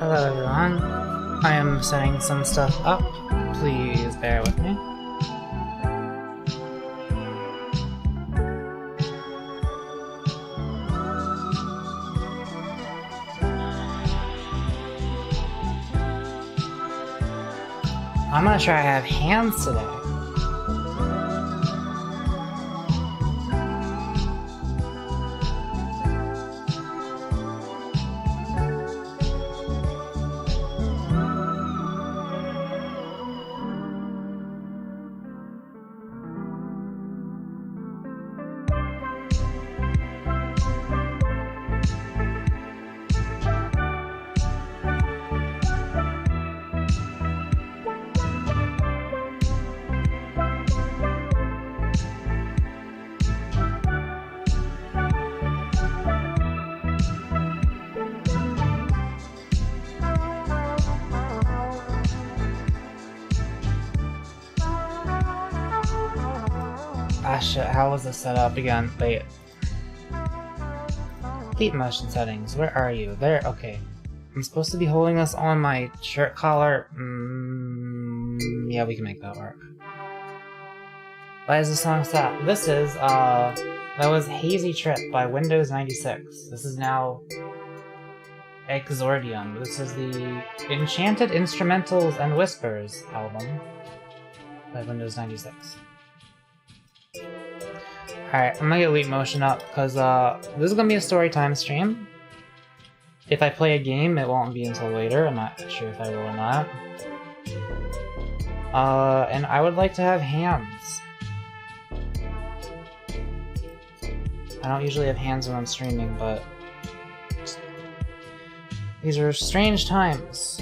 Hello everyone, I am setting some stuff up, please bear with me. I'm gonna try to have hands today. Ah shit, how was this set up again? Wait. Complete motion settings, where are you? There, okay. I'm supposed to be holding this on my shirt collar. Yeah, we can make that work. Why is the song stop? This is, that was Hazy Trip by Windows 96. This is now Exordium. This is the Enchanted Instrumentals and Whispers album by Windows 96. Alright, I'm gonna get Leap Motion up, because this is gonna be a story time stream. If I play a game, it won't be until later. I'm not sure if I will or not. And I would like to have hands. I don't usually have hands when I'm streaming, but these are strange times.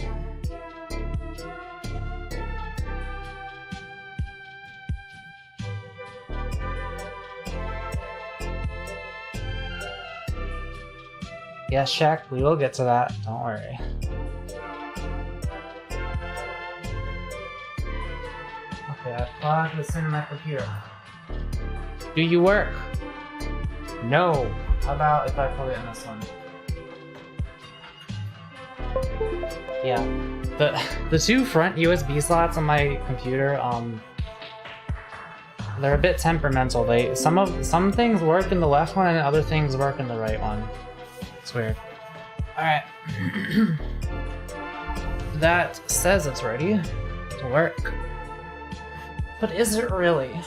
Yes, Shaq, we will get to that. Don't worry. Okay, I've plugged this into my computer. Do you work? No. How about if I plug it in this one? Yeah. The two front USB slots on my computer, they're a bit temperamental. Some things work in the left one and other things work in the right one. It's weird. Alright. That says it's ready to work. But is it really?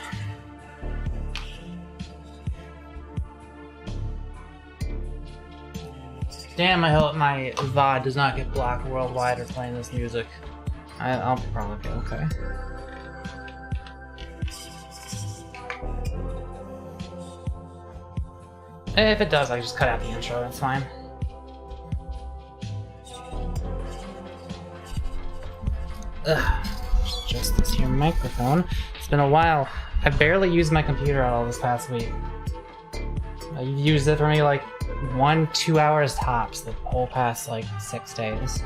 Damn, I hope my VOD does not get blocked worldwide for playing this music. I'll probably be okay. If it does, I just cut out the intro, that's fine. Ugh, just this here microphone. It's been a while. I barely used my computer at all this past week. I used it for maybe like 1-2 hours tops the whole past like 6 days.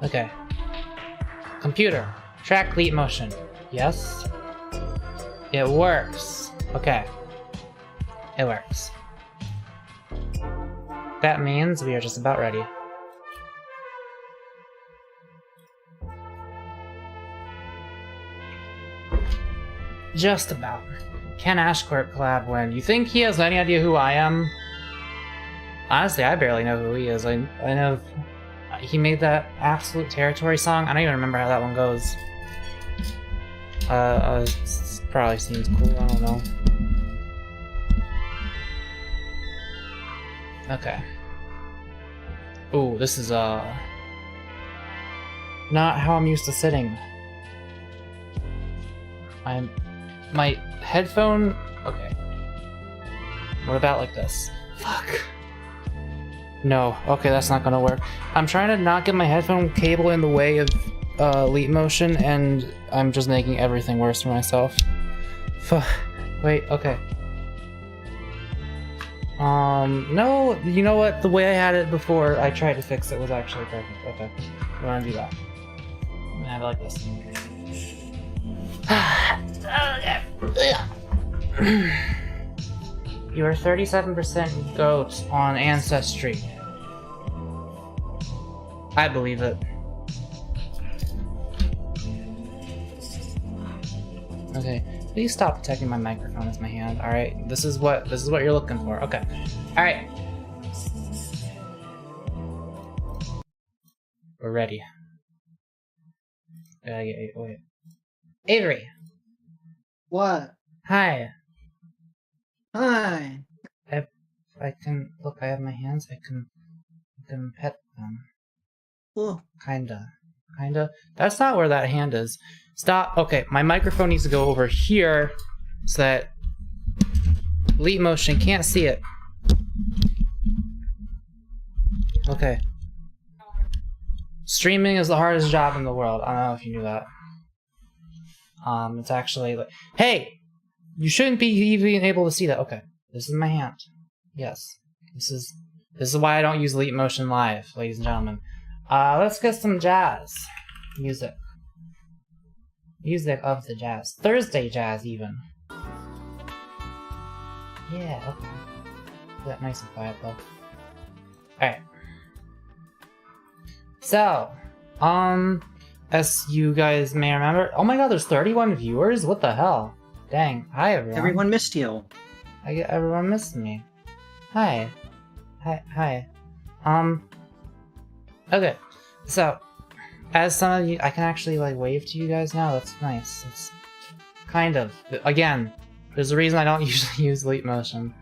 Okay. Computer. Track Leap Motion. Yes. It works. Okay. It works. That means we are just about ready. Just about. Can Ashcorp collab win? You think he has any idea who I am? Honestly, I barely know who he is. I know he made that Absolute Territory song. I don't even remember how that one goes. Probably seems cool, I don't know. Okay. Ooh, this is, not how I'm used to sitting. My headphone... Okay. What about like this? Fuck. No, okay, that's not gonna work. I'm trying to not get my headphone cable in the way of, Leap Motion, and I'm just making everything worse for myself. Wait, okay. No, you know what? The way I had it before I tried to fix it was actually perfect. Okay, we're gonna do that. I'm gonna have it like this. You are 37% goat on Ancestry. I believe it. Okay, please stop protecting my microphone as my hand. All right, this is what you're looking for. Okay, all right. We're ready. Wait. Avery. What? Hi. Hi. I can look. I have my hands. I can pet them. Cool. Kinda. That's not where that hand is. Stop. Okay, my microphone needs to go over here so that Leap Motion can't see it. Okay. Streaming is the hardest job in the world. I don't know if you knew that. It's actually like, hey, you shouldn't be even able to see that. Okay, this is my hand. Yes, this is why I don't use Leap Motion Live, ladies and gentlemen. Let's get some jazz music. Music of the jazz. Thursday jazz, even. Yeah, okay. That nice and quiet though. Alright. So, as you guys may remember, oh my god, there's 31 viewers? What the hell? Dang. Hi, everyone. Everyone missed you. Everyone missed me. Hi. Hi. Okay. So, as some of you, I can actually, like, wave to you guys now. That's nice. It's kind of. Again, there's a reason I don't usually use Leap Motion.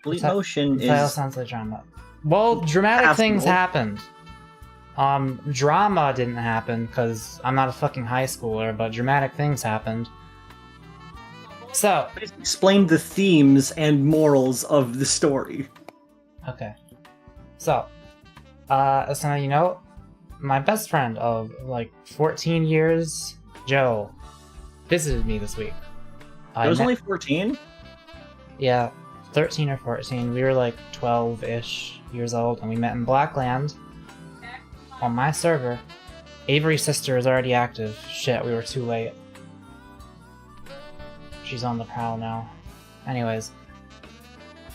Leap Motion Title is... sounds like drama. Well, dramatic things happened. Drama didn't happen, because I'm not a fucking high schooler, but dramatic things happened. So... Explain the themes and morals of the story. Okay. So, as some of you know, my best friend of, like, 14 years, Joe, visited me this week. It was only 14? Yeah, 13 or 14. We were, like, 12-ish years old, and we met in Blackland. On my server. Avery's sister is already active. Shit, we were too late. She's on the prowl now. Anyways.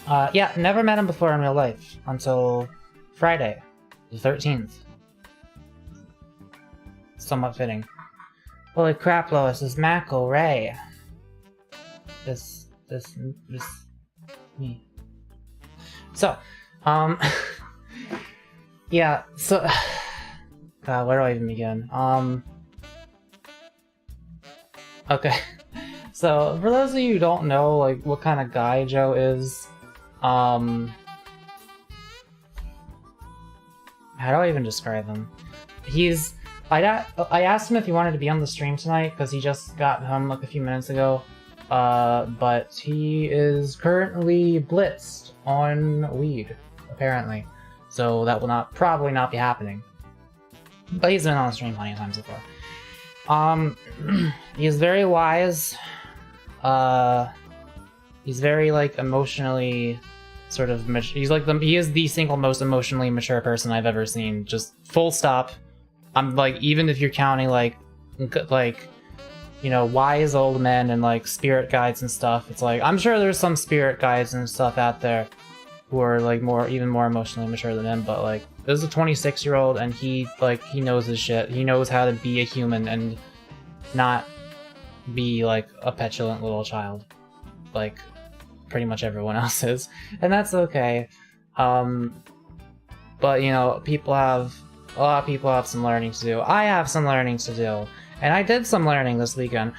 Yeah, never met him before in real life. Until Friday, the 13th. Somewhat fitting. Holy crap, Lois, this Mako Ray. This, me. So, yeah, so, God, where do I even begin? Okay. So, for those of you who don't know, like, what kind of guy Joe is, how do I even describe him? He's... I asked him if he wanted to be on the stream tonight, because he just got home, like, a few minutes ago. But he is currently blitzed on weed, apparently. So that will probably not be happening. But he's been on the stream plenty of times before. He's very wise. He's very, like, emotionally sort of he is the single most emotionally mature person I've ever seen. Just full stop. I'm like, even if you're counting like, you know, wise old men and like spirit guides and stuff, it's like, I'm sure there's some spirit guides and stuff out there who are like even more emotionally mature than him, but like, this is a 26-year-old and he knows his shit. He knows how to be a human and not be like a petulant little child, like pretty much everyone else is, and that's okay. But you know, a lot of people have some learning to do. I have some learning to do, and I did some learning this weekend.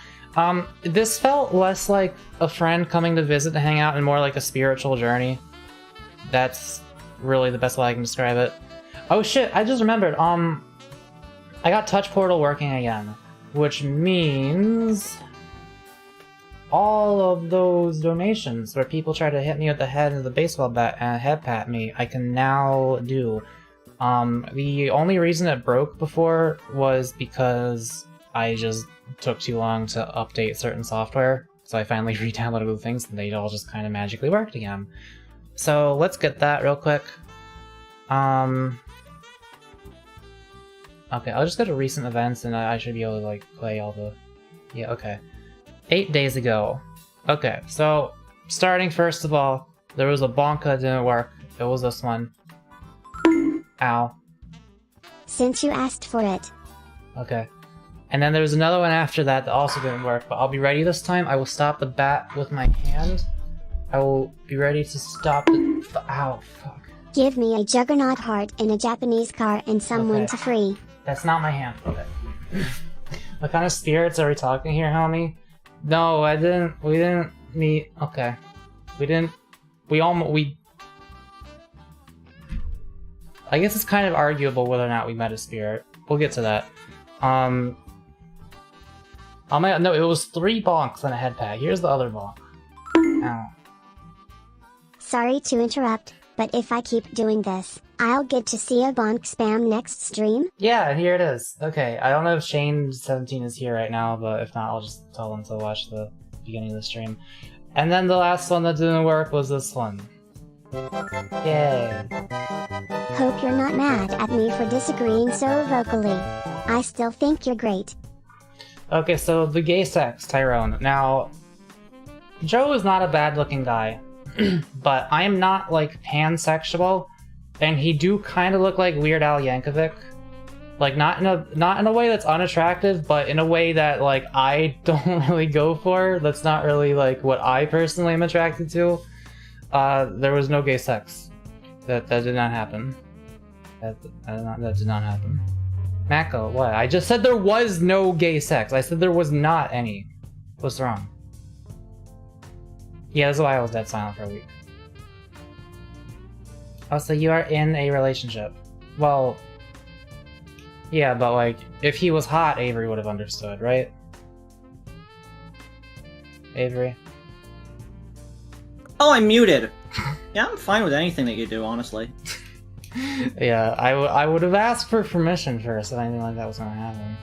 This felt less like a friend coming to visit to hang out and more like a spiritual journey. That's really the best way I can describe it. Oh shit, I just remembered, I got Touch Portal working again, which means all of those donations where people try to hit me with the head of the baseball bat and head pat me, I can now do. The only reason it broke before was because I just took too long to update certain software, so I finally re-downloaded the things and they all just kind of magically worked again. So let's get that real quick. Okay, I'll just go to recent events and I should be able to like play all the... Yeah, okay. 8 days ago. Okay, so starting first of all, There was a bonk that didn't work. It was this one. Ow. Since you asked for it. Okay. And then there was another one after that that also didn't work, but I'll be ready this time. I will stop the bat with my hand. I will be ready to stop the... Ow, fuck. Give me a juggernaut heart in a Japanese car and someone to free. That's not my hand. Okay. What kind of spirits are we talking here, homie? No, we didn't meet... Okay. We didn't... I guess it's kind of arguable whether or not we met a spirit. We'll get to that. No, it was 3 bonks and a head pat. Here's the other bonk. Ow. Sorry to interrupt, but if I keep doing this, I'll get to see a bonk spam next stream? Yeah, here it is. Okay, I don't know if Shane17 is here right now, but if not, I'll just tell him to watch the beginning of the stream. And then the last one that didn't work was this one. Yay. Hope you're not mad at me for disagreeing so vocally. I still think you're great. Okay, so the gay sex, Tyrone. Now, Joe is not a bad-looking guy, but I am not, like, pansexual, and he do kind of look like Weird Al Yankovic. Like, not in a way that's unattractive, but in a way that, like, I don't really go for. That's not really, like, what I personally am attracted to. There was no gay sex. That did not happen. That did not happen. Mako, what? I just said there was no gay sex. I said there was not any. What's wrong? Yeah, that's why I was dead silent for a week. Oh, so you are in a relationship. Well... Yeah, but like, if he was hot, Avery would have understood, right? Avery? Oh, I'm muted! Yeah, I'm fine with anything that you do, honestly. Yeah, I would have asked for permission first if anything like that was gonna happen.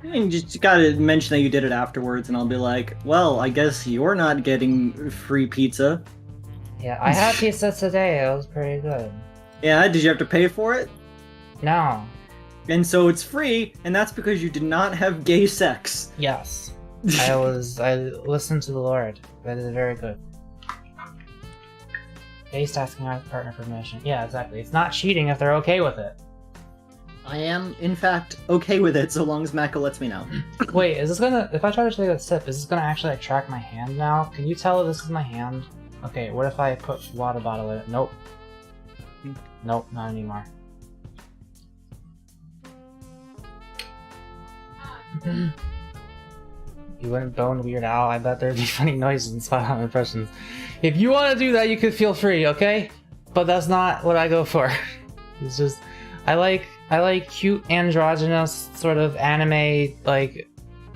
You just gotta mention that you did it afterwards, and I'll be like, well, I guess you're not getting free pizza. Yeah, I had pizza today, it was pretty good. Yeah, did you have to pay for it? No. And so it's free, and that's because you did not have gay sex. Yes. I listened to the Lord. That is very good. Based asking our partner permission. Yeah, exactly. It's not cheating if they're okay with it. I am, in fact, okay with it so long as Mako lets me know. Wait, is this gonna... If I try to take a sip, is this gonna actually like track my hand now? Can you tell this is my hand? Okay, what if I put water bottle in it? Nope. Nope, not anymore. You wouldn't bone Weird Al. I bet there'd be funny noises and spot on impressions. If you want to do that, you could feel free, okay? But that's not what I go for. It's just I like cute androgynous sort of anime, like,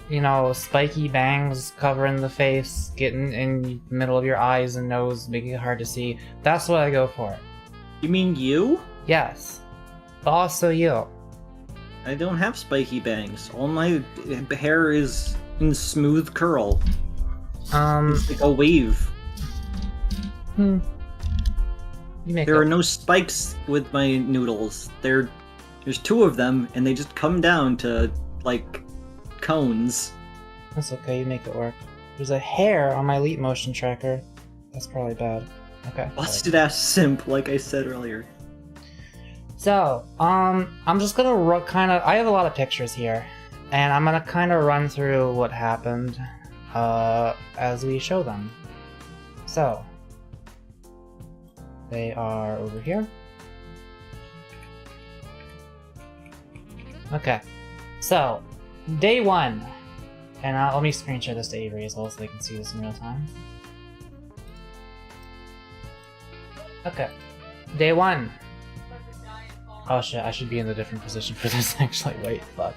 you know, spiky bangs covering the face, getting in the middle of your eyes and nose, making it hard to see. That's what I go for. You mean you? Yes. Also you. I don't have spiky bangs. All my hair is in smooth curl. It's like a wave. You there are no spikes with my noodles. There's 2 of them, and they just come down to, like, cones. That's okay, you make it work. There's a hair on my Leap Motion tracker. That's probably bad. Okay. Busted ass simp, like I said earlier. So, I'm just gonna I have a lot of pictures here, and I'm gonna kind of run through what happened, as we show them. So, they are over here. Okay, so, day 1, and let me screen share this to Avery as well so they can see this in real time. Okay, day 1. Oh shit, I should be in a different position for this actually. Wait, fuck.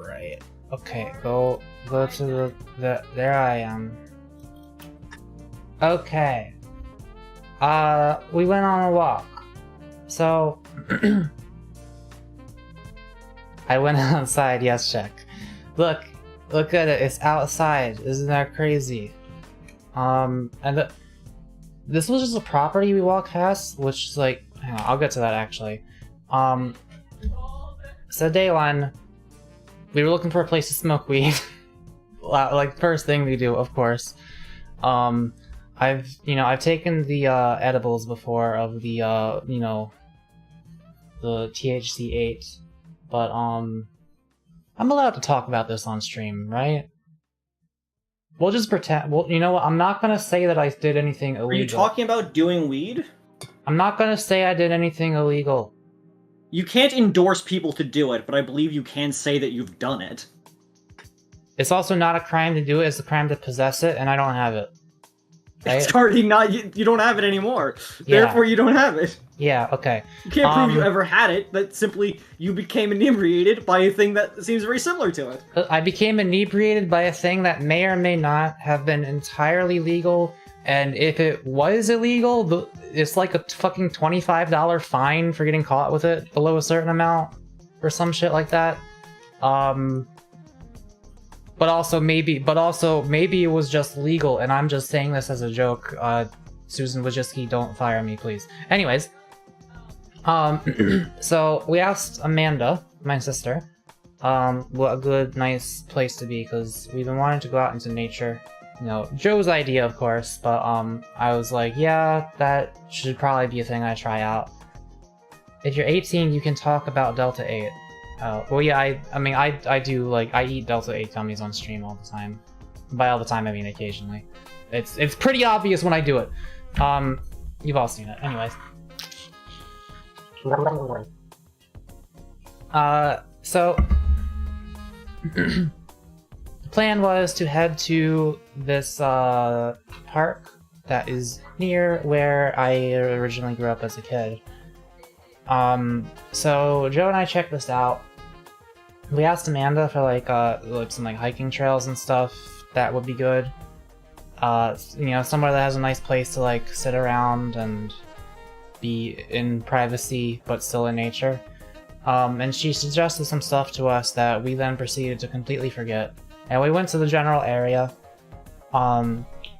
Right. Okay, go to the there I am. Okay. We went on a walk. So I went outside, yes check. Look at it, it's outside. Isn't that crazy? This was just a property we walked past, which is like, hang on, I'll get to that actually. So day 1, we were looking for a place to smoke weed. Like first thing we do, of course. I've taken the edibles before of the the THC-8, but I'm allowed to talk about this on stream, right? We'll just pretend. Well, you know what? I'm not gonna say that I did anything illegal. Are you talking about doing weed? I'm not gonna say I did anything illegal. You can't endorse people to do it, but I believe you can say that you've done it. It's also not a crime to do it, it's a crime to possess it, and I don't have it. Right? It's already not, you don't have it anymore. Yeah. Therefore you don't have it. Yeah, okay. You can't prove you ever had it, that simply you became inebriated by a thing that seems very similar to it. I became inebriated by a thing that may or may not have been entirely legal, and if it was illegal, it's like a fucking $25 fine for getting caught with it below a certain amount, or some shit like that. But also maybe it was just legal, and I'm just saying this as a joke. Susan Wojcicki, don't fire me, please. Anyways, so we asked Amanda, my sister, what a good, nice place to be, because we've been wanting to go out into nature. You know, Joe's idea, of course, but I was like, yeah, that should probably be a thing I try out. If you're 18, you can talk about Delta 8. Well, yeah, I do, like, I eat Delta 8 gummies on stream all the time. By all the time, I mean occasionally. It's pretty obvious when I do it. You've all seen it. Anyways. So... the plan was to head to this, park that is near where I originally grew up as a kid. So Joe and I checked this out. We asked Amanda for like some like hiking trails and stuff that would be good. You know, somewhere that has a nice place to like sit around and be in privacy but still in nature. And she suggested some stuff to us that we then proceeded to completely forget. And we went to the general area.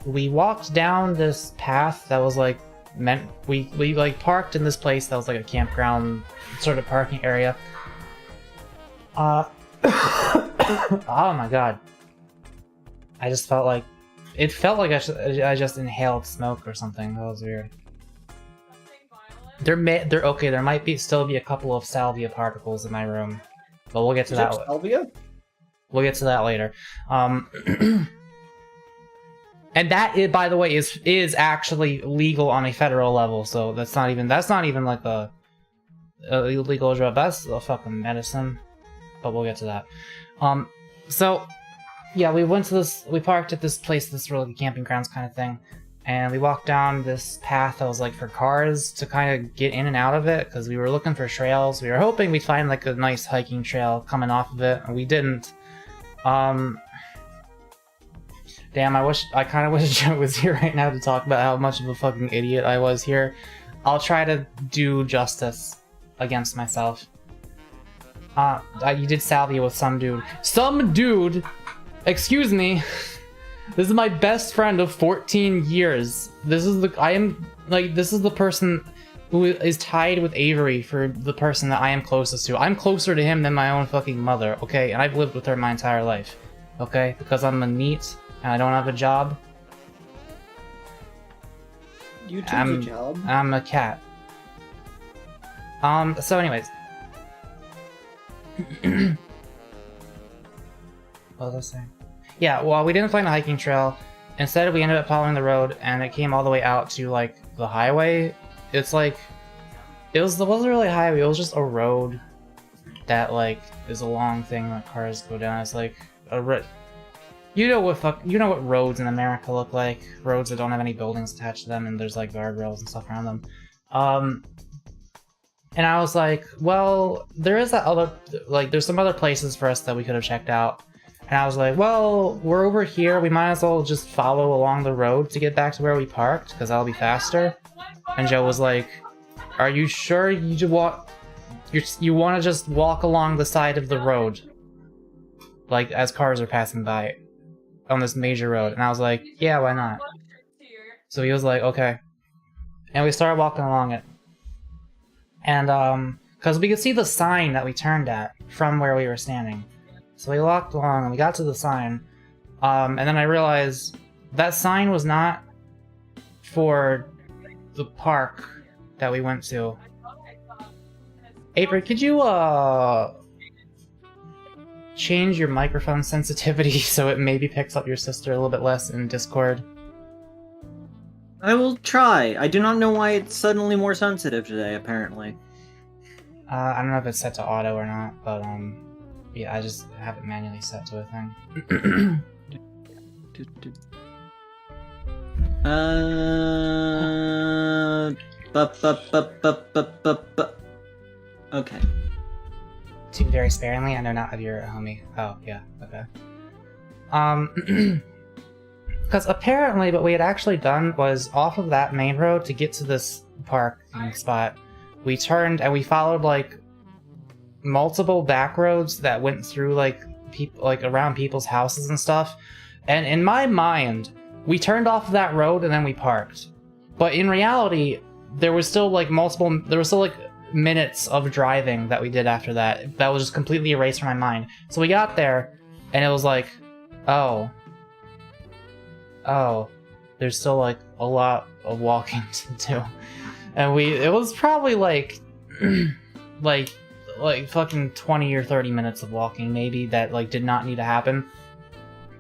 We walked down this path that was like we like parked in this place that was like a campground sort of parking area. Oh my god. I just felt like it felt like I just inhaled smoke or something. That was weird. There might still be a couple of salvia particles in my room, but we'll get to that. Salvia? We'll get to that later. And that, by the way, is actually legal on a federal level. So that's not even like a illegal drug. That's a fucking medicine. But we'll get to that. So yeah, we parked at this place, this really camping grounds kind of thing, and we walked down this path that was like for cars to kind of get in and out of it, because we were looking for trails. We were hoping we'd find like a nice hiking trail coming off of it, and we didn't. Damn, I kind of wish Joe was here right now to talk about how much of a fucking idiot I was here. I'll try to do justice against myself. You did salvia with some dude. Some dude! Excuse me. This is my best friend of 14 years. This is the person who is tied with Avery for the person that I am closest to. I'm closer to him than my own fucking mother, okay? And I've lived with her my entire life, okay? Because I'm a NEET and I don't have a job. You took a job. I'm a cat. So anyways. What was I saying? Yeah, well, we didn't find a hiking trail. Instead, we ended up following the road, and it came all the way out to, like, the highway. It's like... It wasn't really a highway, it was just a road that, like, is a long thing that cars go down. It's like a... You know what roads in America look like. Roads that don't have any buildings attached to them, and there's, like, guardrails and stuff around them. And I was like, well, there's some other places for us that we could have checked out. And I was like, well, we're over here, we might as well just follow along the road to get back to where we parked, because that'll be faster. And Joe was like, are you sure you want to just walk along the side of the road? Like, as cars are passing by on this major road. And I was like, yeah, why not? So he was like, okay. And we started walking along it. And, because we could see the sign that we turned at from where we were standing. So we walked along and we got to the sign, and then I realized that sign was not for the park that we went to. Avery, could you change your microphone sensitivity so it maybe picks up your sister a little bit less in Discord? I will try. I do not know why it's suddenly more sensitive today, apparently. I don't know if it's set to auto or not, but yeah, I just have it manually set to a thing. Okay. Too very sparingly? I know not of your homie. Oh, yeah, okay. Because apparently what we had actually done was off of that main road to get to this parking spot, we turned and we followed like multiple back roads that went through like people, like around people's houses and stuff. And in my mind, we turned off of that road and then we parked. But in reality, there was still like minutes of driving that we did after that. That was just completely erased from my mind. So we got there and it was like, oh, there's still like a lot of walking to do. And it was probably like like fucking 20 or 30 minutes of walking maybe that like did not need to happen.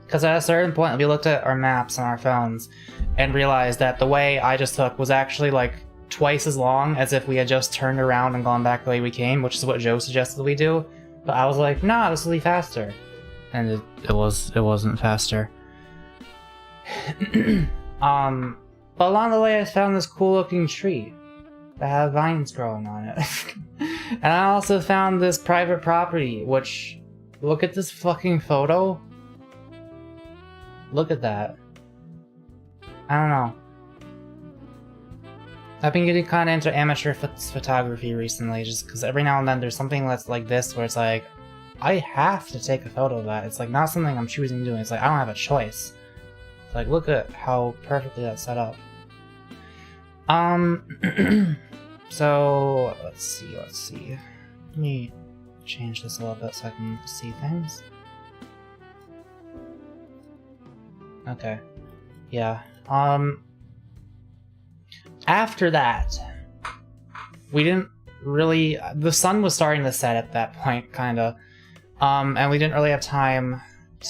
Because at a certain point we looked at our maps on our phones and realized that the way I just took was actually like twice as long as if we had just turned around and gone back the way we came, which is what Joe suggested we do. But I was like, nah, this will be faster. And it wasn't faster. But along the way I found this cool looking tree that had vines growing on it. And I also found this private property, which, look at this fucking photo. Look at that. I don't know. I've been getting kind of into amateur photography recently, just because every now and then there's something that's like this, where it's like, I have to take a photo of that. It's like not something I'm choosing to do. It's like I don't have a choice. It's like, look at how perfectly that's set up. So let's see. Let me change this a little bit so I can see things. Okay. Yeah. After that, we didn't really... The sun was starting to set at that point, kinda. And we didn't really have time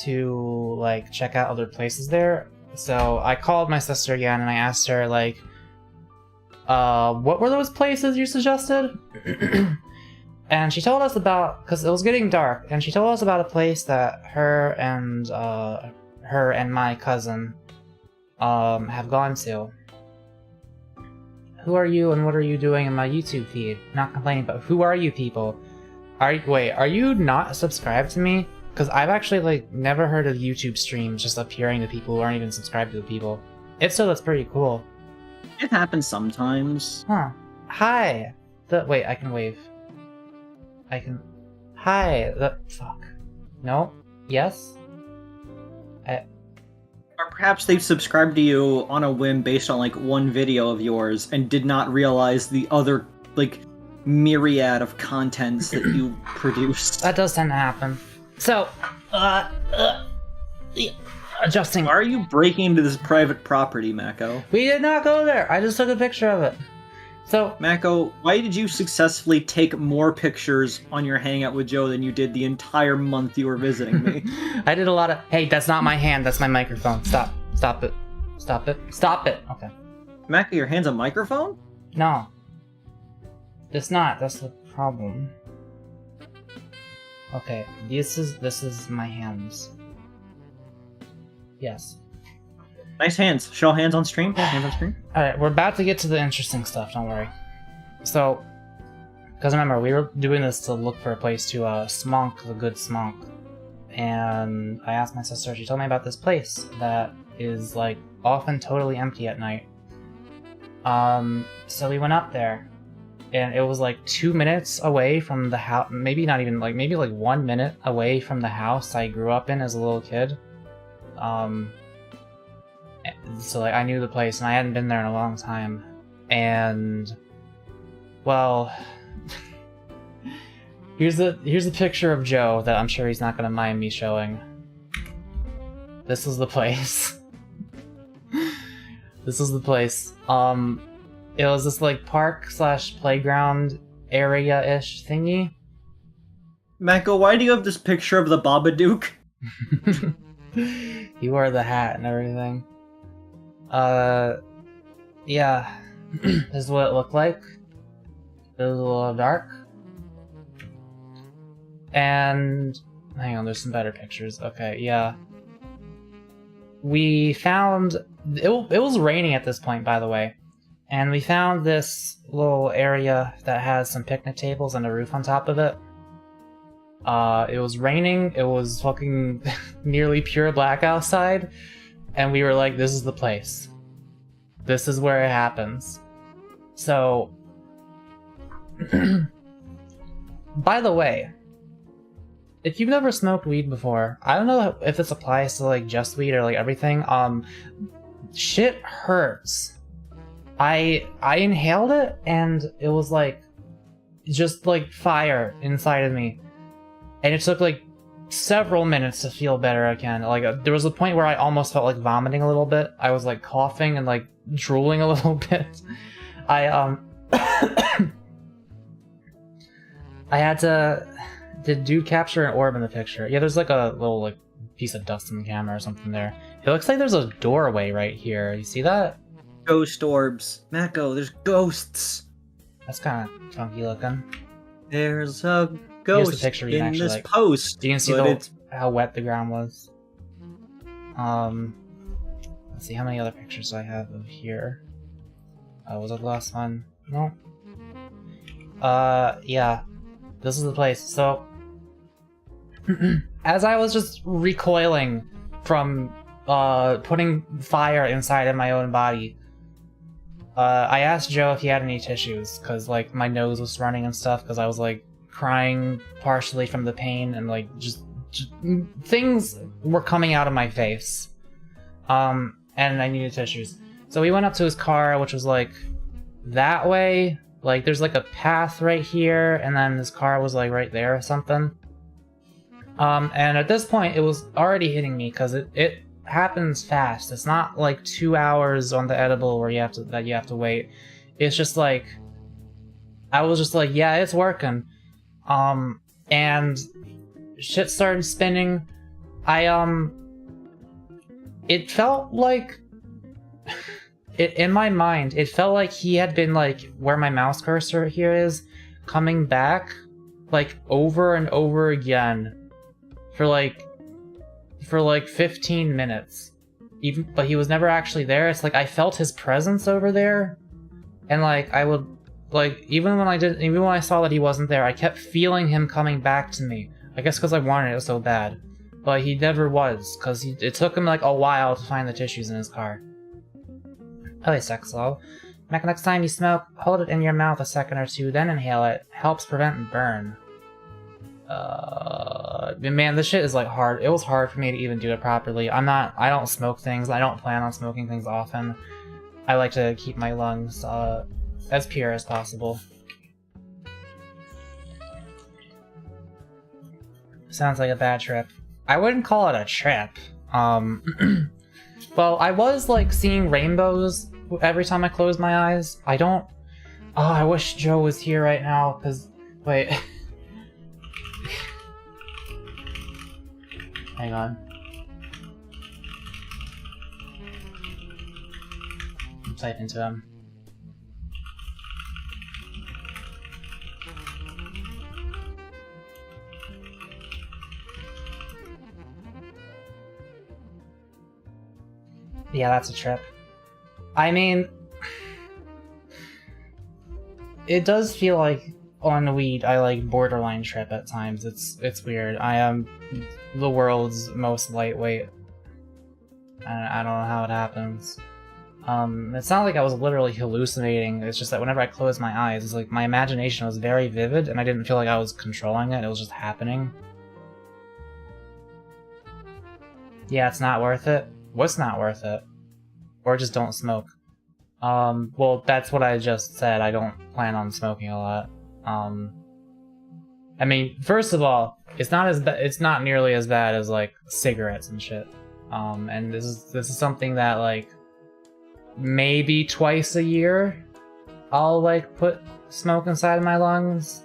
to, like, check out other places there. So I called my sister again and I asked her, like, what were those places you suggested? And she told us about... Because it was getting dark, and she told us about a place that her and my cousin have gone to. Who are you and what are you doing in my YouTube feed? Not complaining, but who are you people? Wait, are you not subscribed to me? Because I've actually, like, never heard of YouTube streams just appearing to people who aren't even subscribed to the people. If so, that's pretty cool. It happens sometimes. Huh. Hi! Wait, I can wave. Hi! Fuck. No? Yes? Or perhaps they've subscribed to you on a whim based on, like, one video of yours and did not realize the other, like, myriad of contents that you produced. That does tend to happen. So, adjusting. Why are you breaking into this private property, Mako? We did not go there! I just took a picture of it. So... Mako, why did you successfully take more pictures on your hangout with Joe than you did the entire month you were visiting me? I did a lot of... Hey, that's not my hand, that's my microphone. Stop. Stop it. Stop it. Stop it! Okay. Mako, your hand's a microphone? No. It's not, that's the problem. Okay, this is my hands. Yes. Nice hands. Show hands on stream. Hands on stream. Alright, we're about to get to the interesting stuff, don't worry. So, because remember, we were doing this to look for a place to smonk the good smonk. And I asked my sister, she told me about this place that is, like, often totally empty at night. So we went up there. And it was like 2 minutes away from the house, maybe not even, like, maybe like 1 minute away from the house I grew up in as a little kid. So, like, I knew the place, and I hadn't been there in a long time. And, well, here's a picture of Joe that I'm sure he's not gonna mind me showing. This is the place. This is the place. It was this like park slash playground area-ish thingy. Mako, why do you have this picture of the Babadook? He wore the hat and everything. Yeah. This is what it looked like. It was a little dark. And hang on, there's some better pictures. Okay, yeah. We found it was raining at this point, by the way. And we found this little area that has some picnic tables and a roof on top of it. It was raining, it was fucking nearly pure black outside, and we were like, this is the place. This is where it happens. So, by the way, if you've never smoked weed before, I don't know if this applies to like just weed or like everything, shit hurts. I inhaled it and it was like, just like fire inside of me. And it took like several minutes to feel better again. Like there was a point where I almost felt like vomiting a little bit. I was like coughing and like drooling a little bit. I had to... Did dude capture an orb in the picture? Yeah, there's like a little like piece of dust in the camera or something there. It looks like there's a doorway right here. You see that? Ghost orbs. Mako, there's ghosts. That's kind of funky looking. There's a ghost the picture you can in actually, this like, post. You can see how wet the ground was. Let's see how many other pictures I have of here. Was it the last one? No. Yeah. This is the place. So, as I was just recoiling from putting fire inside of my own body, I asked Joe if he had any tissues, because like my nose was running and stuff, because I was like crying partially from the pain, and like just things were coming out of my face. And I needed tissues. So we went up to his car, which was like that way. Like there's like a path right here, and then his car was like right there or something. And at this point it was already hitting me, because it happens fast. It's not like 2 hours on the edible where you have to wait. It's just like I was just like, yeah, it's working. And shit started spinning. It felt like in my mind, it felt like he had been like where my mouse cursor here is, coming back like over and over again for like 15 minutes. But he was never actually there. It's like I felt his presence over there, and like I would like even when I saw that he wasn't there, I kept feeling him coming back to me. I guess because I wanted it so bad, but he never was, because it took him like a while to find the tissues in his car. Oh, Sexlo. Next time you smoke, hold it in your mouth a second or two, then inhale it. Helps prevent burn. Man, this shit is like hard. It was hard for me to even do it properly. I don't smoke things. I don't plan on smoking things often. I like to keep my lungs as pure as possible. Sounds like a bad trip. I wouldn't call it a trip. Well, I was like seeing rainbows every time I closed my eyes. Oh, I wish Joe was here right now, because wait. Hang on. I'm typing to him. Yeah, that's a trip. I mean, it does feel like on weed I like borderline trip at times. It's weird. I am the world's most lightweight. I don't know how it happens. It's not like I was literally hallucinating. It's just that whenever I closed my eyes, it's like my imagination was very vivid, and I didn't feel like I was controlling it. It was just happening. Yeah, it's not worth it. What's not worth it? Or just don't smoke. Well, that's what I just said. I don't plan on smoking a lot. I mean, first of all, it's not nearly as bad as like cigarettes and shit. And this is something that like maybe twice a year I'll like put smoke inside my lungs.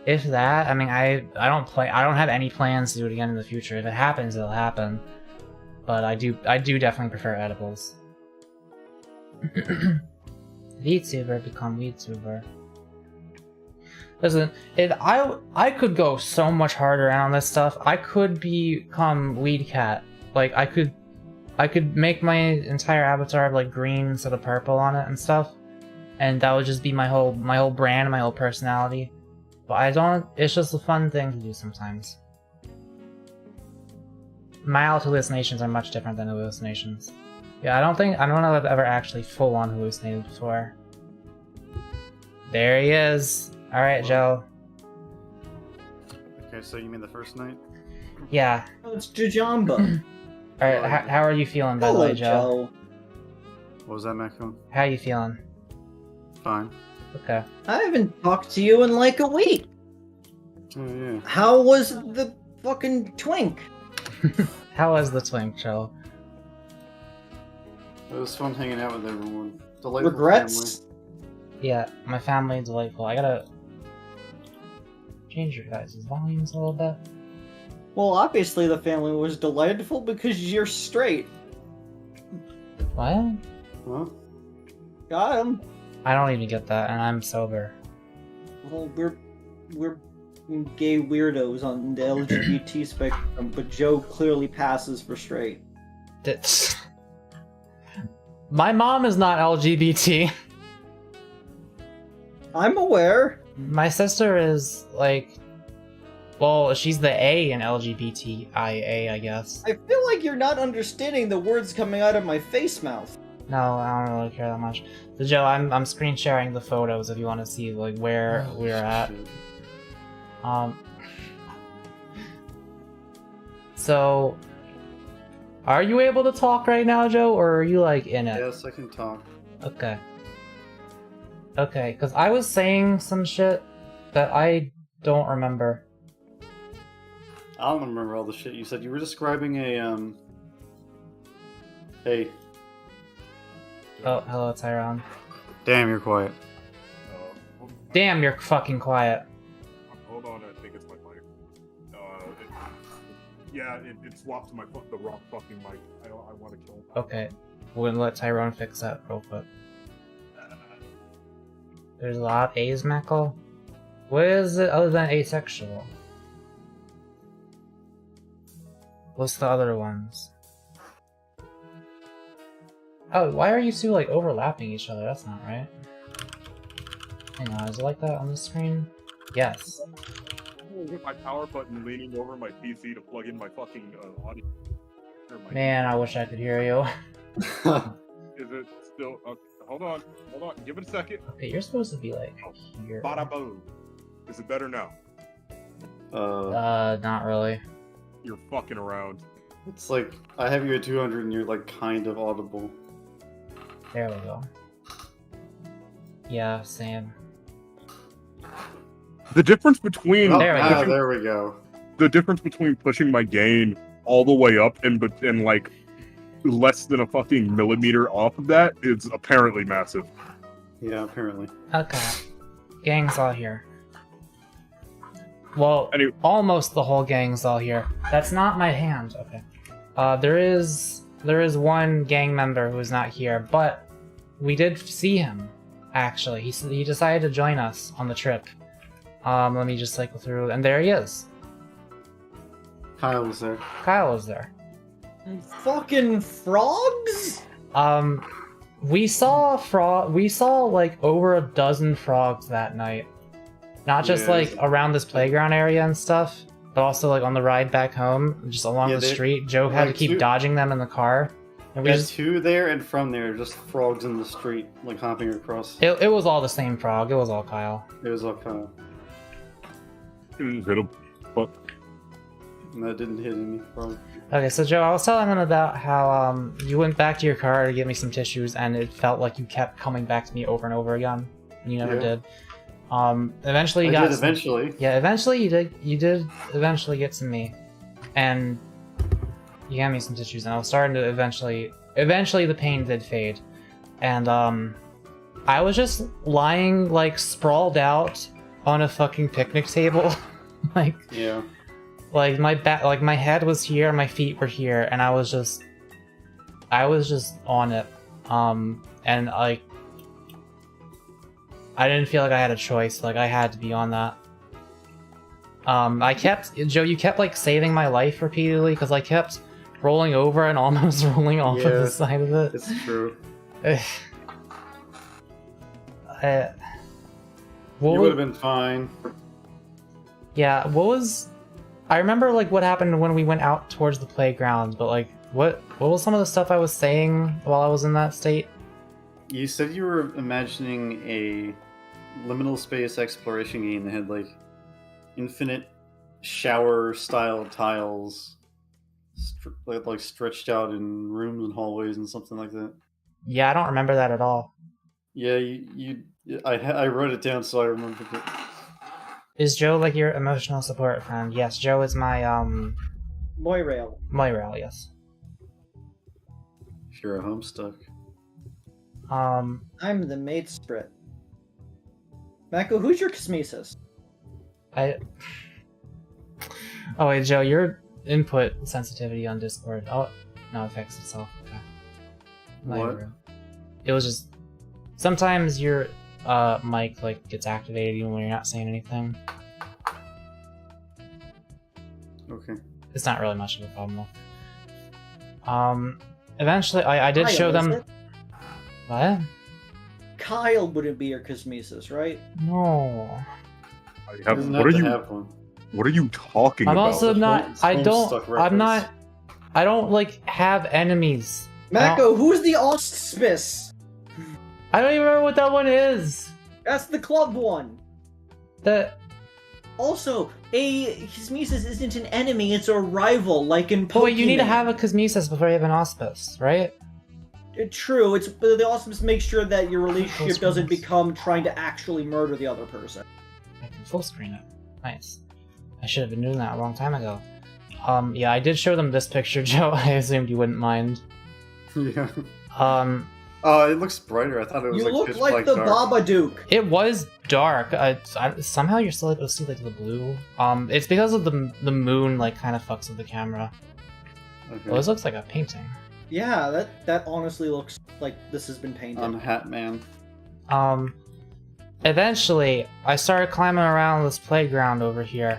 If that, I mean, I don't have any plans to do it again in the future. If it happens, it'll happen. But I do definitely prefer edibles. VTuber become VTuber. Listen, if I could go so much harder on this stuff. I could become Weed Cat. Like I could make my entire avatar have like green instead of purple on it and stuff, and that would just be my whole brand, my whole personality. But I don't. It's just a fun thing to do sometimes. Mild hallucinations are much different than hallucinations. Yeah, I don't know if I've ever actually full-on hallucinated before. There he is. All right, Joe. Okay, so you mean the first night? Yeah. Oh, it's Jajamba. All right. How are you feeling, by the way, Joe? What was that, Macron? How you feeling? Fine. Okay. I haven't talked to you in like a week. Oh, yeah. How was the fucking twink? How was the twink, Joe? It was fun hanging out with everyone. Delightful Regrets? family. Yeah, my family delightful. I gotta change your guys' volumes a little bit. Well, obviously the family was delightful because you're straight. What? Huh? Got him. I don't even get that, and I'm sober. Well, we're gay weirdos on the LGBT spectrum, but Joe clearly passes for straight. That's... My mom is not LGBT. I'm aware. My sister is, like... Well, she's the A in LGBTIA, I guess. I feel like you're not understanding the words coming out of my face mouth. No, I don't really care that much. So, Joe, I'm screen sharing the photos if you want to see, like, where we're at. Shit. So... Are you able to talk right now, Joe, or are you, like, in it? Yes, I can talk. Okay. Okay, because I was saying some shit that I don't remember. I don't remember all the shit you said. You were describing a, Hey. Oh, hello, Tyrone. Damn, you're quiet. Damn, you're fucking quiet. Hold on, I think it's my mic. It swapped to the wrong fucking mic. I want to kill him. Okay, we're gonna let Tyrone fix that real quick. There's a lot of A's, Mackle. What is it other than asexual? What's the other ones? Oh, why are you two, like, overlapping each other? That's not right. Hang on, is it like that on the screen? Yes. Hit my power button leaning over my PC to plug in my fucking audio. Man, I wish I could hear you. Is it still... Okay, hold on, give it a second. Okay, you're supposed to be, like, here. Bada boom. Is it better now? Not really. You're fucking around. It's like, I have you at 200 and you're, like, kind of audible. There we go. Yeah, same. The difference between... There we go. There we go. The difference between pushing my gain all the way up and like, less than a fucking millimeter off of that is apparently massive. Yeah, apparently. Okay. Gang's all here. Well, Anyway. almost the whole gang's all here. That's not my hand. Okay. There is one gang member who's not here, but we did see him, actually. He decided to join us on the trip. Let me just cycle through, and there he is. Kyle was there. Kyle was there. Fucking frogs? We saw like over a dozen frogs that night. Not just Yeah, like around this playground area and stuff, but also like on the ride back home, just along the street. Joe had to like keep dodging them in the car. And we We had just, two there and from there, just frogs in the street, like hopping across. it was all the same frog. It was all Kyle. It was all Kyle. Hit him. Fuck. And that didn't hit any frog. Okay, so Joe, I was telling them about how you went back to your car to get me some tissues, and it felt like you kept coming back to me over and over again, and you never Yeah. did. Eventually you I got did eventually. Yeah, eventually you did. You did eventually get to me, and you gave me some tissues, and I was starting to eventually the pain did fade. and I was just lying like sprawled out on a fucking picnic table, like Yeah. like my back, like my head was here, my feet were here, and I was just on it, and like I didn't feel like I had a choice, like I had to be on that. Joe, you kept like saving my life repeatedly because I kept rolling over and almost rolling off of Yeah, the side of it. It's true. What You was- would have been fine. Yeah, what was... I remember like what happened when we went out towards the playground, but like what was some of the stuff I was saying while I was in that state? You said you were imagining a liminal space exploration game that had like infinite shower-style tiles, like stretched out in rooms and hallways and something like that. Yeah, I don't remember that at all. Yeah, I wrote it down so I remembered it. Is Joe like your emotional support friend? Yes, Joe is my Moirail. Moirail, yes. If you're a Homestuck. I'm the mate sprit. Mako, who's your Cosmesis? Oh wait, Joe, your input sensitivity on Discord. Oh no, it fixed itself. Okay. What? It was just sometimes your mic like gets activated even when you're not saying anything. Okay. It's not really much of a problem though. Eventually I did Kyle, show is them. it? What? Kyle wouldn't be your Cosmesis, right? No. Doesn't What have are to you? have one. What are you talking I'm about? also not. It's I don't. Homestuck I'm reference. not. I don't like have enemies. Mako, who's the Ostspice? I don't even remember what that one is. That's the club one. That. Also, a Cosmesis isn't an enemy, it's a rival, like in Pokemon. But wait, you need to have a Cosmesis before you have an Auspice, right? True, but the Auspice makes sure that your relationship Those doesn't ones. become trying to actually murder the other person. I can full screen it. Nice. I should have been doing that a long time ago. Yeah, I did show them this picture, Joe. I assumed you wouldn't mind. Yeah. Um, It looks brighter. I thought it was You like look pitch like black the dark. Babadook. it was dark. Somehow you're still able to see like the blue. It's because of the moon like kind of fucks with the camera. Okay. Well, this looks like a painting. Yeah, that honestly looks like this has been painted. On Hat Man. Eventually, I started climbing around this playground over here.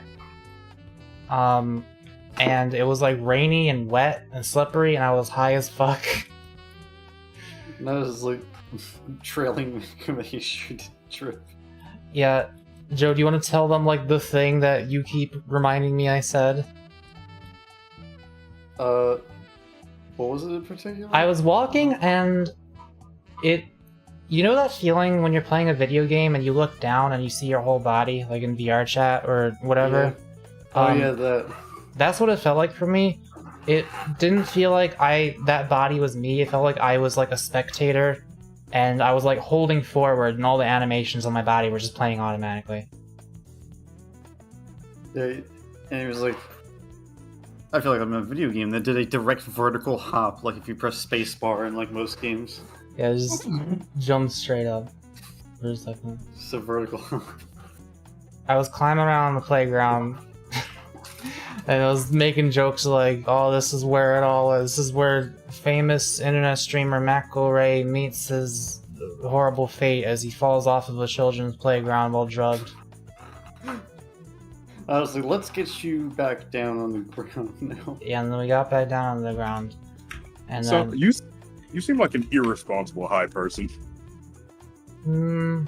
And it was like rainy and wet and slippery, and I was high as fuck. And that was like trailing commission trip. Yeah, Joe, do you want to tell them like the thing that you keep reminding me I said? What was it in particular? I was walking and you know that feeling when you're playing a video game and you look down and you see your whole body, like in VR chat or whatever? Oh yeah, that. That's what it felt like for me. It didn't feel like that body was me. It felt like I was like a spectator, and I was like holding forward, and all the animations on my body were just playing automatically. Yeah, and it was like. I feel like I'm in a video game that did a direct vertical hop, like if you press spacebar in like most games. Yeah, it just jumped straight up for a second. Just a vertical hop. I was climbing around the playground, and I was making jokes like, "Oh, this is where it all is. This is where famous internet streamer Mako Ray meets his horrible fate as he falls off of a children's playground while drugged." I was like, let's get you back down on the ground now. Yeah, and then we got back down on the ground, and So then you seem like an irresponsible high person. And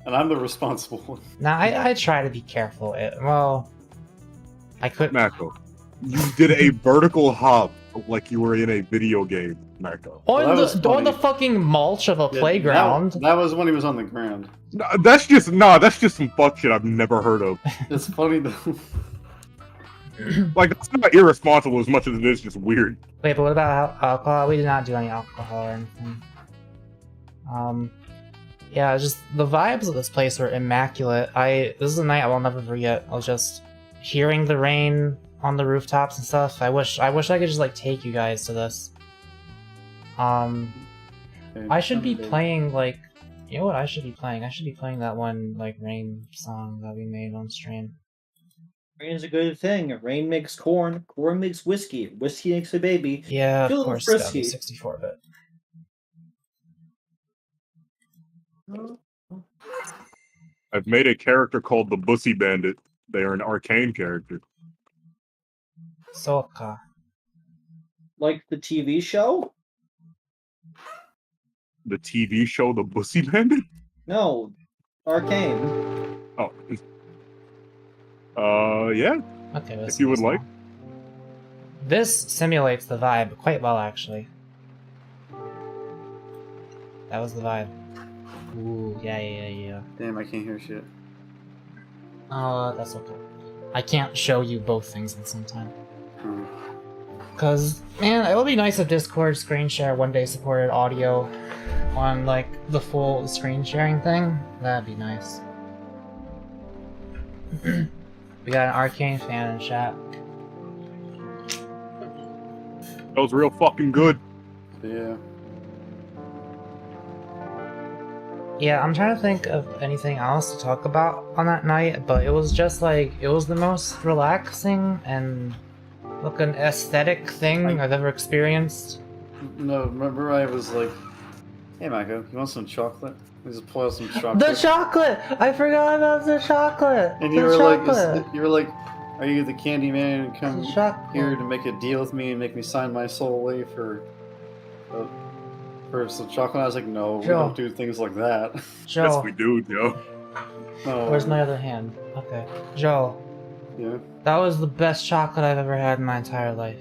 I'm the responsible one. now I try to be careful. I couldn't. Mako, you did a vertical hop like you were in a video game, Mako. On Well, that was on the funny. fucking mulch of a Yeah, playground. That was when he was on the ground. No, that's just some fuck shit I've never heard of. It's funny though. Like, it's not irresponsible as much as it is just weird. Wait, but what about alcohol? We did not do any alcohol or anything. Yeah, just the vibes of this place were immaculate. This is a night I will never forget. I was just hearing the rain on the rooftops and stuff. I wish I could just like take you guys to this. Okay, I should be someday. playing, like... You know what I should be playing? I should be playing that one, like, Rain song that we made on stream. Rain is a good thing. Rain makes corn. Corn makes whiskey. Whiskey makes a baby. Yeah, Feel a of little course, it's gotta be frisky. 64-bit. I've made a character called the Bussy Bandit. They are an arcane character. Soka. Like the TV show? The TV show, The Bussy Bandit? No. Arcane. Oh. Yeah. Okay, If you would like. This simulates the vibe quite well, actually. That was the vibe. Ooh, yeah. Damn, I can't hear shit. That's okay. I can't show you both things at the same time. Hmm. Cause, man, it would be nice if Discord screen share one day supported audio on, like, the full screen sharing thing. That'd be nice. We got an Arcane fan in chat. That was real fucking good. Yeah. Yeah, I'm trying to think of anything else to talk about on that night, but it was just like, it was the most relaxing and like an aesthetic thing I've ever experienced. No, remember I was like, hey Mako, you want some chocolate? We just pull out some chocolate. The chocolate! I forgot about the chocolate! And you The were chocolate! like, you were like, are you the candy man and come The chocolate. here to make a deal with me and make me sign my soul away for some chocolate? I was like, no, we Joe. don't do things like that. Joe, Yes, we do, Joe. No. where's my other hand? Okay. Joe, Yeah. that was the best chocolate I've ever had in my entire life.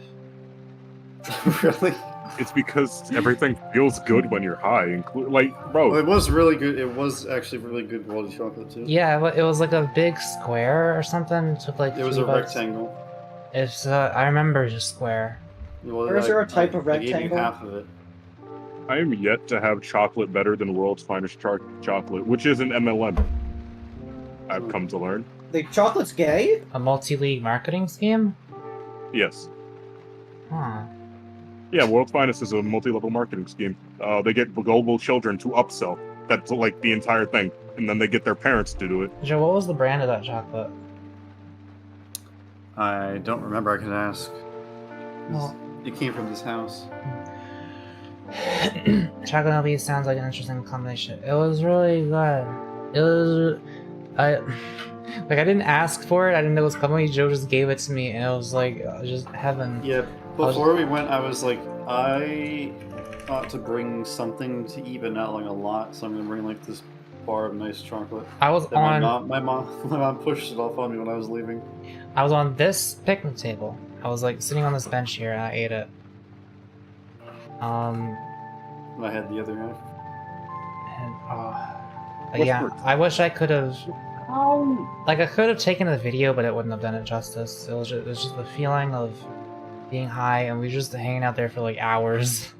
Really? It's because everything feels good when you're high. Like, Well, bro, it was really good. It was actually really good quality chocolate too. Yeah, it was like a big square or something. It took like It was $3. a rectangle. It's I remember just square. Well, Or is there a type of I gave you rectangle? half of it. I am yet to have chocolate better than World's Finest Chocolate, which is an MLM. I've come to learn. The chocolate's gay? A multi-league marketing scheme? Yes. Huh. Yeah, World's Finest is a multi-level marketing scheme. They get global children to upsell. That's like the entire thing. And then they get their parents to do it. Joe, what was the brand of that chocolate? I don't remember. I could ask. Well- It came from this house. Chocolate and LB sounds like an interesting combination. It was really good. It was... I didn't ask for it. I didn't know it was coming. Joe just gave it to me, and it was like just heaven. Yeah. Before we went, I was like, I ought to bring something to eat, but not like a lot. So I'm gonna bring like this bar of nice chocolate. I was Then on... my mom pushed it off on me when I was leaving. I was on this picnic table. I was like sitting on this bench here, and I ate it. And I had the other half. And What's yeah, for- I wish I could have. Like I could have taken a video, but it wouldn't have done it justice. It was just the feeling of being high, and we were just hanging out there for like hours,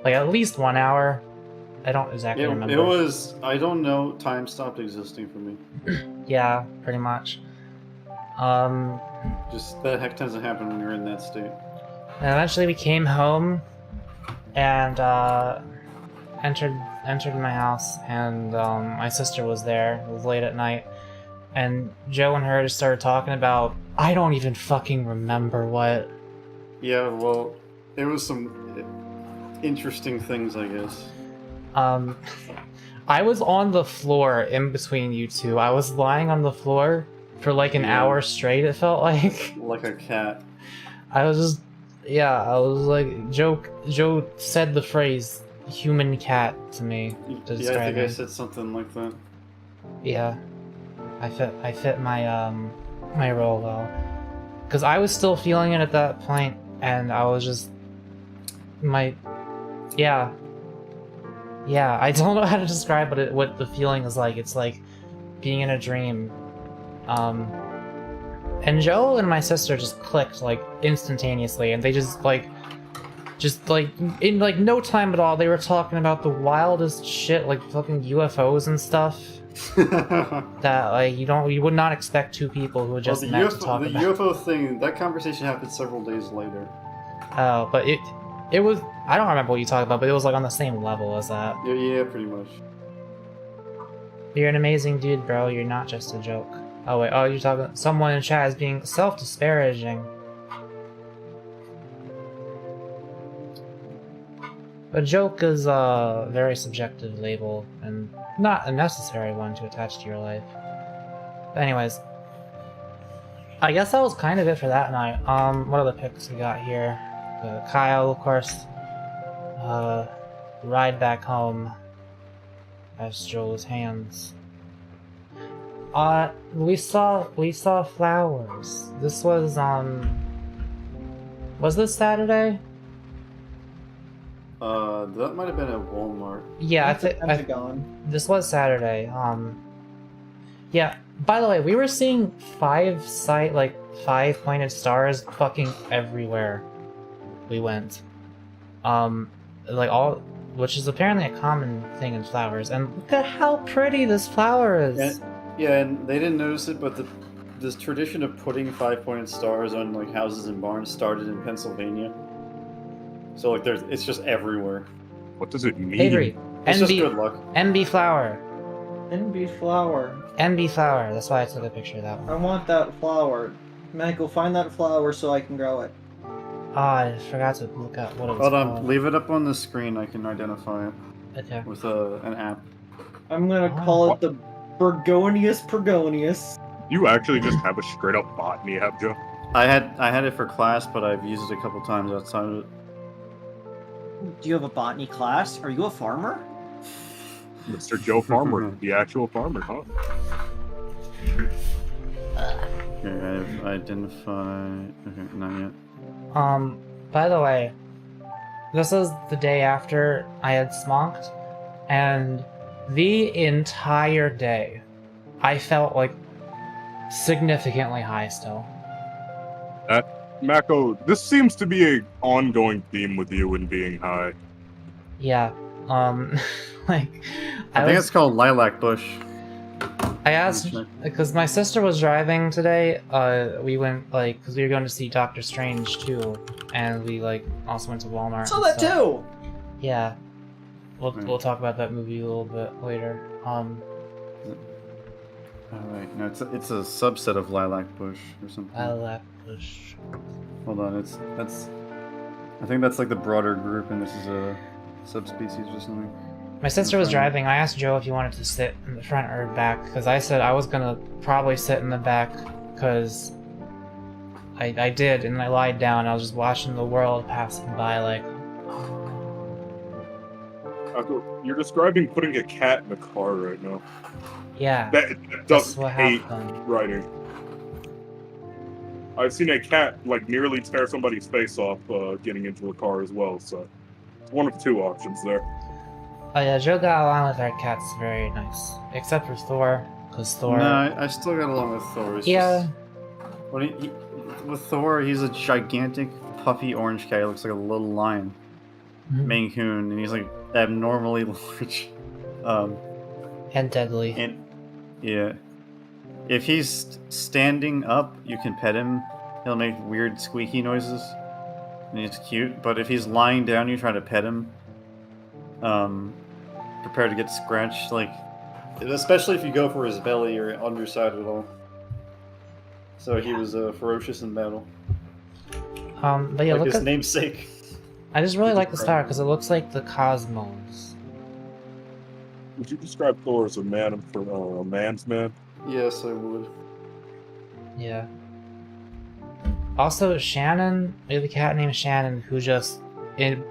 like at least 1 hour. I don't exactly remember. It was. I don't know. Time stopped existing for me. Yeah, pretty much. Just that heck tends to happen when you're in that state. And eventually we came home, and entered my house, and my sister was there. It was late at night, and Joe and her just started talking about I don't even fucking remember what. Yeah. Well, it was some interesting things, I guess. I was on the floor in between you two. I was lying on the floor for like an Yeah. hour straight, it felt like. Like a cat. I was just, yeah, I was like, Joe said the phrase human cat to me to Yeah, I describe think I me. said something like that. Yeah, I fit my my role well, because I was still feeling it at that point, and I was just yeah. I don't know how to describe what the feeling is like. It's like being in a dream. And Joe and my sister just clicked like instantaneously, and they just in like no time at all, they were talking about the wildest shit, like fucking UFOs and stuff. That like you would not expect two people who had just met to talk the about. UFO thing, that conversation happened several days later. Oh, but It was. I don't remember what you talked about, but it was like on the same level as that. Yeah, pretty much. You're an amazing dude, bro. You're not just a joke. Oh wait. Oh, you're talking. Someone in chat is being self-disparaging. A joke is a very subjective label and not a necessary one to attach to your life. But anyways, I guess that was kind of it for that night. What other picks we got here? Kyle, of course. Ride back home. As Joel's hands. We saw flowers. This was this Saturday? That might have been at Walmart. Yeah, I think this was Saturday. Yeah. By the way, we were seeing 5 pointed stars fucking everywhere we went. Which is apparently a common thing in flowers. And look at how pretty this flower is. And they didn't notice it, but this tradition of putting 5-pointed stars on like houses and barns started in Pennsylvania. So like it's just everywhere. What does it mean? Avery, It's just good luck. NB flower. NB flower. NB flower. That's why I took a picture of that I one. want that flower. Michael, find that flower so I can grow it. I forgot to look at what it was Hold on, called. leave it up on the screen. I can identify it Okay. with an app. I'm gonna call it the Burgonius Pergonius. You actually just have a straight up botany app, Joe? I had it for class, but I've used it a couple times outside of it. Do you have a botany class? Are you a farmer? Mr. Joe Farmer, the actual farmer, huh? Okay, I've identified. Okay, not yet. By the way, this is the day after I had smonked, and the entire day, I felt like significantly high still. Mako, this seems to be an ongoing theme with you and being high. Yeah, like, I think it's called Lilac Bush. I asked, because my sister was driving today, we went, because we were going to see Doctor Strange, too, and we, also went to Walmart. Saw that too! Yeah. We'll talk about that movie a little bit later. Alright, no, it's a subset of Lilac Bush or something. Lilac Bush. Hold on, I think that's like the broader group, and this is a subspecies or something. My sister was driving. I asked Joe if he wanted to sit in the front or back, because I said I was gonna probably sit in the back, because I did, and I lied down. I was just watching the world passing by, You're describing putting a cat in a car right now. yeah. That That's doesn't what hate happened. writing. I've seen a cat nearly tear somebody's face off getting into a car as well, so it's one of 2 options there. Oh yeah, Joe got along with our cats very nice. Except for Thor, because Thor... No, I still got along with Thor. It's Yeah. just- with Thor, he's a gigantic, puffy orange cat. He looks like a little lion. Mhm. Maine Coon, and he's abnormally large. And deadly. And yeah, if he's standing up, you can pet him. He'll make weird squeaky noises, and he's cute. But if he's lying down, you try to pet him. Prepare to get scratched, especially if you go for his belly or underside at all. So he was ferocious in battle. But yeah, Like look his at... namesake. I just really like this tower, because it looks like the cosmos. Would you describe Thor as a man's man? Yes, I would. Yeah. Also, Shannon, we have a cat named Shannon who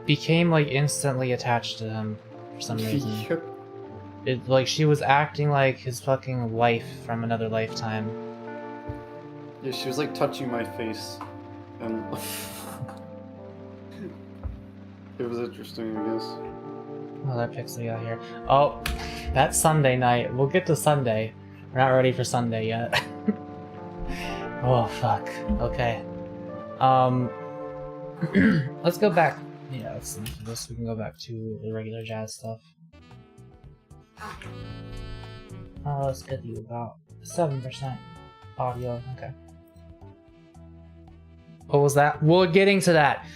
became instantly attached to him for some reason. She was acting like his fucking wife from another lifetime. Yeah, she was touching my face, and it was interesting, I guess. Oh, that pics we got here. Oh, that's Sunday night. We'll get to Sunday. We're not ready for Sunday yet. Oh, fuck. Okay. Let's go back. Yeah, let's for this. We can go back to the regular jazz stuff. Oh, let's get you about 7% audio. Okay. What was that? We're getting to that.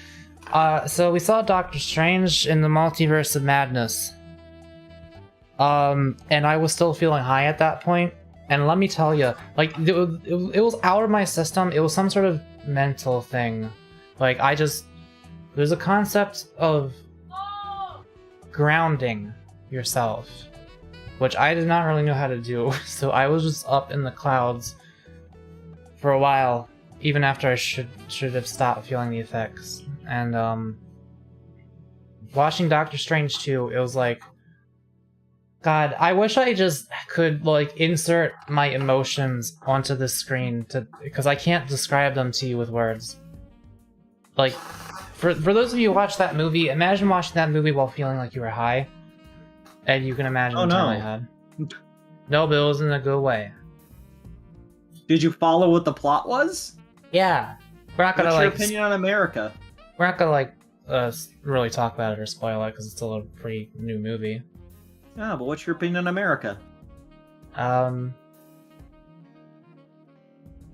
So we saw Doctor Strange in the Multiverse of Madness. And I was still feeling high at that point. And let me tell you, like, it was out of my system. It was some sort of mental thing. Like, there's a concept of grounding yourself, which I did not really know how to do. So I was just up in the clouds for a while, even after I should have stopped feeling the effects. And watching Doctor Strange 2, it was like, God, I wish I just could like insert my emotions onto the screen because I can't describe them to you with words. Like, for those of you who watched that movie, imagine watching that movie while feeling like you were high, and you can imagine the time I had. No, but it was in a good way. Did you follow what the plot was? Yeah, we're not gonna What's your like. opinion on America? We're not gonna like really talk about it or spoil it because it's still a pretty new movie. Ah, but what's your opinion on America? I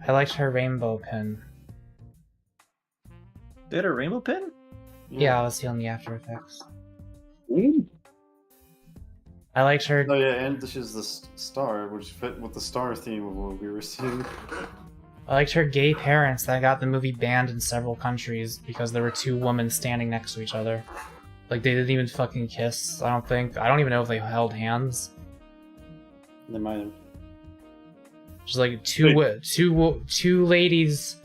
liked her rainbow pin. They had a rainbow pin? Yeah, I was feeling the after effects. Ooh. I liked her. Oh yeah, and this is the star, which fit with the star theme of what we were seeing. I liked her gay parents that got the movie banned in several countries because there were two women standing next to each other. Like, they didn't even fucking kiss, I don't think. I don't even know if they held hands. They might have. Just like two ladies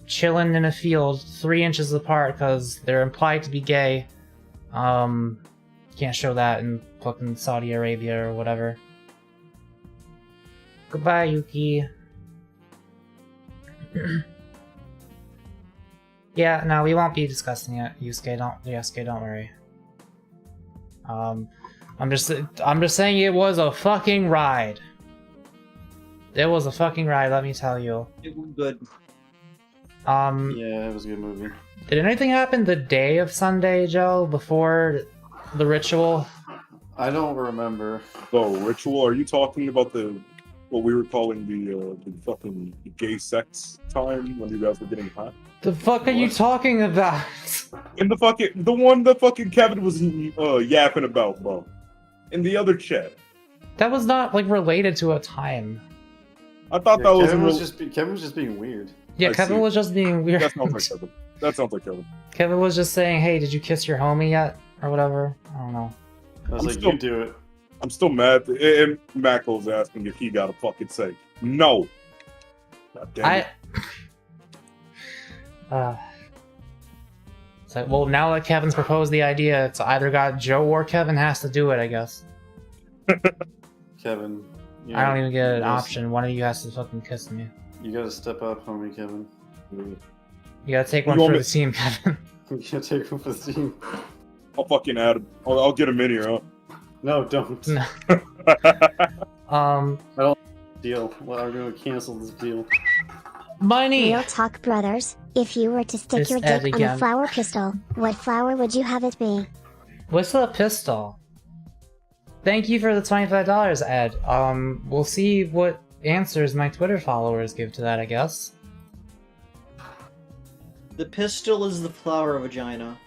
chilling in a field 3 inches apart because they're implied to be gay. Can't show that in fucking Saudi Arabia or whatever. Goodbye, Yuki. Yeah, no, we won't be discussing it. Yusuke, don't worry. I'm just saying it was a fucking ride. It was a fucking ride, let me tell you. It was good. Yeah, it was a good movie. Did anything happen the day of Sunday, Joe, before the ritual? I don't remember. The ritual? Are you talking about what we were calling the fucking gay sex time when you guys were getting hot? The fuck are you talking about? In the one that fucking Kevin was yapping about, bro. In the other chat. That was not like related to a time. I thought Yeah, that was Kevin was just being weird. Yeah, I Kevin see. was just being weird. That sounds like Kevin. That sounds like Kevin. Kevin was just saying, hey, did you kiss your homie yet? Or whatever. I don't know. I was I'm like, still- you do it. I'm still mad. And Mackle's asking if he got a fucking say. No. God damn it. It's like, well, now that Kevin's proposed the idea, it's either got Joe or Kevin has to do it, I guess. Kevin. I don't even get an you gotta- option. One of you has to fucking kiss me. You gotta step up, homie, Kevin. You gotta take one You want for me- the team, Kevin. You gotta take one for the team. I'll fucking add him. I'll get him in here, huh? No, don't. No. Deal. Well, I'm gonna cancel this deal. Money! Real talk, brothers. If you were to stick This your Ed dick on again. a flower pistol, what flower would you have it be? What's a pistol? Thank you for the $25, Ed. We'll see what answers my Twitter followers give to that, I guess. The pistol is the flower vagina.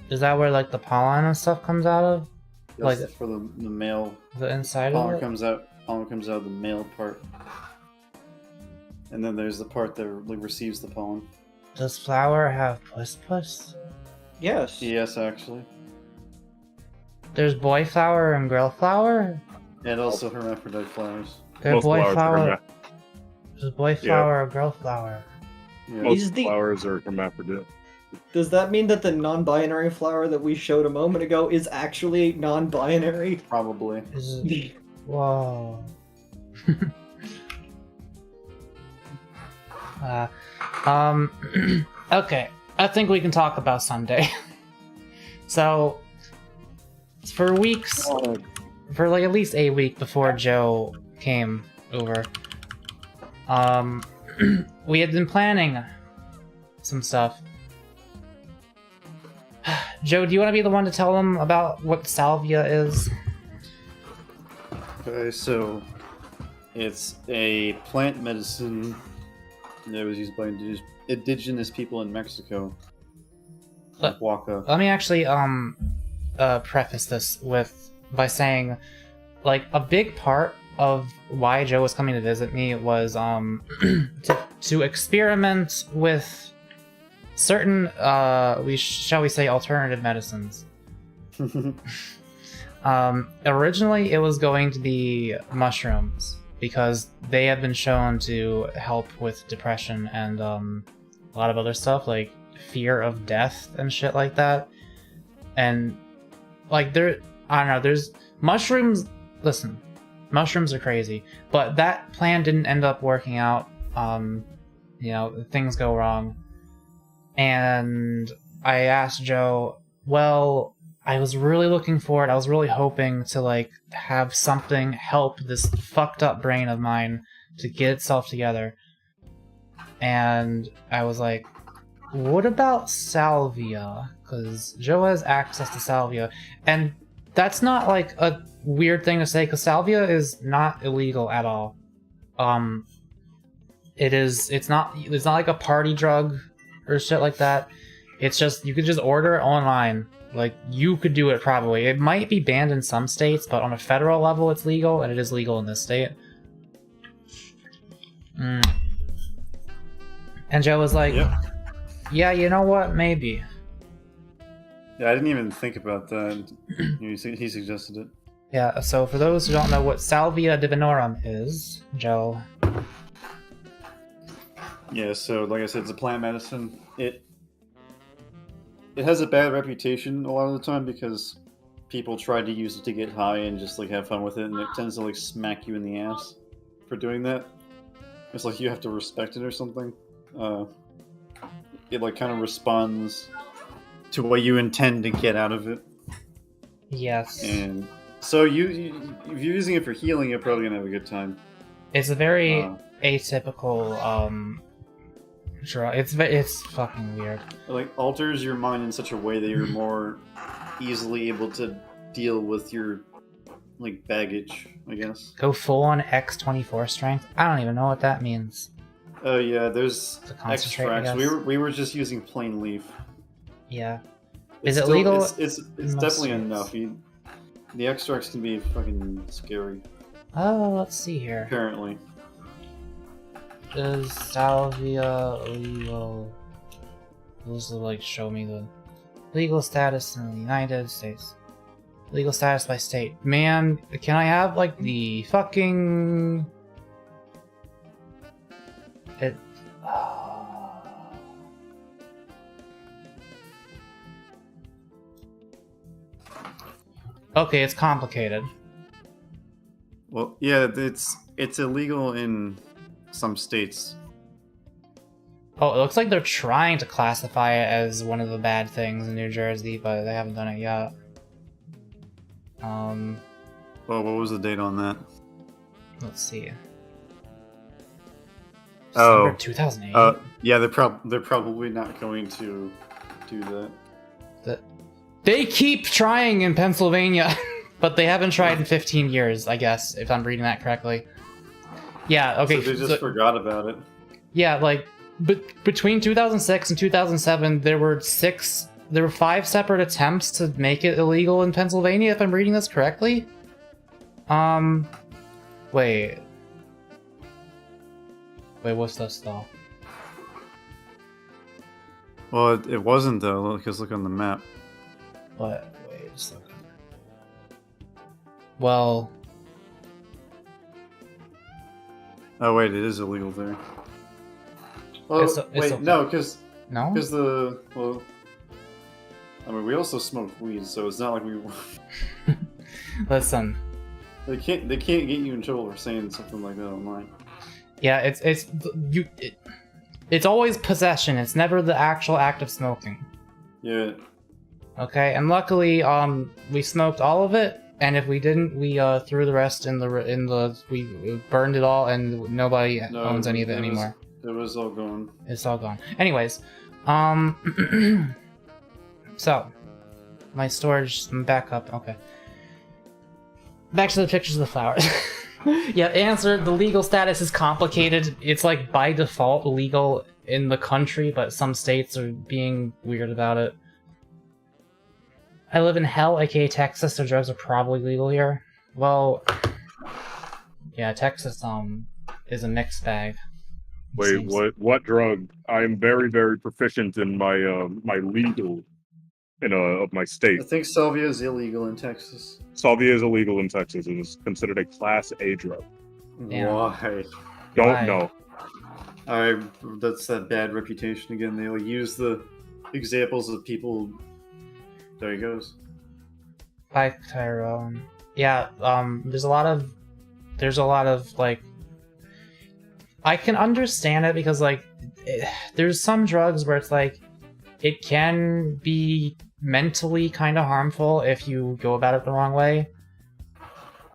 Is that where, like, the pollen and stuff comes out of? That's Like- for the male. The inside Pollen of it? comes out of the male part. And then there's the part that receives the pollen. Does flower have puss? Yes. Yes, actually. There's boy flower and girl flower? And also hermaphrodite flowers. There's Most boy flowers are flower. herma- There's boy flower or girl flower? Yeah. Most Is the- flowers are hermaphrodite. Does that mean that the non-binary flower that we showed a moment ago is actually non-binary? Probably. Is it... Whoa. Okay. I think we can talk about Sunday. So, for weeks, for like at least a week before Joe came over, we had been planning some stuff. Joe, do you want to be the one to tell them about what salvia is? Okay, so it's a plant medicine that was used by indigenous people in Mexico Waka. Let me actually preface this by saying, like, a big part of why Joe was coming to visit me was to experiment with certain shall we say alternative medicines. Originally it was going to be mushrooms because they have been shown to help with depression and a lot of other stuff like fear of death and shit like that. And like I don't know, there's mushrooms. Listen, mushrooms are crazy, but that plan didn't end up working out. Things go wrong. And I asked Joe, well, I was really looking forward, I was really hoping to like have something help this fucked up brain of mine to get itself together. And I was like, what about salvia? Because Joe has access to salvia. And that's not like a weird thing to say, because salvia is not illegal at all. It's not like a party drug or shit like that. It's just, you could just order it online. Like, you could do it probably. It might be banned in some states, but on a federal level it's legal, and it is legal in this state. And Joe was like, Yep. yeah, you know what, maybe. Yeah, I didn't even think about that. He suggested it. Yeah, so for those who don't know what salvia divinorum is, Joe. Yeah, so like I said, it's a plant medicine. It has a bad reputation a lot of the time because people try to use it to get high and just like have fun with it, and it tends to like smack you in the ass for doing that. It's like you have to respect it or something. It like kind of responds to what you intend to get out of it. Yes. And so if you're using it for healing, you're probably gonna have a good time. It's a very atypical drug. It's fucking weird. It like alters your mind in such a way that you're more easily able to deal with your like baggage, I guess. Go full on X24 strength. I don't even know what that means. Oh yeah, there's To concentrate, I extracts. guess. We were just using plain leaf. Yeah. It's Is it still- legal? It's in most definitely states? enough. The extracts can be fucking scary. Oh, let's see here. Apparently. Is salvia legal? Those will like show me the legal status in the United States. Legal status by state. Man, can I have like the fucking... It... Okay, it's complicated. Well, yeah, it's illegal in some states. Oh, it looks like they're trying to classify it as one of the bad things in New Jersey, but they haven't done it yet. Well, what was the date on that? Let's see. Oh. December 2008. Yeah, they're probably not going to do that. They keep trying in Pennsylvania, but they haven't tried in 15 years, I guess, if I'm reading that correctly. Yeah, okay. So they just forgot about it. Yeah, like, between 2006 and 2007, there were 5 separate attempts to make it illegal in Pennsylvania, if I'm reading this correctly. Wait, what's this, though? Well, it wasn't, though, because look on the map. But, wait, just look. Well... Oh, wait, it is illegal there. Well, It's wait, okay. no, because No? I mean, we also smoke weed, so it's not like we... Listen. They can't get you in trouble for saying something like that online. Yeah, it's always possession. It's never the actual act of smoking. Yeah. Okay, and luckily, we smoked all of it, and if we didn't, we threw the rest we burned it all, and nobody owns any of it anymore. It was all gone. It's all gone. Anyways, so my storage back up. Okay, back to the pictures of the flowers. Yeah, answer. The legal status is complicated. It's like by default legal in the country, but some states are being weird about it. I live in hell, aka Texas, so drugs are probably legal here. Well, yeah, Texas is a mixed bag. Wait, Seems. what drug? I am very, very proficient in my my legal of my state. I think salvia is illegal in Texas. Salvia is illegal in Texas and is considered a Class A drug. Damn. Why? Don't Why? know. That's that bad reputation again. They like use the examples of people. There he goes. Bye, Tyrone. Yeah, there's a lot of like, I can understand it because like, there's some drugs where it's like, it can be mentally kind of harmful if you go about it the wrong way.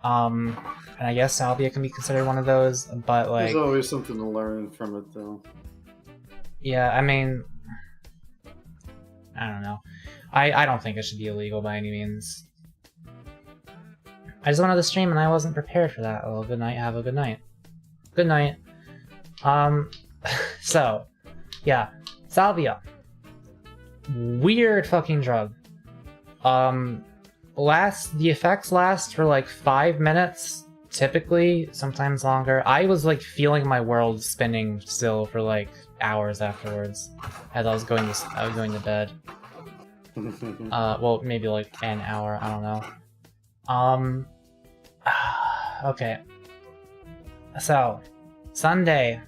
And I guess salvia can be considered one of those, but like, There's always something to learn from it, though. yeah, I mean, I don't know. I don't think it should be illegal by any means. I just went on the stream and I wasn't prepared for that. Oh, good night. Have a good night. Good night. So, yeah, salvia. Weird fucking drug. The effects last for like 5 minutes, typically, sometimes longer. I was like feeling my world spinning still for like hours afterwards, as I was going to bed. Well, maybe like an hour, I don't know. Okay. So, Sunday,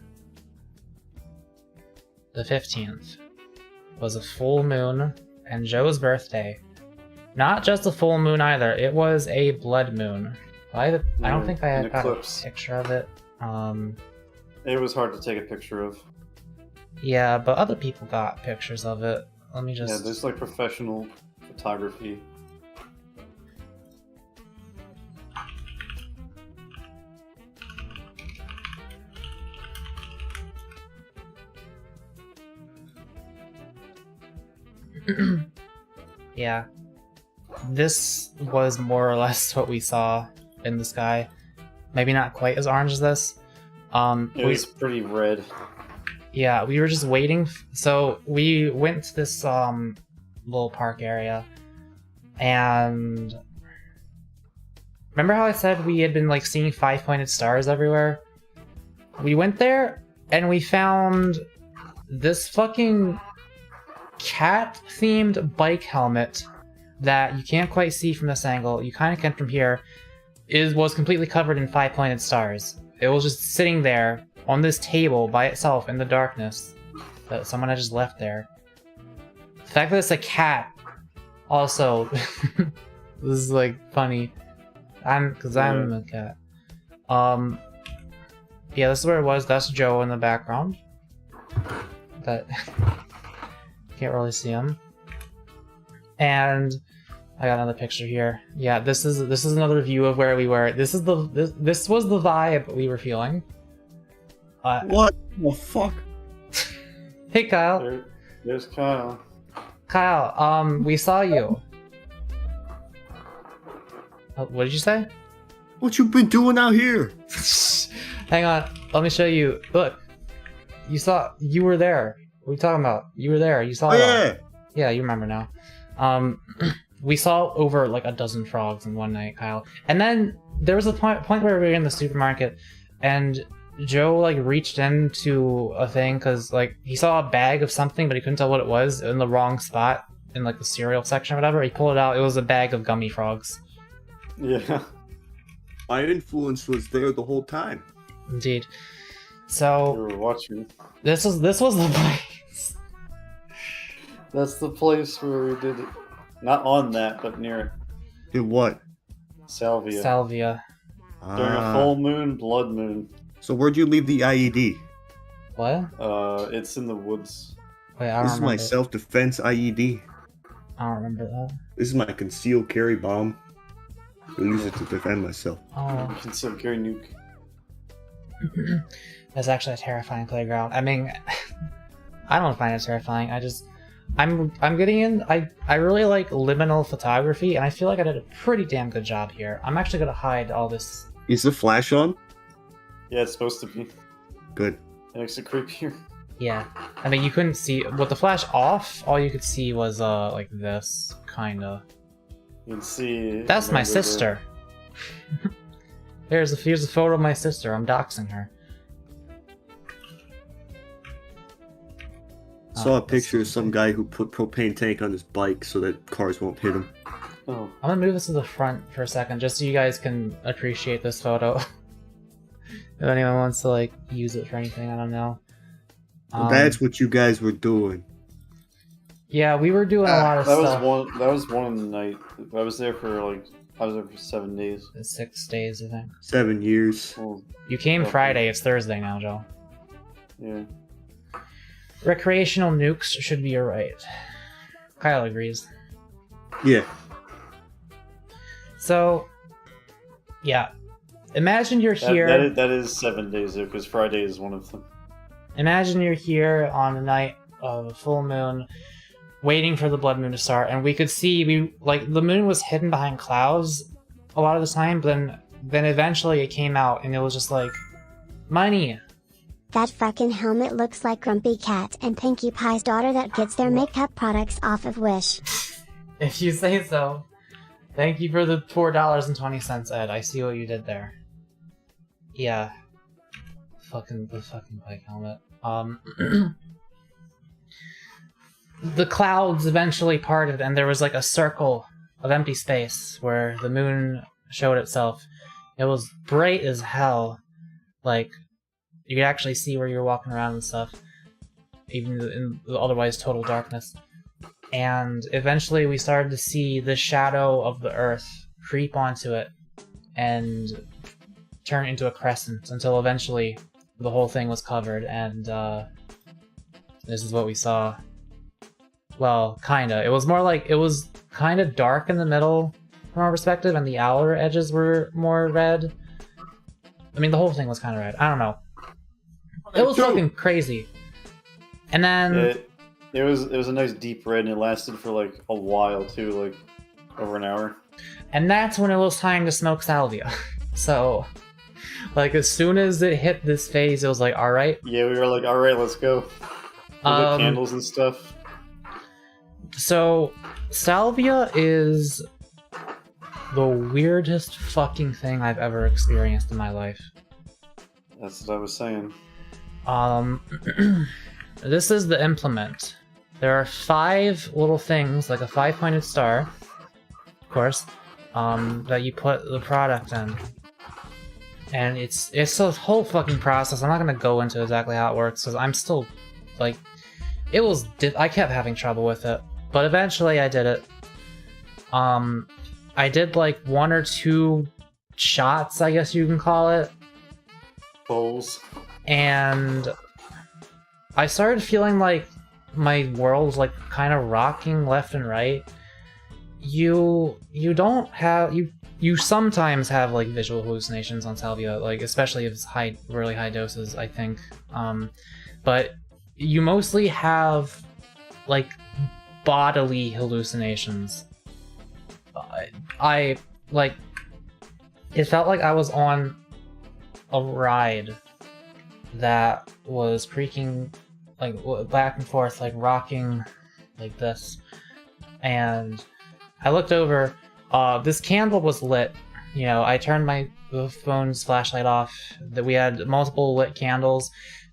the 15th, was a full moon and Joe's birthday. Not just a full moon either, it was a blood moon. I don't think I had got a picture of it. It was hard to take a picture of. Yeah, but other people got pictures of it. Let me just... Yeah, there's like professional photography. Yeah. This was more or less what we saw in the sky. Maybe not quite as orange as this. It was pretty red. Yeah, we were just waiting. So we went to this little park area, and remember how I said we had been like seeing 5-pointed stars everywhere? We went there and we found this fucking cat-themed bike helmet that you can't quite see from this angle. You kind of can from here. Was completely covered in 5-pointed stars. It was just sitting there on this table by itself in the darkness that someone had just left there. The fact that it's a cat also this is like funny. I'm a cat. Yeah, this is where it was. That's Joe in the background. That can't really see him. And I got another picture here. Yeah, this is another view of where we were. This was the vibe we were feeling. What the fuck? Hey, Kyle. There's Kyle. Kyle, we saw you. What did you say? What you been doing out here? Hang on, let me show you. Look, you were there. What are you talking about? You were there. You saw Oh it all. yeah. Yeah, you remember now. We saw over like a dozen frogs in one night, Kyle. And then there was a point where we were in the supermarket, and Joe like reached into a thing because like he saw a bag of something, but he couldn't tell what it was in the wrong spot in like the cereal section or whatever. He pulled it out. It was a bag of gummy frogs. Yeah. My influence was there the whole time. Indeed. You So were watching. this was the place. That's the place where we did it. Not on that, but near it. Did what? Salvia. Salvia. During a full moon, blood moon. So where'd you leave the IED? What? It's in the woods. Wait, I don't This is my remember. self-defense IED. I don't remember that. This is my concealed carry bomb. I use it to defend myself. Oh. You can still carry nuke. That's actually a terrifying playground. I mean, I don't find it terrifying. I'm getting in. I really like liminal photography, and I feel like I did a pretty damn good job here. I'm actually gonna hide all this. Is the flash on? Yeah, it's supposed to be. Good. It makes it creepier. Yeah, I mean you couldn't see with the flash off. All you could see was like this kinda. You can see. That's my sister. here's a photo of my sister. I'm doxing her. Saw a picture of some guy who put propane tank on his bike so that cars won't hit him. Oh. I'm gonna move this to the front for a second, just so you guys can appreciate this photo. If anyone wants to like use it for anything, I don't know. That's what you guys were doing. Yeah, we were doing a lot of That stuff. That was one night. I was there for 7 days. 6 days, I think. 7 years. Well, You came Okay. Friday. It's Thursday now, Joe. yeah. Recreational nukes should be alright. Kyle agrees. Yeah. So, yeah. Imagine you're here. That is 7 days though, because Friday is one of them. Imagine you're here on the night of a full moon, waiting for the blood moon to start, and we could see the moon was hidden behind clouds a lot of the time, but then eventually it came out, and it was just like money. That fucking helmet looks like Grumpy Cat and Pinkie Pie's daughter that gets their makeup products off of Wish. If you say so. Thank you for the $4.20, Ed. I see what you did there. Yeah. The fucking bike helmet. The clouds eventually parted and there was like a circle of empty space where the moon showed itself. It was bright as hell. Like, you could actually see where you were walking around and stuff. Even in the otherwise total darkness. And eventually we started to see the shadow of the Earth creep onto it and turn into a crescent until eventually the whole thing was covered, and this is what we saw. Well, kinda. It was more like, it was kinda dark in the middle from our perspective, and the outer edges were more red. I mean, the whole thing was kinda red. I don't know. It was fucking crazy. And then... It was a nice deep red, and it lasted for like a while too, like over an hour. And that's when it was time to smoke salvia. So, like, as soon as it hit this phase, it was like, alright. Yeah, we were like, alright, let's go. We lit candles and stuff. So, salvia is the weirdest fucking thing I've ever experienced in my life. That's what I was saying. This is the implement. There are 5 little things, like a 5-pointed star, of course, that you put the product in. And it's a whole fucking process. I'm not gonna go into exactly how it works, because I'm still, like, I kept having trouble with it. But eventually I did it. I did like 1 or 2 shots, I guess you can call it. Bowls. And I started feeling like my world's like kind of rocking left and right. You sometimes have like visual hallucinations on salvia, like especially if it's really high doses, I think. But you mostly have like bodily hallucinations. I like, it felt like I was on a ride that was creaking like back and forth, like rocking like this. And I looked over, this candle was lit. You know, I turned my phone's flashlight off, that we had multiple lit candles,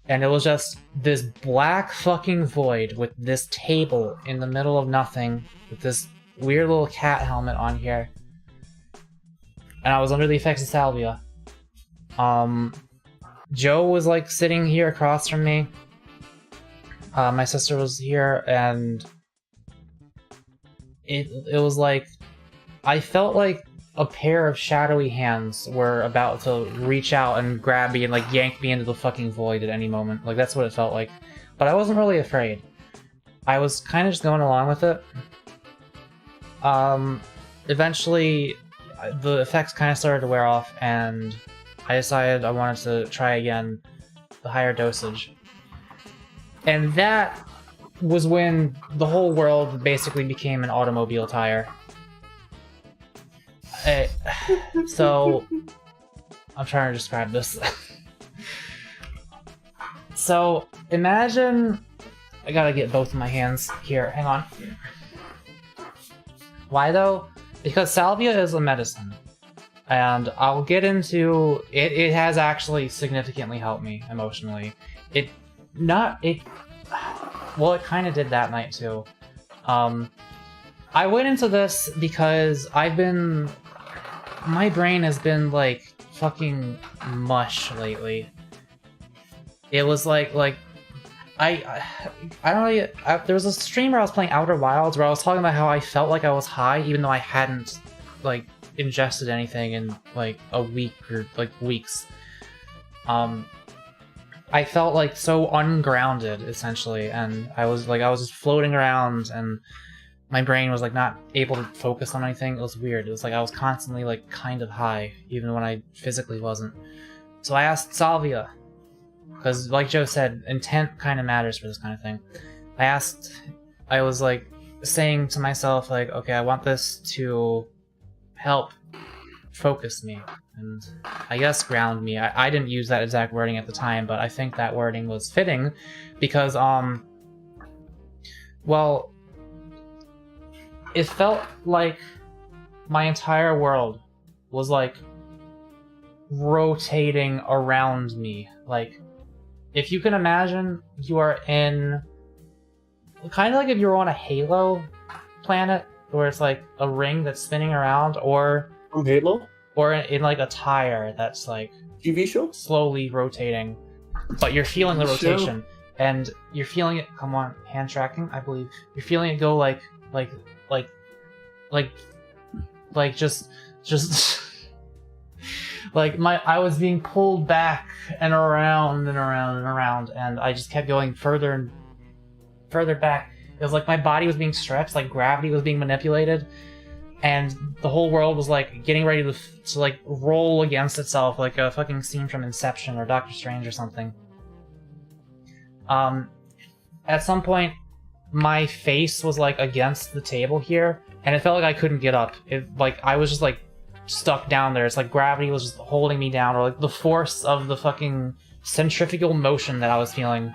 and it was just this black fucking void with this table in the middle of nothing with this weird little cat helmet on here. And I was under the effects of salvia. Joe was like sitting here across from me. My sister was here, and it was like, I felt like a pair of shadowy hands were about to reach out and grab me and like yank me into the fucking void at any moment. Like, that's what it felt like. But I wasn't really afraid. I was kind of just going along with it. Eventually, the effects kind of started to wear off, and I decided I wanted to try again the higher dosage. And that was when the whole world basically became an automobile tire. So, I'm trying to describe this. So, imagine... I gotta get both of my hands here, hang on. Why though? because salvia is a medicine, and I'll get into it. It has actually significantly helped me emotionally. It kind of did that night too. I went into this because my brain has been like fucking mush lately. It was like I don't really. There was a stream where I was playing Outer Wilds where I was talking about how I felt like I was high even though I hadn't like ingested anything in like a week or like weeks. I felt like so ungrounded essentially, and I was just floating around, and my brain was like not able to focus on anything. It was weird. It was like I was constantly like kind of high even when I physically wasn't. So I asked Salvia, because like Joe said, intent kind of matters for this kind of thing. I was like saying to myself like, okay, I want this to help focus me and I guess ground me. I didn't use that exact wording at the time, but I think that wording was fitting because well, it felt like my entire world was like rotating around me. Like, if you can imagine, you are in kind of like if you were on a Halo planet where it's like a ring that's spinning around, or From Halo? or in like a tire that's like TV show? slowly rotating, but you're feeling the Show. rotation and you're feeling it. Come on, hand tracking, I believe. You're feeling it go like just like I was being pulled back and around and around and around, and I just kept going further and further back. It was like my body was being stretched, like gravity was being manipulated, and the whole world was like getting ready to like roll against itself, like a fucking scene from Inception or Doctor Strange or something. At some point, my face was like against the table here, and it felt like I couldn't get up. Like I was just like stuck down there. It's like gravity was just holding me down, or like the force of the fucking centrifugal motion that I was feeling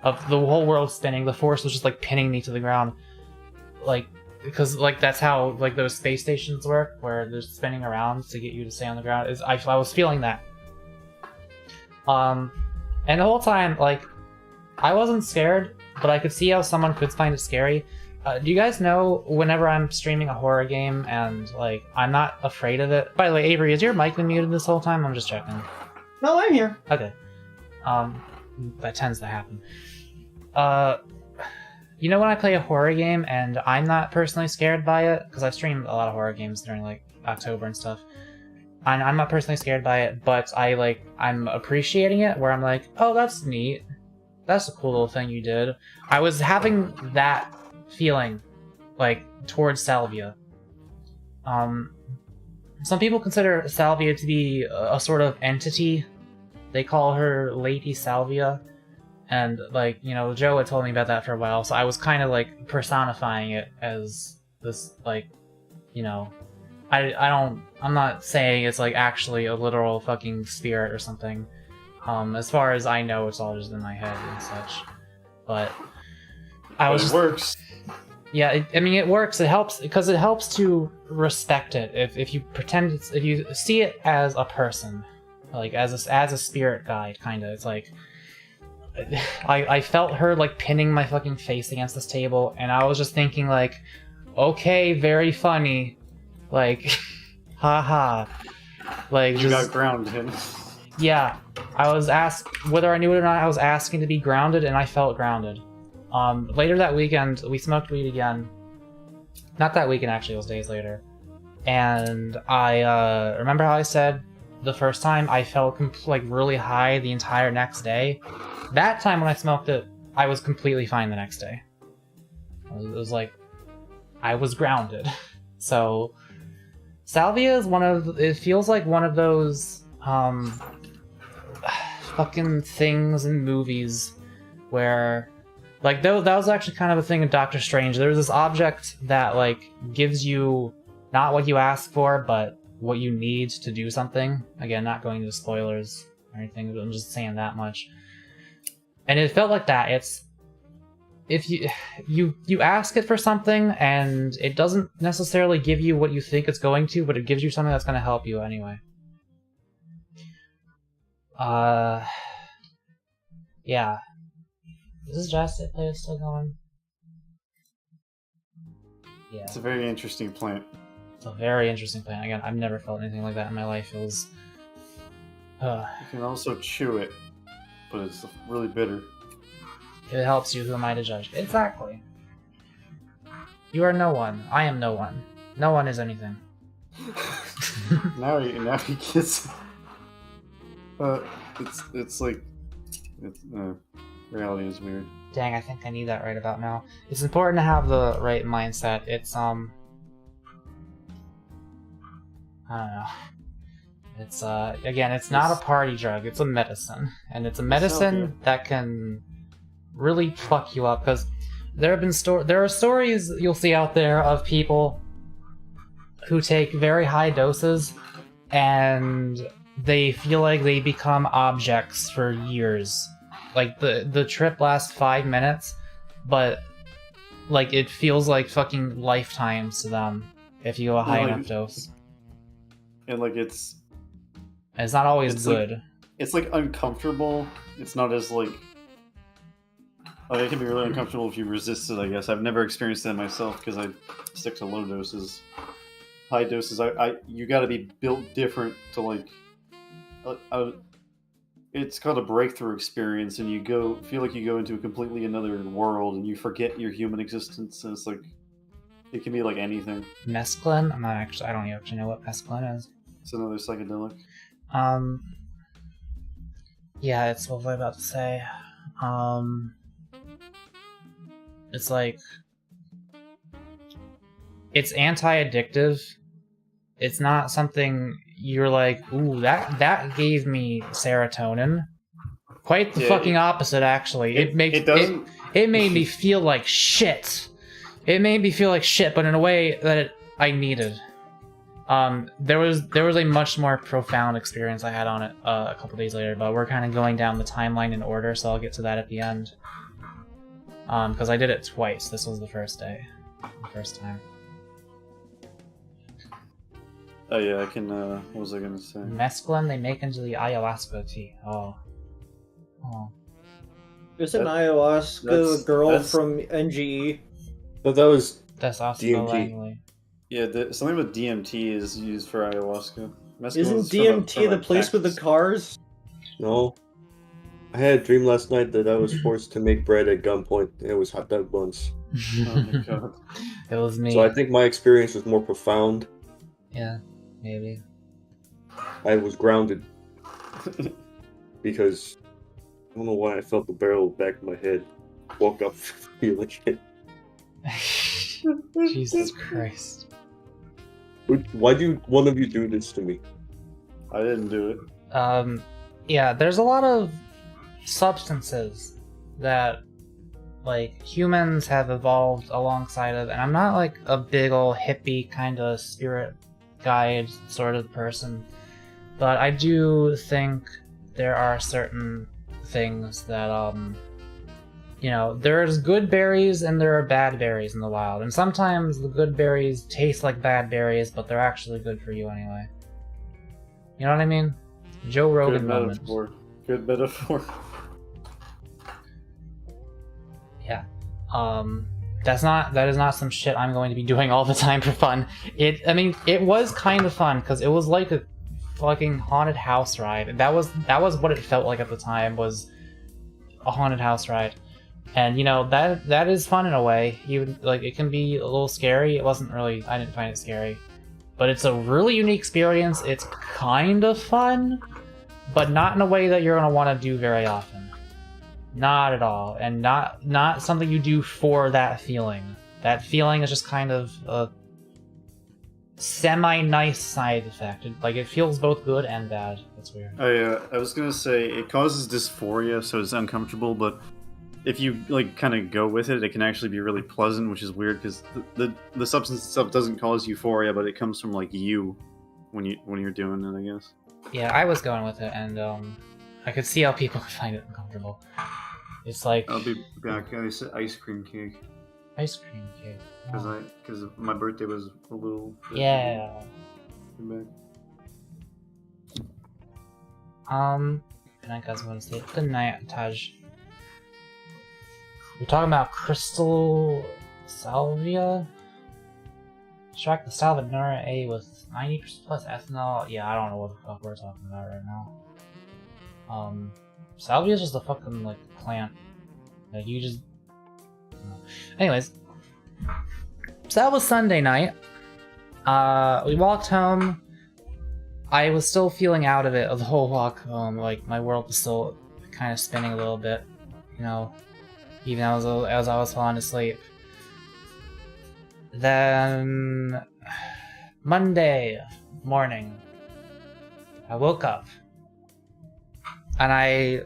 of the whole world spinning. The force was just like pinning me to the ground, like because like that's how like those space stations work, where they're spinning around to get you to stay on the ground. I was feeling that, and the whole time like I wasn't scared, but I could see how someone could find it scary. Do you guys know whenever I'm streaming a horror game and like I'm not afraid of it? By the way, Avery, is your mic been muted this whole time? I'm just checking. No, I'm here. Okay. That tends to happen. You know when I play a horror game and I'm not personally scared by it, because I've streamed a lot of horror games during like October and stuff. And I'm not personally scared by it, but I'm appreciating it, where I'm like, oh, that's neat. That's a cool little thing you did. I was having that feeling, like, towards Salvia. Some people consider Salvia to be a sort of entity. They call her Lady Salvia. And, like, you know, Joe had told me about that for a while, so I was kind of, like, personifying it as this, like, you know... I'm not saying it's, like, actually a literal fucking spirit or something. As far as I know, it's all just in my head and such. But... It works. Yeah, I mean, it works. It helps because it helps to respect it. If you if you see it as a person, like as a spirit guide, kind of. It's like I felt her like pinning my fucking face against this table, and I was just thinking like, okay, very funny, like, haha, like You just got grounded. yeah. I was asked whether I knew it or not. I was asking to be grounded, and I felt grounded. Later that weekend, we smoked weed again. Not that weekend, actually, it was days later. And I, remember how I said the first time I felt like really high the entire next day? That time when I smoked it, I was completely fine the next day. It was like, I was grounded. So, Salvia is it feels like one of those, fucking things in movies where... Like, that was actually kind of a thing in Doctor Strange. There was this object that, like, gives you not what you ask for, but what you need to do something. Again, not going into spoilers or anything, but I'm just saying that much. And it felt like that. if you ask it for something and it doesn't necessarily give you what you think it's going to, but it gives you something that's going to help you anyway. Yeah. Is this Jurassic Play still going? Yeah. It's a very interesting plant. It's a very interesting plant. Again, I've never felt anything like that in my life. It was... You can also chew it, but it's really bitter. It helps you, who am I to judge? Exactly. You are no one. I am no one. No one is anything. now he gets... it's like... reality is weird. Dang, I think I need that right about now. It's important to have the right mindset. It's, I don't know. It's, again, it's not a party drug, it's a medicine. And it's a medicine that can really fuck you up, because there are stories you'll see out there of people who take very high doses and they feel like they become objects for years. Like, the trip lasts 5 minutes, but, like, it feels like fucking lifetimes to them if you go a high enough dose. And, like, it's not always good. It's, like, uncomfortable. It's not as, like... it can be really uncomfortable if you resist it, I guess. I've never experienced that myself, because I stick to low doses. High doses, you gotta be built different to, like... it's called a breakthrough experience, and you feel like you go into a completely another world, and you forget your human existence, and it's like, it can be like anything. Mescaline? I don't actually know what mescaline is. It's another psychedelic. Yeah, it's what was I about to say. It's like, it's anti-addictive. It's not something you're like, ooh, that gave me serotonin. Quite the fucking opposite, actually. It made me feel like shit. It made me feel like shit, but in a way that I needed. There was a much more profound experience I had on it a couple days later, but we're kind of going down the timeline in order, so I'll get to that at the end. Because I did it twice. This was the first day. The first time. Oh yeah, I can, what was I gonna say? Mescaline they make into the ayahuasca tea. Oh. There's an ayahuasca girl from NGE. But that was That's also DMT. Yeah, something with DMT is used for ayahuasca. Isn't DMT the place with the cars? No. I had a dream last night that I was forced to make bread at gunpoint, and it was hot dog buns. Oh my god. It was me. So I think my experience was more profound. Yeah, maybe. I was grounded. Because I don't know why I felt the barrel back of my head. Woke up feeling it. Jesus Christ. Why do one of you do this to me? I didn't do it. Yeah, there's a lot of substances that, like, humans have evolved alongside of, and I'm not, like, a big ol' hippie kind of spirit guide sort of person, but I do think there are certain things that, you know, there's good berries and there are bad berries in the wild, and sometimes the good berries taste like bad berries, but they're actually good for you anyway. You know what I mean? Joe Rogan moment. Good metaphor. Yeah. That is not some shit I'm going to be doing all the time for fun. I mean, it was kind of fun, because it was like a fucking haunted house ride. That was what it felt like at the time, was a haunted house ride. And, you know, that is fun in a way. Even, like, it can be a little scary. It wasn't really, I didn't find it scary. But it's a really unique experience. It's kind of fun, but not in a way that you're going to want to do very often. Not at all. And not something you do for that feeling. That feeling is just kind of a semi-nice side effect. It feels both good and bad. That's weird. Oh yeah, I was gonna say, it causes dysphoria, so it's uncomfortable, but if you, like, kind of go with it, it can actually be really pleasant, which is weird, because the substance itself doesn't cause euphoria, but it comes from, like, you when you're doing it, I guess. Yeah, I was going with it, and I could see how people could find it uncomfortable. It's like I'll be back. I said ice cream cake ice cream cake. because my birthday was a little. Yeah. Back. Good night, guys. I'm going to sleep. Good night, Taj. We're talking about crystal salvia. Extract the salvia A with 90% plus ethanol. Yeah, I don't know what the fuck we're talking about right now. Salvia is just a fucking like plant. Like you just. Anyways, so that was Sunday night. We walked home. I was still feeling out of it of the whole walk home. Like my world was still kind of spinning a little bit, you know, even as I was falling asleep. Then Monday morning, I woke up and I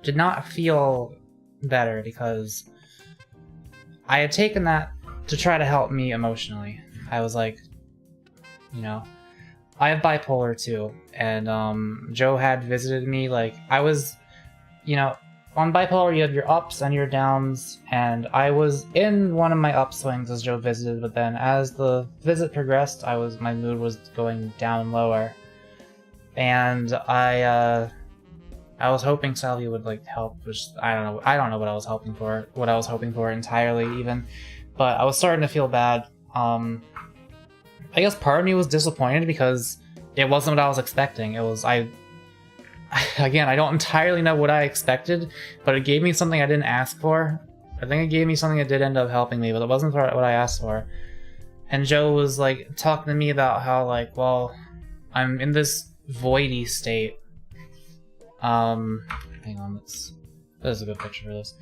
did not feel better because I had taken that to try to help me emotionally. I was like, you know, I have bipolar too, and Joe had visited me. Like I was, you know, on bipolar you have your ups and your downs, and I was in one of my upswings as Joe visited, but then as the visit progressed, my mood was going down lower, and I was hoping Salvia would like help, which I don't know what I was hoping for entirely even, but I was starting to feel bad. I guess part of me was disappointed because it wasn't what I was expecting. It was again, I don't entirely know what I expected, but it gave me something I didn't ask for. I think it gave me something that did end up helping me, but it wasn't what I asked for. And Joe was like talking to me about how like, well, I'm in this voidy state. Hang on, this is a good picture for this.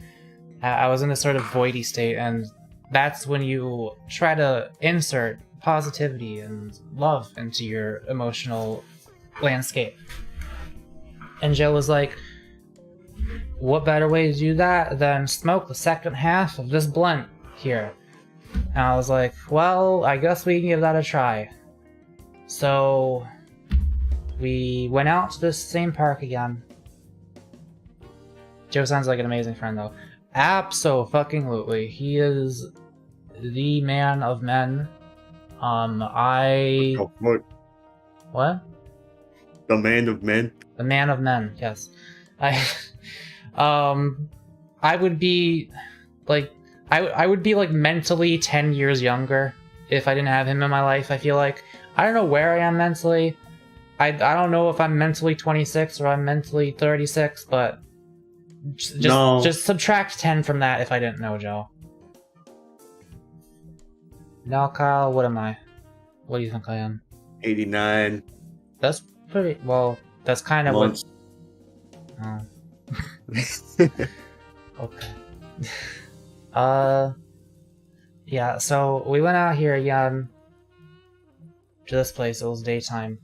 I was in this sort of voidy state, and that's when you try to insert positivity and love into your emotional landscape. And Joe was like, what better way to do that than smoke the second half of this blunt here? And I was like, well, I guess we can give that a try. So we went out to this same park again. Joe sounds like an amazing friend though. Abso-fucking-lutely. He is the man of men. Oh, What? the man of men. The man of men, yes. I would be like I would be like mentally 10 years younger if I didn't have him in my life. I feel like I don't know where I am mentally. I don't know if I'm mentally 26 or I'm mentally 36, but just subtract 10 from that if I didn't know Joe. Now, Kyle, what am I? What do you think I am? 89. That's pretty well. That's kind of months. what. Okay. Yeah. So we went out here again to this place. It was daytime,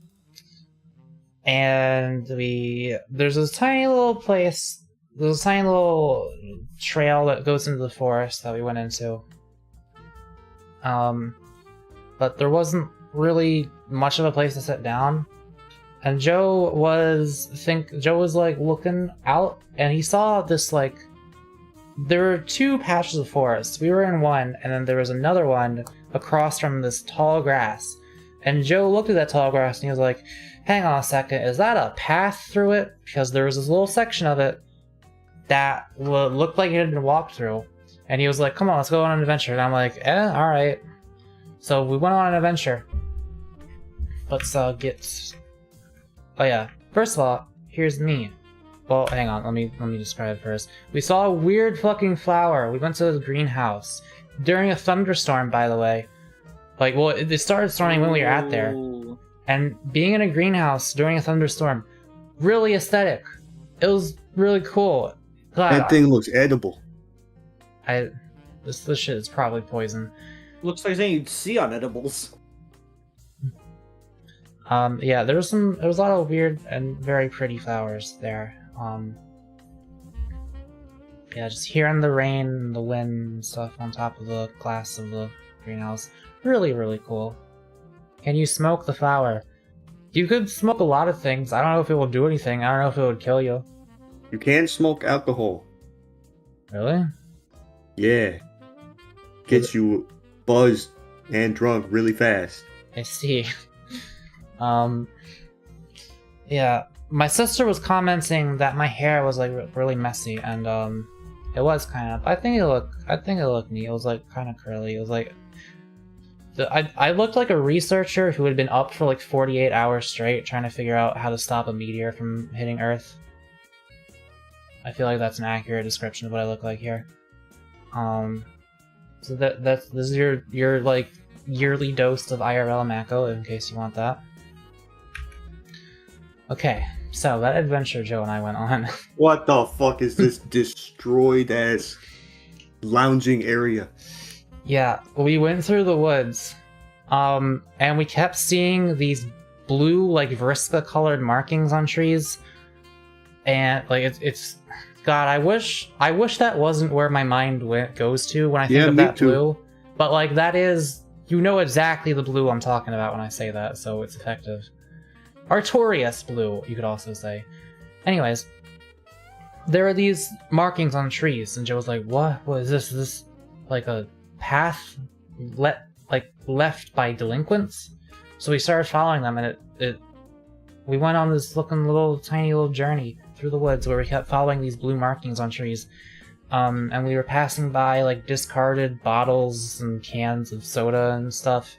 and there's this tiny little place. There's a tiny little trail that goes into the forest that we went into. But there wasn't really much of a place to sit down. And Joe was like looking out, and he saw this like, there were two patches of forest. We were in one, and then there was another one across from this tall grass. And Joe looked at that tall grass, and he was like, hang on a second, is that a path through it? Because there was this little section of it that looked like it had been walked through. And he was like, come on, let's go on an adventure. And I'm like, alright. So we went on an adventure. Let's get... Oh yeah, first of all, here's me. Well, hang on, let me describe first. We saw a weird fucking flower. We went to the greenhouse. During a thunderstorm, by the way. Like, well, it started storming when we were out there. And being in a greenhouse during a thunderstorm, really aesthetic. It was really cool. That thing looks edible. This shit is probably poison. Looks like something you'd see on edibles. Yeah, there was a lot of weird and very pretty flowers there. Yeah, just hearing the rain and the wind and stuff on top of the glass of the greenhouse. Really, really cool. Can you smoke the flower? You could smoke a lot of things. I don't know if it will do anything. I don't know if it would kill you. You can smoke alcohol. Really? Yeah. Gets you buzzed and drunk really fast. I see. Yeah. My sister was commenting that my hair was like really messy, and it was kind of. I think it looked neat. It was like kind of curly. It was like. I looked like a researcher who had been up for like 48 hours straight trying to figure out how to stop a meteor from hitting Earth. I feel like that's an accurate description of what I look like here. So this is your like yearly dose of IRL Mako, in case you want that. Okay, so that adventure Joe and I went on. What the fuck is this destroyed ass lounging area? Yeah, we went through the woods, and we kept seeing these blue, like Vriska colored markings on trees, and like it's God, I wish that wasn't where my mind goes to when I think of that blue, but like that is, you know exactly the blue I'm talking about when I say that, so it's effective. Artorias blue, you could also say. Anyways, there are these markings on trees, and Joe was like, "What? What is this? Is this like a path left by delinquents?" So we started following them, and we went on this tiny little journey through the woods where we kept following these blue markings on trees, and we were passing by like discarded bottles and cans of soda and stuff.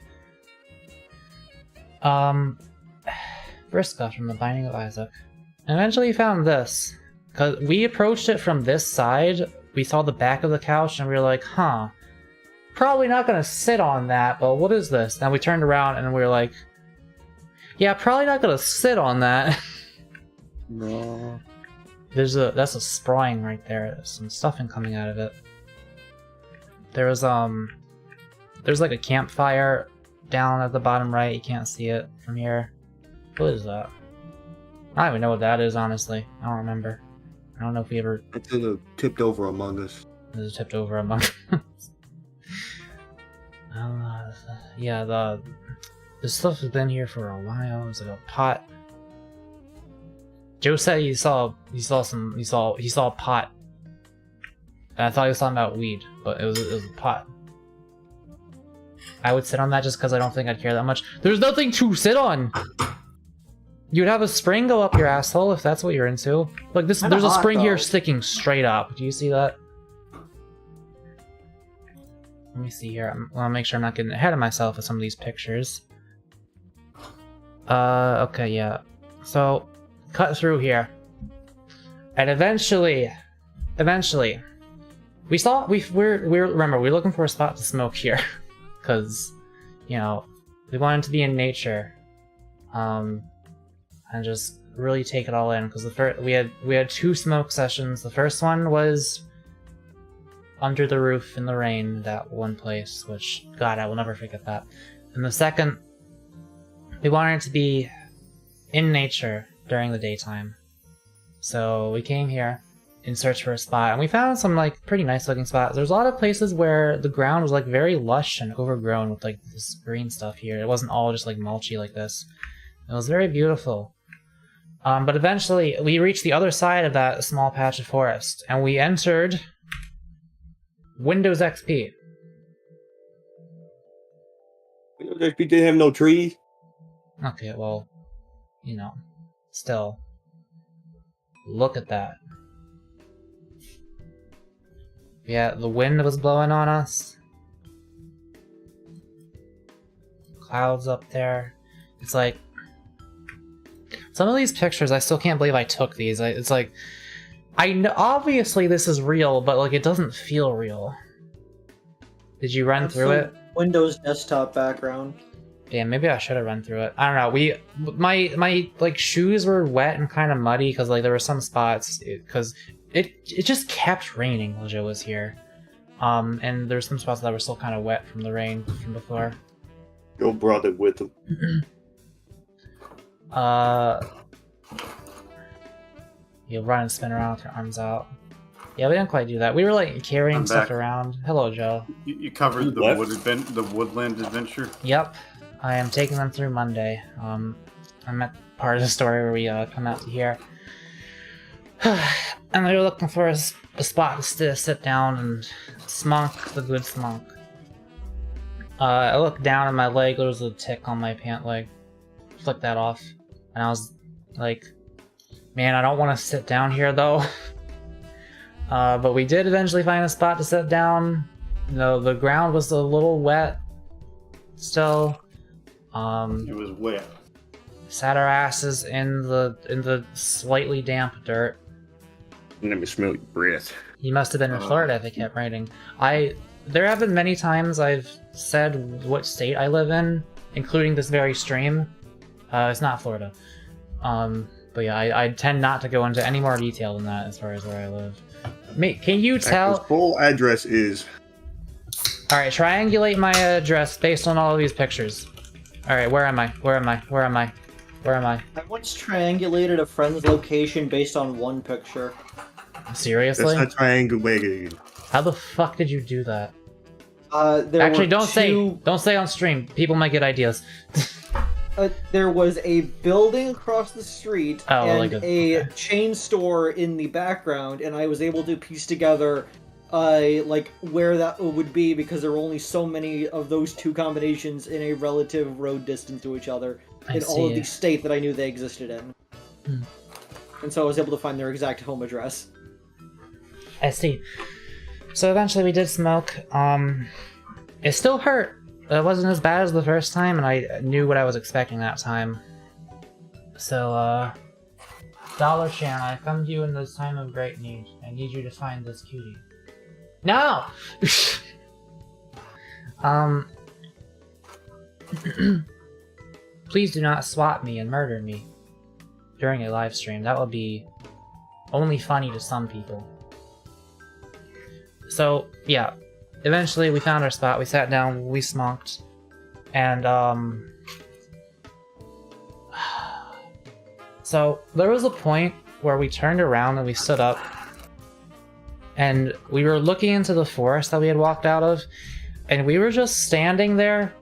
Vriska from the Binding of Isaac. And eventually we found this, because we approached it from this side. We saw the back of the couch and we were like, huh, probably not gonna sit on that, but what is this? And we turned around and we were like, yeah, probably not gonna sit on that. No. That's a sprawling right there. There's some stuffing coming out of it. There's like a campfire down at the bottom right. You can't see it from here. What is that? I don't even know what that is, honestly. I don't remember. I don't know if we ever... It's in a tipped over Among Us. This is tipped over Among Us. Yeah, the stuff has been here for a while. It's like a pot. Joe said he saw a pot. And I thought he was talking about weed, but it was a pot. I would sit on that just because I don't think I'd care that much. There's nothing to sit on! You'd have a spring go up your asshole if that's what you're into. Like this, there's a spring here sticking straight up. Do you see that? Let me see here. I want to make sure I'm not getting ahead of myself with some of these pictures. Okay, yeah. So, cut through here. And eventually, we're looking for a spot to smoke here. Because, you know, we wanted to be in nature. And just really take it all in, because we had 2 smoke sessions. The first one was under the roof in the rain, that one place, which, God, I will never forget that. And the second, we wanted to be in nature during the daytime. So we came here in search for a spot, and we found some like pretty nice looking spots. There's a lot of places where the ground was like very lush and overgrown with like this green stuff here. It wasn't all just like mulchy like this. It was very beautiful. But eventually, we reached the other side of that small patch of forest, and we entered Windows XP. Windows XP didn't have no trees. Okay, well, you know, still, look at that. Yeah, the wind was blowing on us. Clouds up there. It's like, some of these pictures, I still can't believe I took these. It's like, I know, obviously this is real, but like it doesn't feel real. Did you run through it? Windows desktop background. Yeah, maybe I should have run through it. I don't know. My like shoes were wet and kind of muddy because like there were some spots because it just kept raining while Joe was here. And there's some spots that were still kind of wet from the rain from before. Joe brought it with him. You run and spin around with your arms out. Yeah, we didn't quite do that. We were like carrying stuff around. Hello, Joe. You covered the woodland adventure. Yep, I am taking them through Monday. I'm at part of the story where we come out to here. And we were looking for a spot to sit down and smunk the good smunk. I looked down at my leg, there was a tick on my pant leg. Flicked that off. And I was like, man, I don't want to sit down here though. But we did eventually find a spot to sit down. The ground was a little wet still. It was wet. Sat our asses in the slightly damp dirt. Let me smell your breath. He must have been in Florida if it kept raining. There have been many times I've said what state I live in, including this very stream. It's not Florida. But yeah, I tend not to go into any more detail than that as far as where I live. Can you tell? His full address is... Alright, triangulate my address based on all of these pictures. Alright, where am I? Where am I? Where am I? Where am I? I once triangulated a friend's location based on one picture. Seriously? That's not triangulating. How the fuck did you do that? Actually, don't say on stream. People might get ideas. There was a building across the street and a chain store in the background, and I was able to piece together like where that would be because there were only so many of those two combinations in a relative road distance to each other in all of the state that I knew they existed in. And so I was able to find their exact home address. I see. So eventually we did smoke. It still hurt. It wasn't as bad as the first time, and I knew what I was expecting that time. So, Dollar Shan, I come to you in this time of great need. I need you to find this cutie. No! Please do not swat me and murder me during a live stream. That would be only funny to some people. So, yeah. Eventually, we found our spot, we sat down, we smoked, and, so, there was a point where we turned around and we stood up, and we were looking into the forest that we had walked out of, and we were just standing there,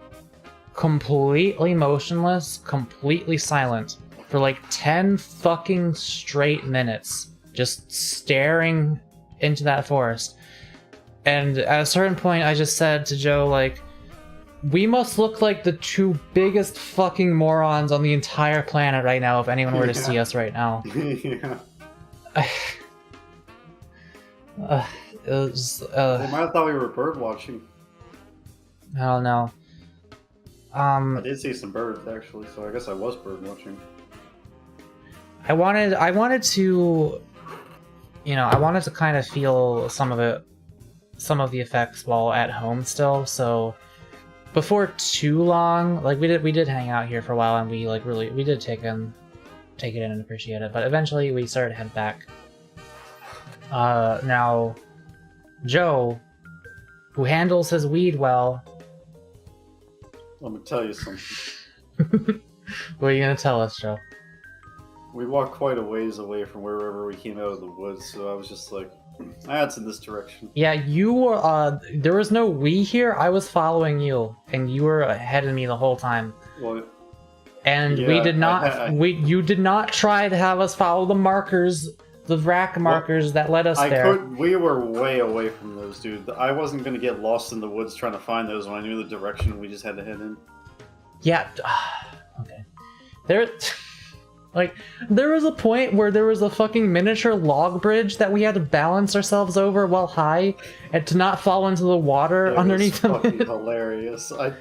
completely motionless, completely silent, for like 10 fucking straight minutes, just staring into that forest. And at a certain point, I just said to Joe, like, we must look like the two biggest fucking morons on the entire planet right now if anyone were to see us right now. Yeah. It was, They might have thought we were bird watching. I don't know. I did see some birds, actually, so I guess I was bird watching. I wanted to, you know, I wanted to kind of feel some of the effects while at home still, so before too long, like we did hang out here for a while, and we did take it in and appreciate it, but eventually we started to head back. Now, Joe, who handles his weed well... Let me tell you something. What are you gonna tell us, Joe? We walked quite a ways away from wherever we came out of the woods, so I was just like, it's in this direction. Yeah, you were, there was no we here, I was following you, and you were ahead of me the whole time. Well, and yeah, we did not, you did not try to have us follow the markers, the rack markers that led us there. We were way away from those, dude. I wasn't gonna get lost in the woods trying to find those when I knew the direction we just had to head in. Yeah, okay. There was a point where there was a fucking miniature log bridge that we had to balance ourselves over while high and to not fall into the water underneath of it. It was fucking hilarious. You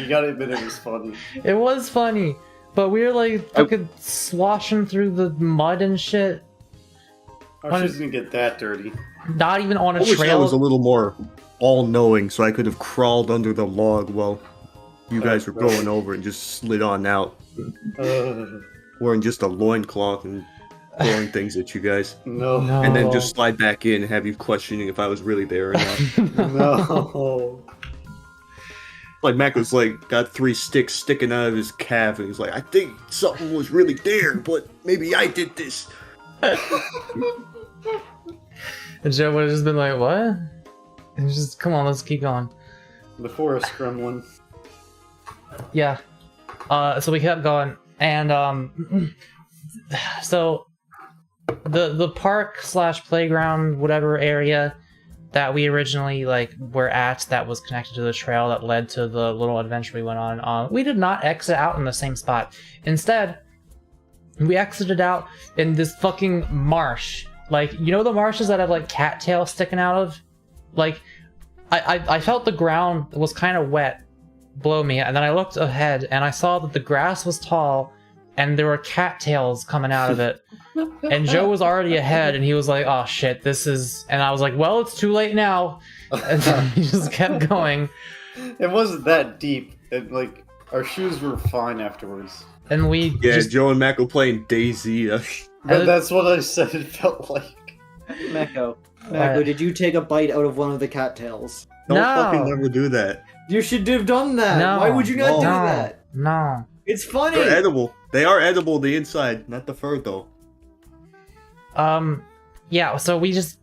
gotta admit it was funny. It was funny, but we were like fucking sloshing through the mud and shit. Our shit's gonna get that dirty. Not even on a I wish I trail. was a little more all-knowing, so I could have crawled under the log while you guys were going over and just slid on out. Wearing just a loincloth and throwing things at you guys. No. And then just slide back in and have you questioning if I was really there or not. No. Like Mac was like, got 3 sticks sticking out of his calf, and he's like, I think something was really there, but maybe I did this. And Joe would have just been like, what? And just, come on, let's keep going. The forest gremlin. Yeah. So we kept going, and so the park / playground, whatever area that we originally were at, that was connected to the trail that led to the little adventure we went on. We did not exit out in the same spot. Instead, we exited out in this fucking marsh. You know the marshes that have cattails sticking out of? I felt the ground was kind of wet below me, and then I looked ahead and I saw that the grass was tall and there were cattails coming out of it. And Joe was already ahead and he was like, oh shit, this is... And I was like, well, it's too late now. And then he just kept going. It wasn't that deep. Our shoes were fine afterwards. And we Joe and Mac were playing DayZ. But that's what I said it felt like. Mako, did you take a bite out of one of the cattails? Don't fucking never do that. You should have done that. No. Why would you not do that? No. It's funny. They're edible. They are edible, the inside, not the fur, though. Yeah, so we just...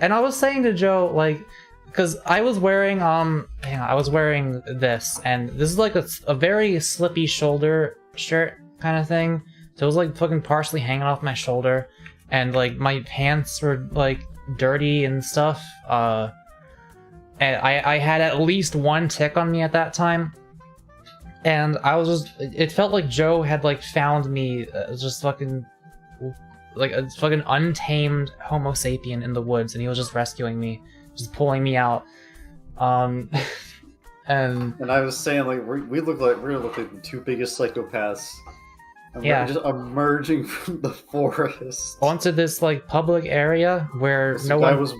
And I was saying to Joe, because I was wearing, I was wearing this, and this is a very slippy shoulder shirt kind of thing. So it was fucking partially hanging off my shoulder, and my pants were dirty and stuff. And I had at least one tick on me at that time. And I was just... It felt like Joe had found me just fucking... a fucking untamed homo sapien in the woods, and he was just rescuing me, just pulling me out. And I was saying we look like the two biggest psychopaths. And yeah, we're just emerging from the forest onto this public area where this no guy one was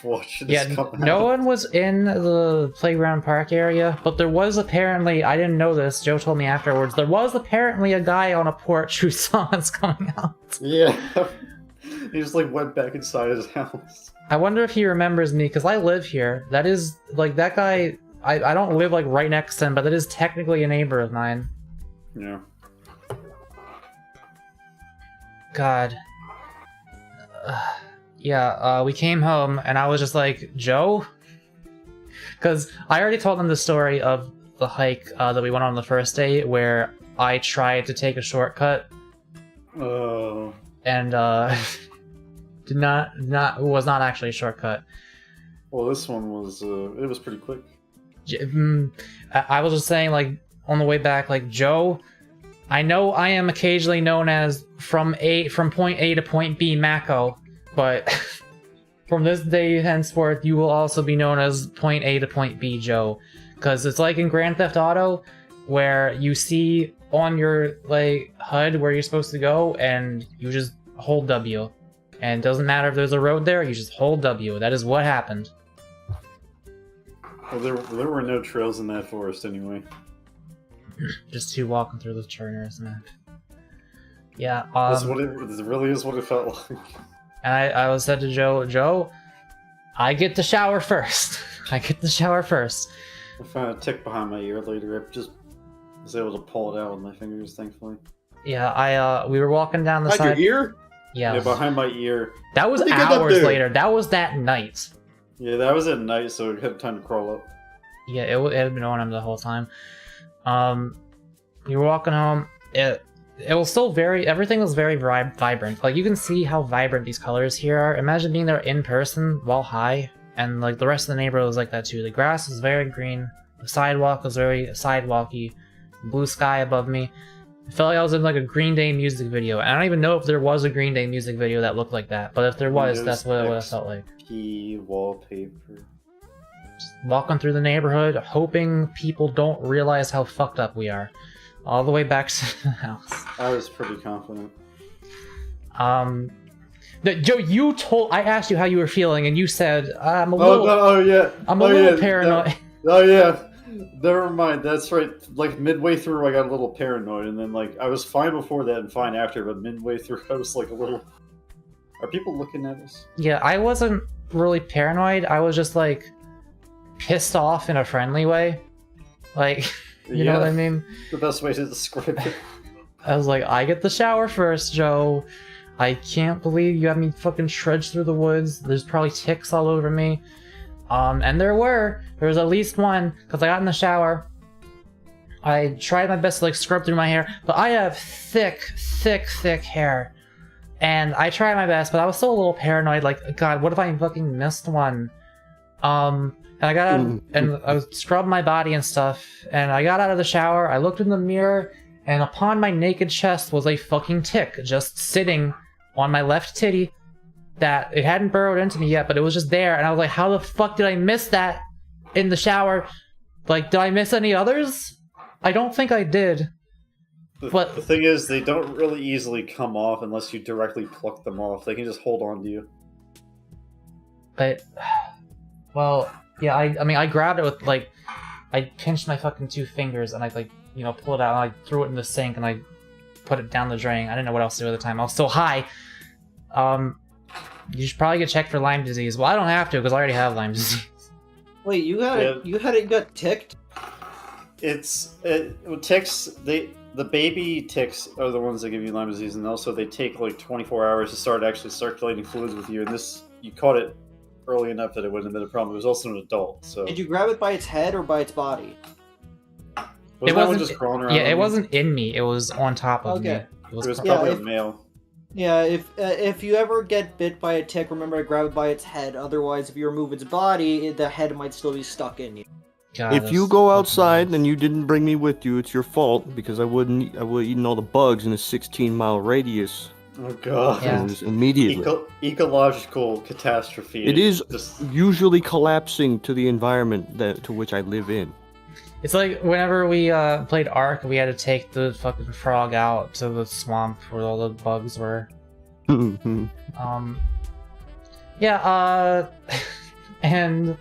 watching this come no out. one was in the playground park area, but there was apparently, I didn't know this, Joe told me afterwards, there was apparently a guy on a porch who saw us coming out. Yeah. He just went back inside his house. I wonder if he remembers me, because I live here. That is, that guy, I don't live right next to him, but that is technically a neighbor of mine. Yeah. God. Yeah, we came home, and I was just like, Joe? Because I already told them the story of the hike that we went on the first day, where I tried to take a shortcut. Oh. And, was not actually a shortcut. Well, this one was, it was pretty quick. I was just saying, on the way back, Joe, I know I am occasionally known as from point A to point B Mako, but from this day henceforth, you will also be known as point A to point B Joe. Because it's like in Grand Theft Auto, where you see on your HUD where you're supposed to go, and you just hold W. And it doesn't matter if there's a road there, you just hold W. That is what happened. Well, there were no trails in that forest anyway. Just two walking through the Churners, man. Yeah, this really is what it felt like. And I was said to Joe, I get the shower first. I get the shower first. I found a tick behind my ear later. I just was able to pull it out with my fingers, thankfully. Yeah, we were walking down the Behind side. your ear? Yeah, behind my ear. That was hours later. That was that night. Yeah, that was at night, so it had time to crawl up. Yeah, it had been on him the whole time. We were walking home. It was still everything was very vibrant. You can see how vibrant these colors here are. Imagine being there in person while high, and the rest of the neighborhood was like that too. The grass was very green. The sidewalk was very sidewalky. Blue sky above me. I felt like I was in a Green Day music video. I don't even know if there was a Green Day music video that looked like that, but if there was, that's what it felt like. Wallpaper. Just walking through the neighborhood, hoping people don't realize how fucked up we are. All the way back to the house. I was pretty confident. Joe, I asked you how you were feeling, and you said, I'm a little paranoid. Never mind, that's right. Midway through, I got a little paranoid, and then I was fine before that and fine after, but midway through, I was a little... Are people looking at us? Yeah, I wasn't really paranoid. I was just pissed off in a friendly way. You know what I mean? The best way to describe it. I was like, I get the shower first, Joe. I can't believe you had me fucking trudge through the woods. There's probably ticks all over me. And there was at least one, because I got in the shower. I tried my best to scrub through my hair, but I have thick hair. And I tried my best, but I was still a little paranoid, like, God, what if I fucking missed one? And I got out, and I scrubbed my body and stuff, and I got out of the shower, I looked in the mirror, and upon my naked chest was a fucking tick, just sitting on my left titty, that it hadn't burrowed into me yet, but it was just there, and I was like, how the fuck did I miss that in the shower? Like, did I miss any others? I don't think I did. But the thing is, they don't really easily come off unless you directly pluck them off. They can just hold on to you. But, well, yeah, I mean, I grabbed it with, like, I pinched my fucking 2 fingers, and I, like, you know, pulled it out, and I threw it in the sink, and I put it down the drain. I didn't know what else to do at the time. I was still high. You should probably get checked for Lyme disease. Well, I don't have to, because I already have Lyme disease. Wait, you got ticked? Ticks, the baby ticks are the ones that give you Lyme disease, and also they take like 24 hours to start actually circulating fluids with you, and you caught it early enough that it wouldn't have been a problem. It was also an adult, so... Did you grab it by its head or by its body? It wasn't just crawling around. Yeah, it wasn't in me, it was on top of me. It was probably a male. Yeah, if you ever get bit by a tick, remember to grab it by its head, otherwise if you remove its body, the head might still be stuck in you. God, if you go outside and you didn't bring me with you, it's your fault, because I would have eaten all the bugs in a 16-mile radius. Oh god. Yeah. Immediately. Ecological catastrophe. It is usually collapsing to the environment to which I live in. It's like whenever we played Ark, we had to take the fucking frog out to the swamp where all the bugs were. Yeah, and...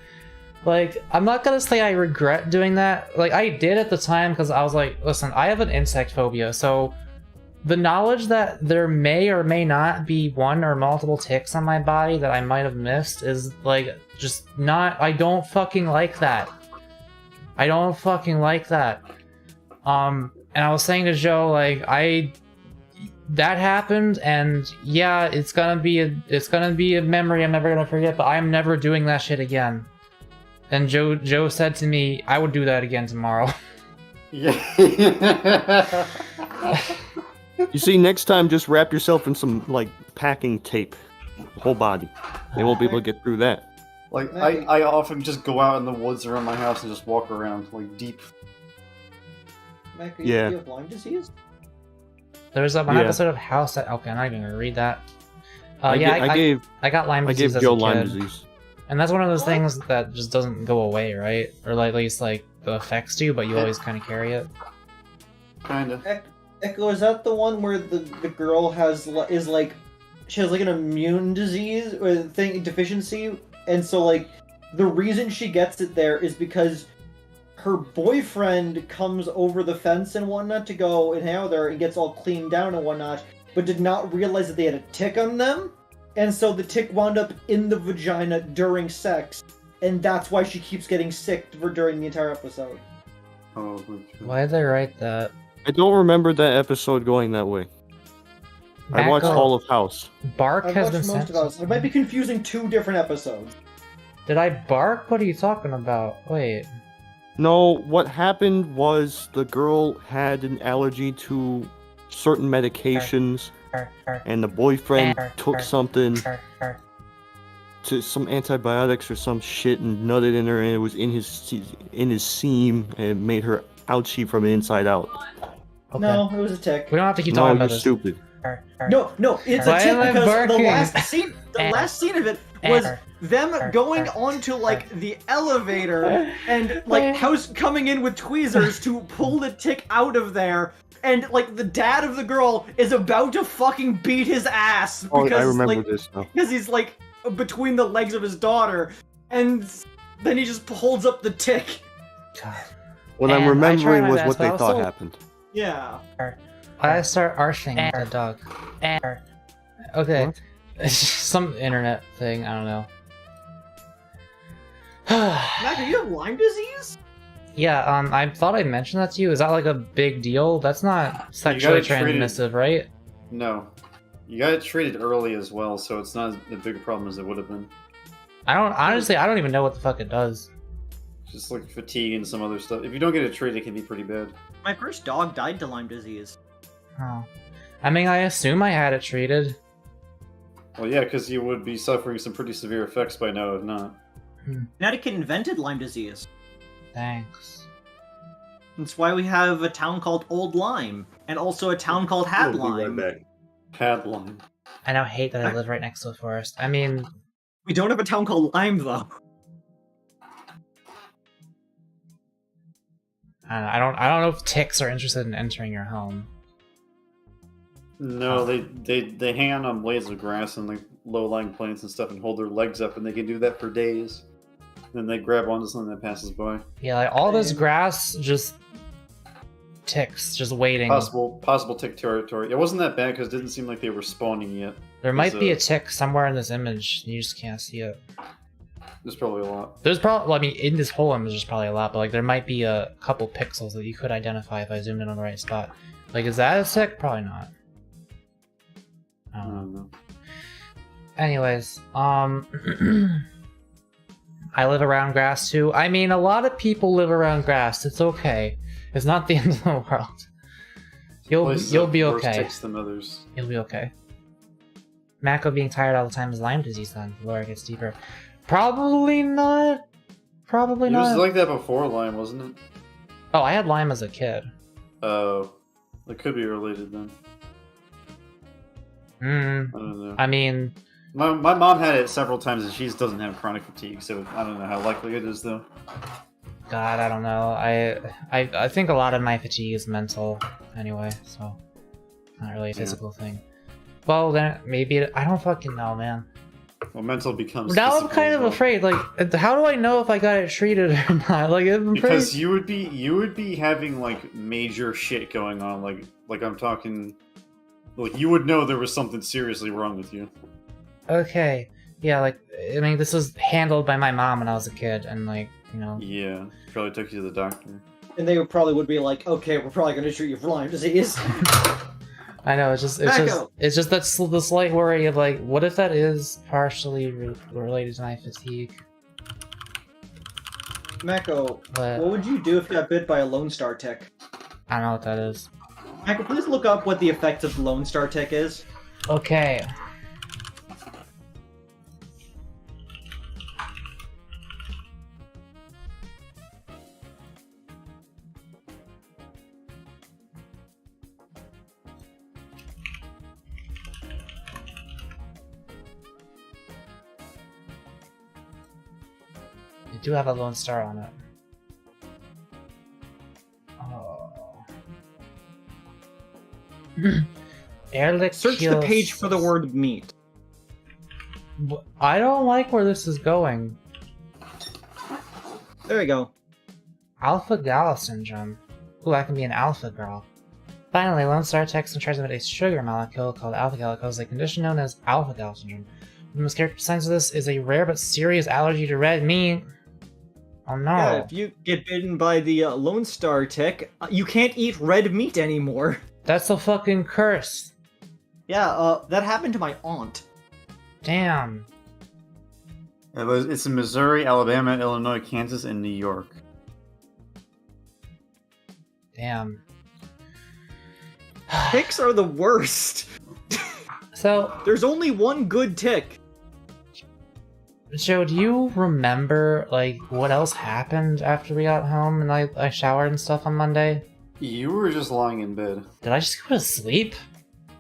like, I'm not gonna say I regret doing that. Like, I did at the time because I was like, listen, I have an insect phobia, so the knowledge that there may or may not be one or multiple ticks on my body that I might have missed is, like, just not... I don't fucking like that. I don't fucking like that. And I was saying to Joe, like, that happened, and yeah, it's gonna be a memory I'm never gonna forget, but I'm never doing that shit again. And Joe said to me, I would do that again tomorrow. Yeah. You see, next time, just wrap yourself in some, like, packing tape. Whole body. They won't be able to get through that. Like, I often just go out in the woods around my house and just walk around, like, deep. Mac, do you have Lyme disease? There's one episode of House that... Okay, I'm not even gonna read that. I got Lyme disease as a kid. I gave Joe Lyme disease. And that's one of those things that just doesn't go away, right? Or like, at least, like, the effects do, but you always kind of carry it. Kinda. Echo, is that the one where the girl she has like an immune disease or deficiency, and so like the reason she gets it there is because her boyfriend comes over the fence and whatnot to go and hang out with her and gets all cleaned down and whatnot, but did not realize that they had a tick on them. And so the tick wound up in the vagina during sex, and that's why she keeps getting sick during the entire episode. Oh, why did they write that? I don't remember that episode going that way. I watched all of House. Bark I've has watched been most of House. I might be confusing 2 different episodes. Did I bark? What are you talking about? Wait. No, what happened was the girl had an allergy to certain medications, and the boyfriend took something to some antibiotics or some shit and nutted in her, and it was in his seam, and it made her ouchy from the inside out. Okay. No, it was a tick. We don't have to keep talking about this. No, you're stupid. No, it's a tick because the last scene of it was them going onto like the elevator and like House coming in with tweezers to pull the tick out of there. And, like, the dad of the girl is about to fucking beat his ass because, I remember this now. Because he's, like, between the legs of his daughter, and then he just holds up the tick. God. What I'm remembering was what they thought happened. Yeah. I start arching the dog. Okay. Some internet thing, I don't know. Mac, do you have Lyme disease? Yeah, I thought I mentioned that to you. Is that like a big deal? That's not sexually transmissive, right? No. You got it treated early as well, so it's not as big a problem as it would have been. I don't even know what the fuck it does. Just like fatigue and some other stuff. If you don't get it treated, it can be pretty bad. My first dog died to Lyme disease. Oh. I mean, I assume I had it treated. Well, yeah, because you would be suffering some pretty severe effects by now, if not. Connecticut invented Lyme disease. Thanks. That's why we have a town called Old Lyme, and also a town called Had We'll be Lyme. right back. Hadlong. I now hate that I live right next to a forest. I mean, We don't have a town called Lyme, though. I don't know if ticks are interested in entering your home. No, they hang out on blades of grass and like low-lying plants and stuff and hold their legs up, and they can do that for days. Then they grab onto something that passes by. Yeah, like all this grass, just ticks, just waiting. Possible tick territory. It wasn't that bad because it didn't seem like they were spawning yet. There might be a tick somewhere in this image. You just can't see it. There's probably a lot. There's probably, well, I mean, in this whole image, there's probably a lot, but like there might be a couple pixels that you could identify if I zoomed in on the right spot. Like, is that a tick? Probably not. I don't know. Anyways, I live around grass too. I mean, a lot of people live around grass. It's okay. It's not the end of the world. You'll be okay. Than others. You'll be okay. Mako being tired all the time is Lyme disease then. The lore gets deeper. Probably not. Probably not. It was like that before Lyme, wasn't it? Oh, I had Lyme as a kid. Oh. It could be related then. I don't know. I mean... My mom had it several times and she just doesn't have chronic fatigue, so I don't know how likely it is though. God, I don't know. I think a lot of my fatigue is mental anyway, so not really a physical thing. Well, then maybe I don't fucking know, man. Well, mental becomes. Now I'm kind of afraid. Like, how do I know if I got it treated or not? Like, because you would be having like major shit going on. Like I'm talking. Like you would know there was something seriously wrong with you. Okay. Yeah. Like, I mean, this was handled by my mom when I was a kid, and like, you know. Yeah. Probably took you to the doctor. And they probably would be like, okay, we're probably going to treat you for Lyme disease. I know, it's just that the slight worry of like, what if that is partially related to my fatigue? Mako, what would you do if you got bit by a Lone Star tick? I don't know what that is. Mako, please look up what the effect of the Lone Star tick is. Okay. Do have a Lone Star on it. Oh. Ehrlich Search the page for the word meat. I don't like where this is going. There you go. Alpha-gal syndrome. Ooh, I can be an alpha girl. Finally, Lone Star attacks and transmit a sugar molecule called alpha-gal, causes a condition known as alpha-gal syndrome. The most characteristic signs of this is a rare but serious allergy to red meat. Oh no. Yeah, if you get bitten by the Lone Star tick, you can't eat red meat anymore. That's a fucking curse. Yeah, that happened to my aunt. Damn. It's in Missouri, Alabama, Illinois, Kansas, and New York. Damn. Ticks are the worst. So... There's only one good tick. Joe, do you remember, like, what else happened after we got home and I showered and stuff on Monday? You were just lying in bed. Did I just go to sleep?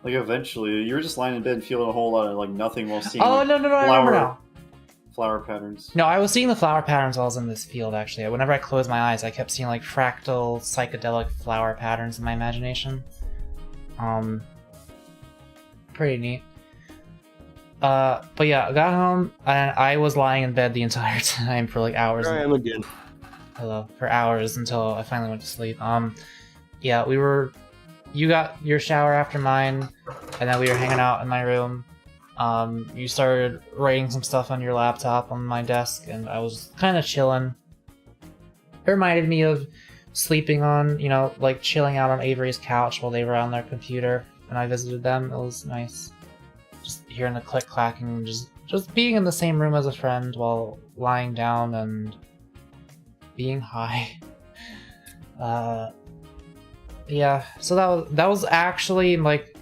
Like, eventually. You were just lying in bed feeling a whole lot of, like, nothing while seeing, I remember now. Flower patterns. No, I was seeing the flower patterns while I was in this field, actually. Whenever I closed my eyes, I kept seeing, like, fractal, psychedelic flower patterns in my imagination. Pretty neat. But yeah, I got home and I was lying in bed the entire time for like hours. I am again. Hello, for hours until I finally went to sleep. Yeah, you got your shower after mine, and then we were hanging out in my room. You started writing some stuff on your laptop on my desk, and I was kind of chilling. It reminded me of sleeping on, you know, like chilling out on Avery's couch while they were on their computer, and I visited them. It was nice. Just hearing the click-clacking, just being in the same room as a friend while lying down and being high. Yeah, so that was actually, like,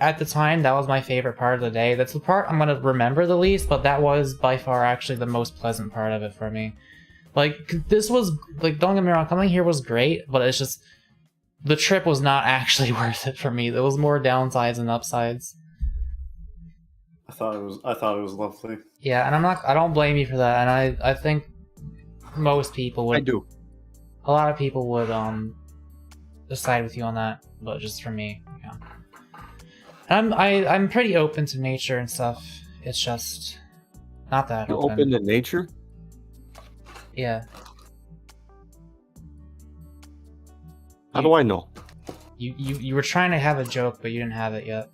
at the time, that was my favorite part of the day. That's the part I'm gonna remember the least, but that was by far actually the most pleasant part of it for me. Like, this was, like, don't get me wrong, coming here was great, but it's just, the trip was not actually worth it for me. There was more downsides than upsides. I thought it was lovely. Yeah, and I don't blame you for that, and I think most people would. I do. A lot of people would, decide with you on that, but just for me, yeah. I'm pretty open to nature and stuff. It's just not that You're open. open to nature? Yeah. How do I know? You were trying to have a joke, but you didn't have it yet.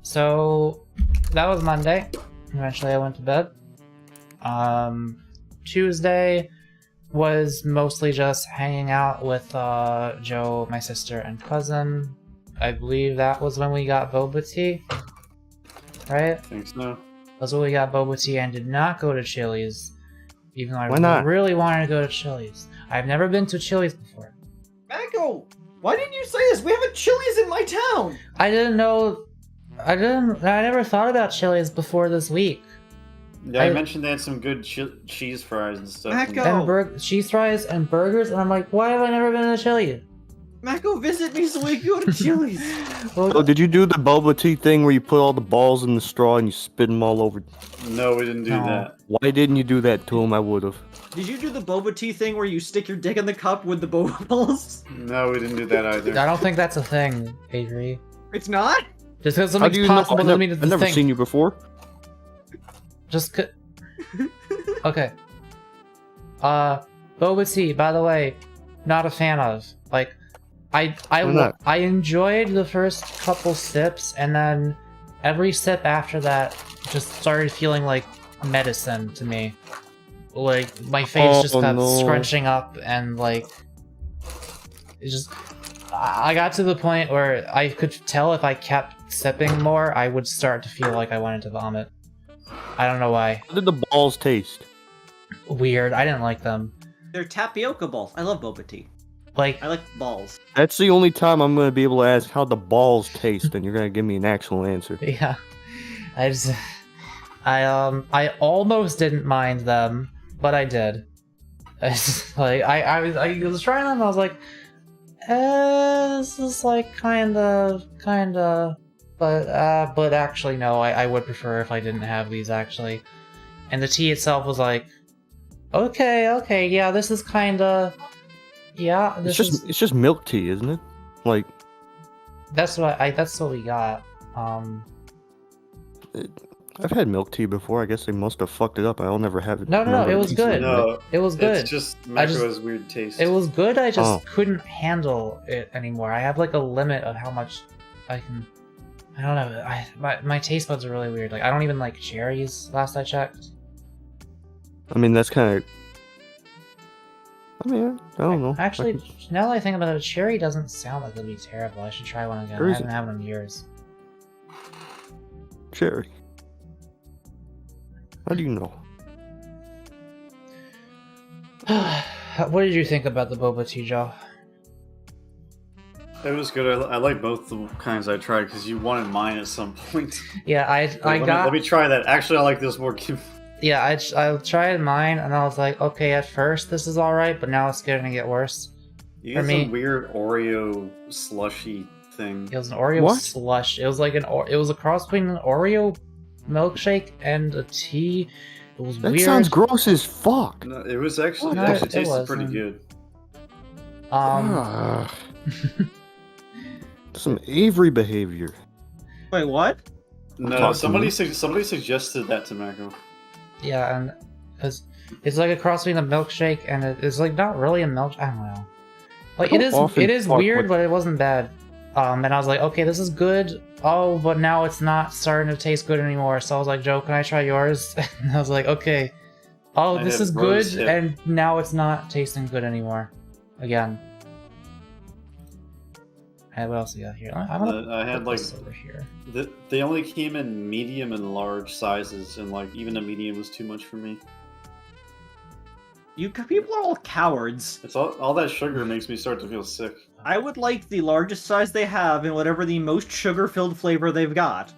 So that was Monday. Eventually I went to bed. Tuesday was mostly just hanging out with Joe, my sister, and cousin. I believe that was when we got boba tea. Right? I think so. That's when we got boba tea and did not go to Chili's. Even though I really wanted to go to Chili's. I've never been to Chili's before. Mako, why didn't you say this? We have a Chili's in my town! I didn't know... I never thought about Chili's before this week. Yeah, I mentioned they had some good cheese fries and stuff. Mako! And cheese fries and burgers, and I'm like, why have I never been to Chili's? Mako, visit me so we can go to Chili's! Oh, did you do the boba tea thing where you put all the balls in the straw and you spit them all over? No, we didn't do that. Why didn't you do that to him? I would have. Did you do the boba tea thing where you stick your dick in the cup with the boba balls? No, we didn't do that either. I don't think that's a thing, Avery. It's not? Just because something's possible doesn't mean it's a thing. I've never seen you before. Just okay. Boba tea, by the way, not a fan of. Like, I enjoyed the first couple sips, and then every sip after that just started feeling like medicine to me. Like, my face just kept scrunching up, and like, it just... I got to the point where I could tell if I kept sipping more, I would start to feel like I wanted to vomit. I don't know why. How did the balls taste? Weird. I didn't like them. They're tapioca balls. I love boba tea. Like, I like balls. That's the only time I'm going to be able to ask how the balls taste, and you're going to give me an actual answer. Yeah. I almost didn't mind them, but I did. I was trying them, and I was like, this is like kinda, but actually no, I would prefer if I didn't have these actually. And the tea itself was like, okay, yeah, this is kinda, yeah, it's just milk tea, isn't it? Like, that's what we got. I've had milk tea before. I guess they must have fucked it up. I'll never have it. No, it was good. No, it was good. It's just Metro's weird taste. It was good. I just couldn't handle it anymore. I have like a limit of how much I can. I don't know. My taste buds are really weird. Like, I don't even like cherries. Last I checked. I mean, that's kind of. I mean, I don't know. Actually, now that I think about it, cherry doesn't sound like it'd be terrible. I should try one again. I haven't had one in years. Cherry. How do you know? What did you think about the boba tea, Joe? It was good. I like both the kinds I tried because you wanted mine at some point. Yeah, let me try that. Actually, I like this more. Yeah, I tried mine and I was like, okay, at first this is all right, but now it's going to get worse. You got some weird Oreo slushy thing. It was an Oreo slush. It was like it was a cross between an Oreo milkshake and a tea. It was weird. That sounds gross as fuck. No, it was actually it tasted pretty good. Some Avery behavior. Wait, what? No, somebody suggested that to Mako. Yeah, and because it's like a cross between a milkshake and it's like not really a milk. I don't know. Like it is weird, but it wasn't bad. And I was like, okay, this is good. Oh, but now it's not starting to taste good anymore. So I was like, Joe, can I try yours? And I was like, okay. Oh, this is good, and now it's not tasting good anymore. Again. And what else we got here? I had like over here. They only came in medium and large sizes, and like even a medium was too much for me. You people are all cowards. It's all that sugar makes me start to feel sick. I would like the largest size they have and whatever the most sugar-filled flavor they've got.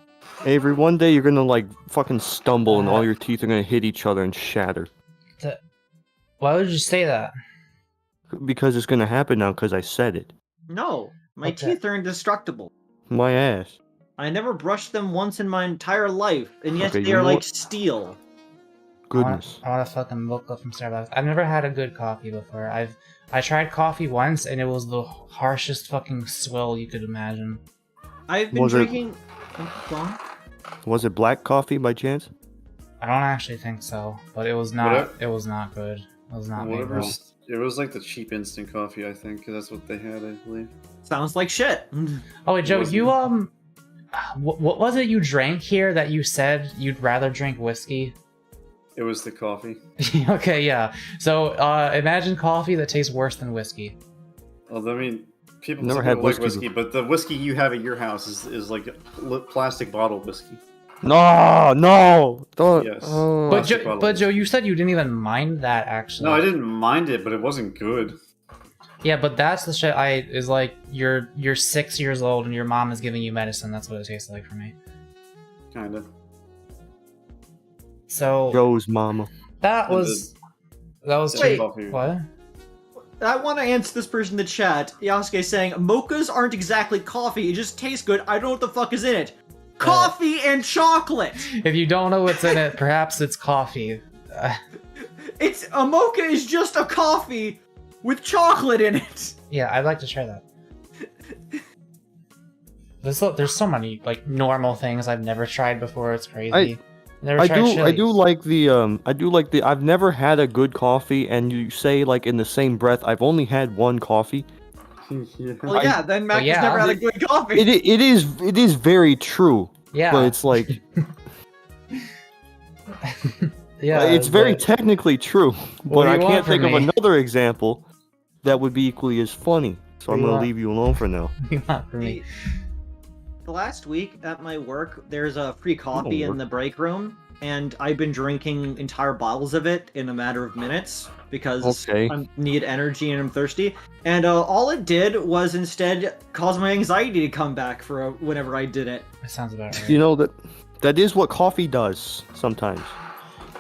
Avery, one day you're gonna like fucking stumble and all your teeth are gonna hit each other and shatter. Why would you say that? Because it's gonna happen now because I said it. No, my teeth are indestructible. My ass. I never brushed them once in my entire life, and yet they are like steel. Goodness. I want a fucking milk from Starbucks. I've never had a good coffee before. I tried coffee once, and it was the harshest fucking swill you could imagine. I've been drinking... Was it black coffee by chance? I don't actually think so, but it was not. It was not good. It was not made well. It was like the cheap instant coffee, I think, because that's what they had, I believe. Sounds like shit. Oh wait, Joe, you what was it you drank here that you said you'd rather drink whiskey? It was the coffee. Okay, yeah. So imagine coffee that tastes worse than whiskey. Well, I mean, people never had like whiskey, but the whiskey you have at your house is like plastic bottle whiskey. No, don't. Yes. But Joe, you said you didn't even mind that actually. No, I didn't mind it, but it wasn't good. Yeah, but that's the shit is like you're 6 years old and your mom is giving you medicine. That's what it tastes like for me. Kinda. So Joe's mama. That was Wait, what? I want to answer this person in the chat. Yasuke saying mochas aren't exactly coffee. It just tastes good. I don't know what the fuck is in it. Coffee and chocolate. If you don't know what's in it, perhaps it's coffee. It's a mocha is just a coffee with chocolate in it. Yeah, I'd like to try that. There's so many like normal things I've never tried before. It's crazy. I do like the I've never had a good coffee, and you say like in the same breath I've only had one coffee. Well, yeah, then Mac has never had a good coffee. It is very true. Yeah, but it's like yeah, it's very technically true. But I can't think of another example that would be equally as funny. So I'm gonna leave you alone for now. Not for me. The last week at my work, there's a free coffee in the break room, and I've been drinking entire bottles of it in a matter of minutes because I need energy and I'm thirsty. And all it did was instead cause my anxiety to come back for whenever I did it. That sounds about right. You know that is what coffee does sometimes.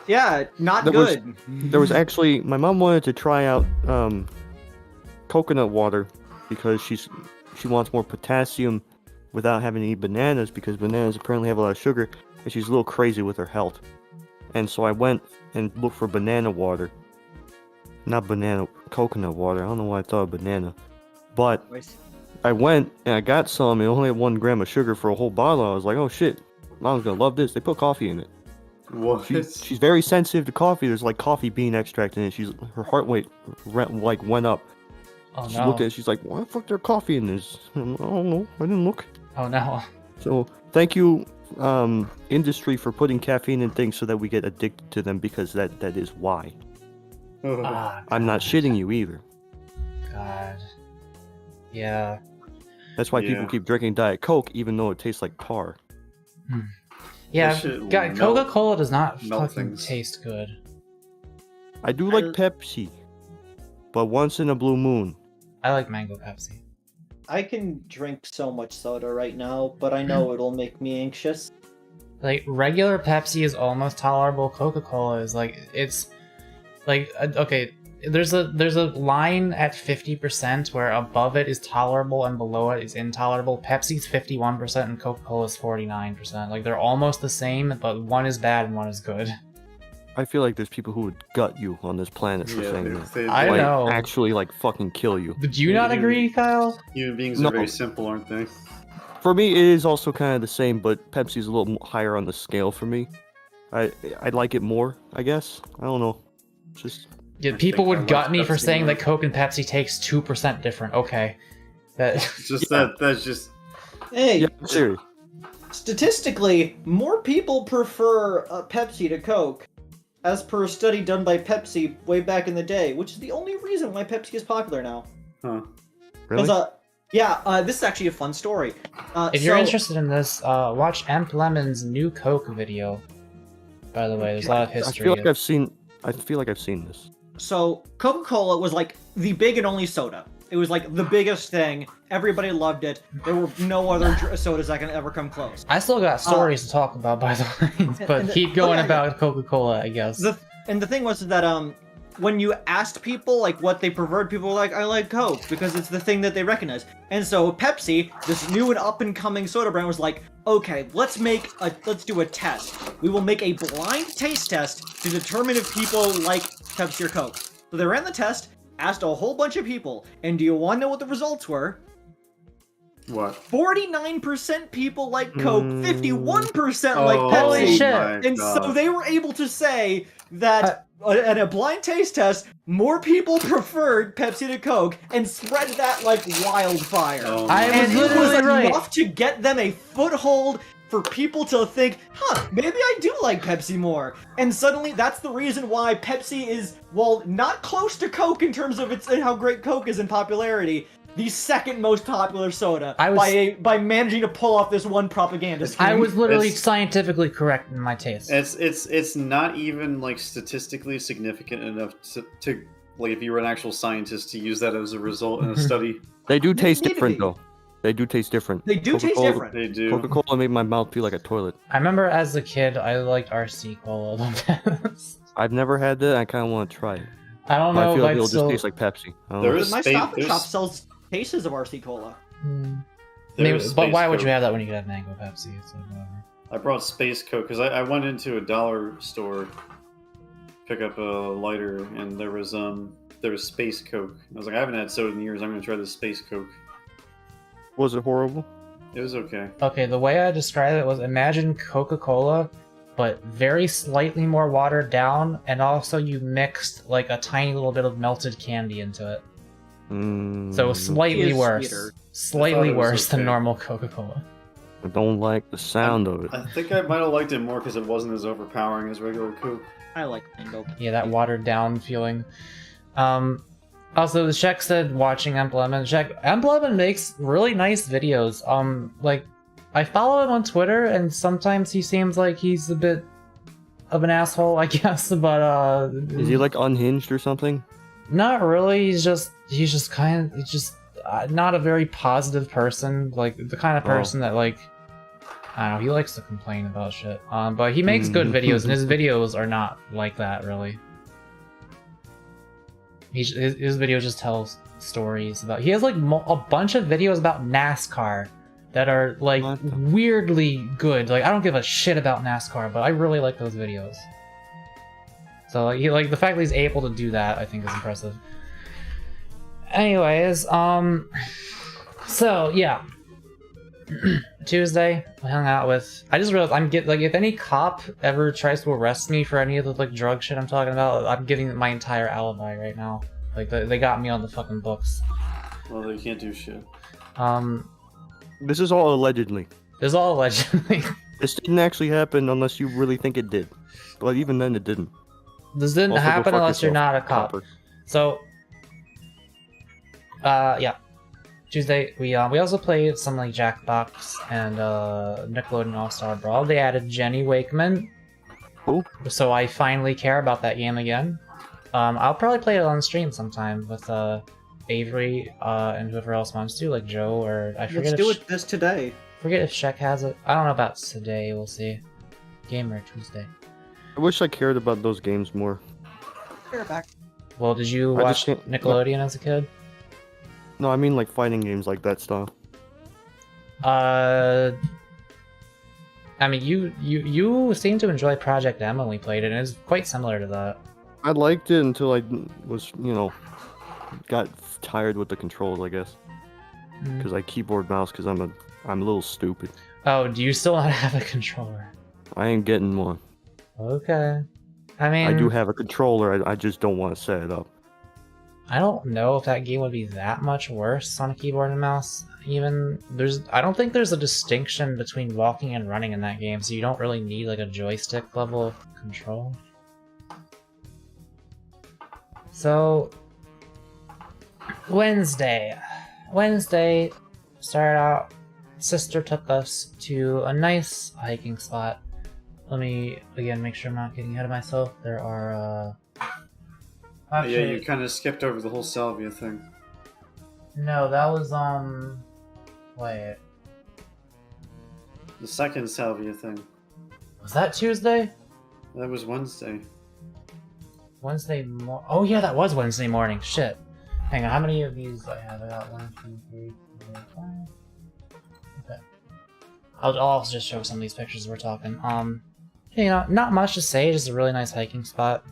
Yeah, not good. There was actually my mom wanted to try out coconut water because she wants more potassium without having to eat bananas, because bananas apparently have a lot of sugar, and she's a little crazy with her health. And so I went and looked for banana water. Not coconut water. I don't know why I thought of banana. But I went and I got some, and only had 1 gram of sugar for a whole bottle. I was like, oh shit, Mom's gonna love this. They put coffee in it. What? She's very sensitive to coffee. There's like coffee bean extract in it. Her heart rate went up. Oh, she looked at it, she's like, why the fuck there coffee in this? I don't know. I didn't look. Oh no. So thank you, industry, for putting caffeine in things so that we get addicted to them, because that is why. I'm not shitting you either. God. Yeah. That's why people keep drinking Diet Coke even though it tastes like tar. Yeah, God, Coca-Cola does not fucking taste good. I do like Pepsi, but once in a blue moon. I like mango Pepsi. I can drink so much soda right now, but I know it'll make me anxious. Like, regular Pepsi is almost tolerable. Coca-Cola is like, it's like, okay, there's a line at 50% where above it is tolerable and below it is intolerable. Pepsi's 51% and Coca-Cola's 49%. Like, they're almost the same, but one is bad and one is good. I feel like there's people who would gut you on this planet for saying that. I know. Actually, like, fucking kill you. Do you not agree, Kyle? Human beings are very simple, aren't they? For me, it is also kind of the same, but Pepsi's a little higher on the scale for me. I like it more, I guess. I don't know. Just... Yeah, people would gut me for saying that Coke and Pepsi takes 2% different. Okay. That's just... Hey, yeah, serious. Statistically, more people prefer Pepsi to Coke, as per a study done by Pepsi way back in the day, which is the only reason why Pepsi is popular now. Huh. Really? This is actually a fun story. If you're interested in this, watch Emp Lemon's new Coke video. By the way, there's a lot of history. I feel like I've seen this. So Coca-Cola was like the big and only soda. It was like the biggest thing. Everybody loved it. There were no other sodas that can ever come close. I still got stories to talk about, by the way, but keep going about Coca-Cola, I guess. And the thing was that when you asked people like what they preferred, people were like, I like Coke because it's the thing that they recognize. And so Pepsi, this new and up and coming soda brand, was like, okay, let's do a test. We will make a blind taste test to determine if people like Pepsi or Coke. So they ran the test, asked a whole bunch of people, and do you want to know what the results were? What? 49% people like Coke, 51% like Pepsi. Holy shit. And so they were able to say that at a blind taste test, more people preferred Pepsi to Coke and spread that like wildfire. And it was enough to get them a foothold for people to think, maybe I do like Pepsi more. And suddenly that's the reason why Pepsi is, while not close to Coke in terms of how great Coke is in popularity, the second most popular soda by managing to pull off this one propaganda scheme. I was literally scientifically correct in my taste. It's not even like statistically significant enough to like if you were an actual scientist to use that as a result in a study. They do taste different though. They do taste different. They do taste different. They do. Coca-Cola made my mouth feel like a toilet. I remember as a kid, I liked RC Cola the best. I've never had that. I kind of want to try it. I don't know I feel if like I'd it'll still... just taste like Pepsi. My Stop and Shop sells cases of RC Cola. But why would you have that when you could have Mango Pepsi? It's like, whatever. I brought Space Coke because I went into a dollar store, pick up a lighter, and there was Space Coke. I was like, I haven't had soda in years. I'm gonna try this Space Coke. Was it horrible? It was okay. Okay, the way I described it was imagine Coca-Cola, but very slightly more watered down, and also you mixed like a tiny little bit of melted candy into it. So slightly worse. Slightly worse than normal Coca-Cola. I don't like the sound of it. I think I might have liked it more because it wasn't as overpowering as regular Coke. I like Mango. Yeah, that watered down feeling. Also, the Shek said watching Emplemon. Shek, Emplemon makes really nice videos. Like, I follow him on Twitter, and sometimes he seems like he's a bit of an asshole, I guess, but Is he like unhinged or something? Not really. He's just not a very positive person. Like the kind of person that like, I don't know. He likes to complain about shit. But he makes good videos, and his videos are not like that really. His videos just tell stories about. He has like a bunch of videos about NASCAR that are like weirdly good. Like I don't give a shit about NASCAR, but I really like those videos. So like the fact that he's able to do that, I think is impressive. Anyways, so yeah, Tuesday I hung out with. I just realized if any cop ever tries to arrest me for any of the like drug shit I'm talking about, I'm giving my entire alibi right now. Like they got me on the fucking books. Well, they can't do shit. This is all allegedly. This is all allegedly. This didn't actually happen unless you really think it did. But even then, it didn't. This didn't happen unless you're not a cop. So, yeah. Tuesday, we also played some like Jackbox and Nickelodeon All-Star Brawl. They added Jenny Wakeman. Cool. So I finally care about that game again. I'll probably play it on stream sometime with Avery and whoever else wants to, like Joe or I forget. Let's do it this today. Forget if Shek has it. I don't know about today. We'll see. Gamer Tuesday. I wish I cared about those games more. Care back. Well, did you watch Nickelodeon as a kid? No, I mean like fighting games like that stuff. I mean, you seem to enjoy Project M when we played it, and it's quite similar to that. I liked it until I was, got tired with the controls, I guess. Because I keyboard mouse because I'm a little stupid. Oh, do you still not have a controller? I ain't getting one. Okay. I mean, I do have a controller. I just don't want to set it up. I don't know if that game would be that much worse on a keyboard and mouse. I don't think there's a distinction between walking and running in that game, so you don't really need like a joystick level of control. So, Wednesday started out. Sister took us to a nice hiking spot. Let me again make sure I'm not getting ahead of myself. There are Actually, Yeah, you kind of skipped over the whole salvia thing. no, that was wait, The second salvia thing. was that Tuesday? That was Wednesday. Oh yeah, that was Wednesday morning. Shit. Hang on, how many of these do I have? I got 1, 2, 3, 4, 5. Okay. I'll also just show some of these pictures we're talking. You know, not much to say, just a really nice hiking spot.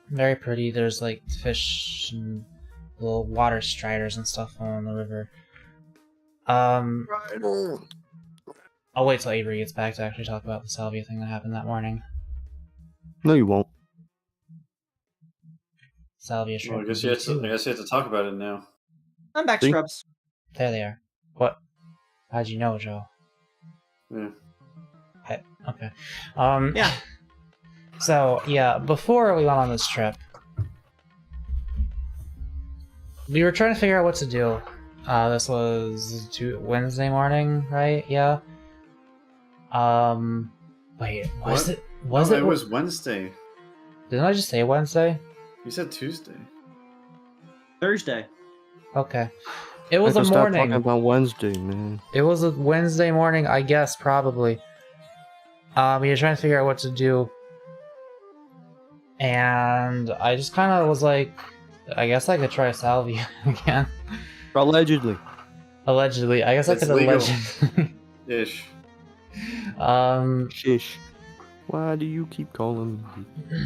Very pretty. There's like fish and little water striders and stuff on the river. I'll wait till Avery gets back to actually talk about the salvia thing that happened that morning. No, you won't. Salvia shrimp. Well, I guess you have to talk about it now. I'm back, See? Scrubs. There they are. What? How'd you know, Joe? Yeah. Okay. Yeah. So, yeah, before we went on this trip, we were trying to figure out what to do. This was Wednesday morning, right? Yeah. Wait, was it? Was it? It was Wednesday. Didn't I just say Wednesday? You said Tuesday. Thursday. Okay. It was a Stop morning. talking about Wednesday, man. It was a Wednesday morning, I guess, probably. We were trying to figure out what to do. And I just kind of was like, I guess I could try salvia again. Allegedly. Allegedly. I guess It's I could legal. allegedly. Ish. Shish. Why do you keep calling me?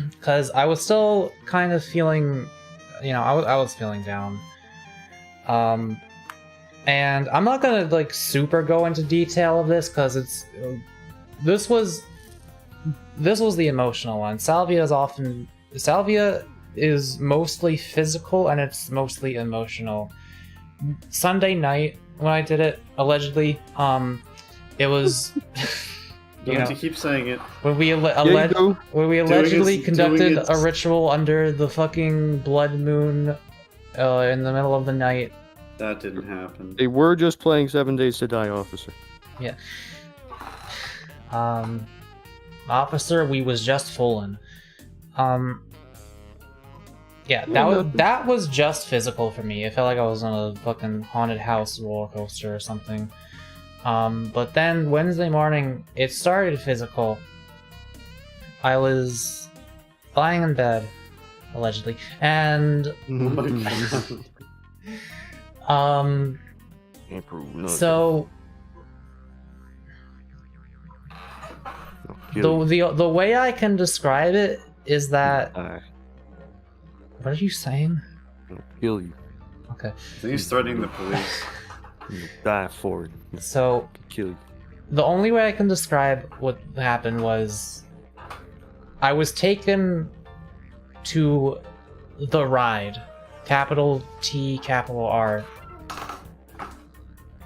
Because I was still kind of feeling, you know, I was feeling down. And I'm not gonna like super go into detail of this because this was the emotional one. Salvia is mostly physical and it's mostly emotional. Sunday night when I did it, allegedly, it was. You have to keep saying it. When we go. allegedly Doing conducted it. a ritual under the fucking blood moon in the middle of the night. That didn't happen. They were just playing 7 Days to Die, officer. Yeah. Officer, we was just fooling. Yeah, that was just physical for me. It felt like I was on a fucking haunted house roller coaster or something. But then Wednesday morning, it started physical. I was lying in bed, allegedly, and Can't prove nothing. so the way I can describe it is that. What are you saying? I'll kill you. Okay. I think he's threatening the police. You'll die for it. So I'll kill you. the only way I can describe what happened was I was taken to the ride. Capital T, capital R.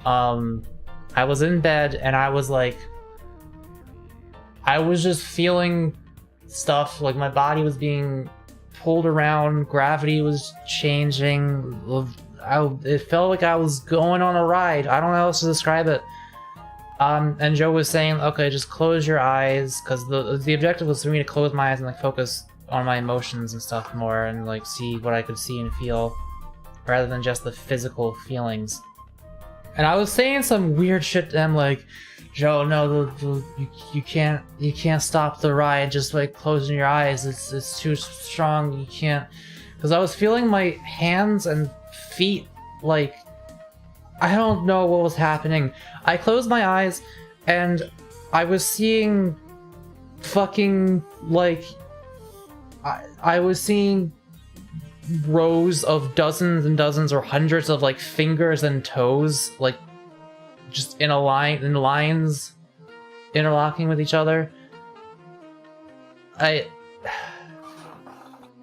I was in bed and I was like, I was just feeling stuff, like my body was being pulled around, gravity was changing. It felt like I was going on a ride. I don't know how else to describe it. And Joe was saying, okay, just close your eyes, because the objective was for me to close my eyes and like focus on my emotions and stuff more, and like see what I could see and feel, rather than just the physical feelings. And I was saying some weird shit to him, like, Joe, no, you can't stop the ride just like closing your eyes. It's too strong. You can't, because I was feeling my hands and feet like, I don't know what was happening. I closed my eyes and I was seeing fucking like, I was seeing rows of dozens and dozens or hundreds of like fingers and toes, like just in a line, in lines, interlocking with each other. It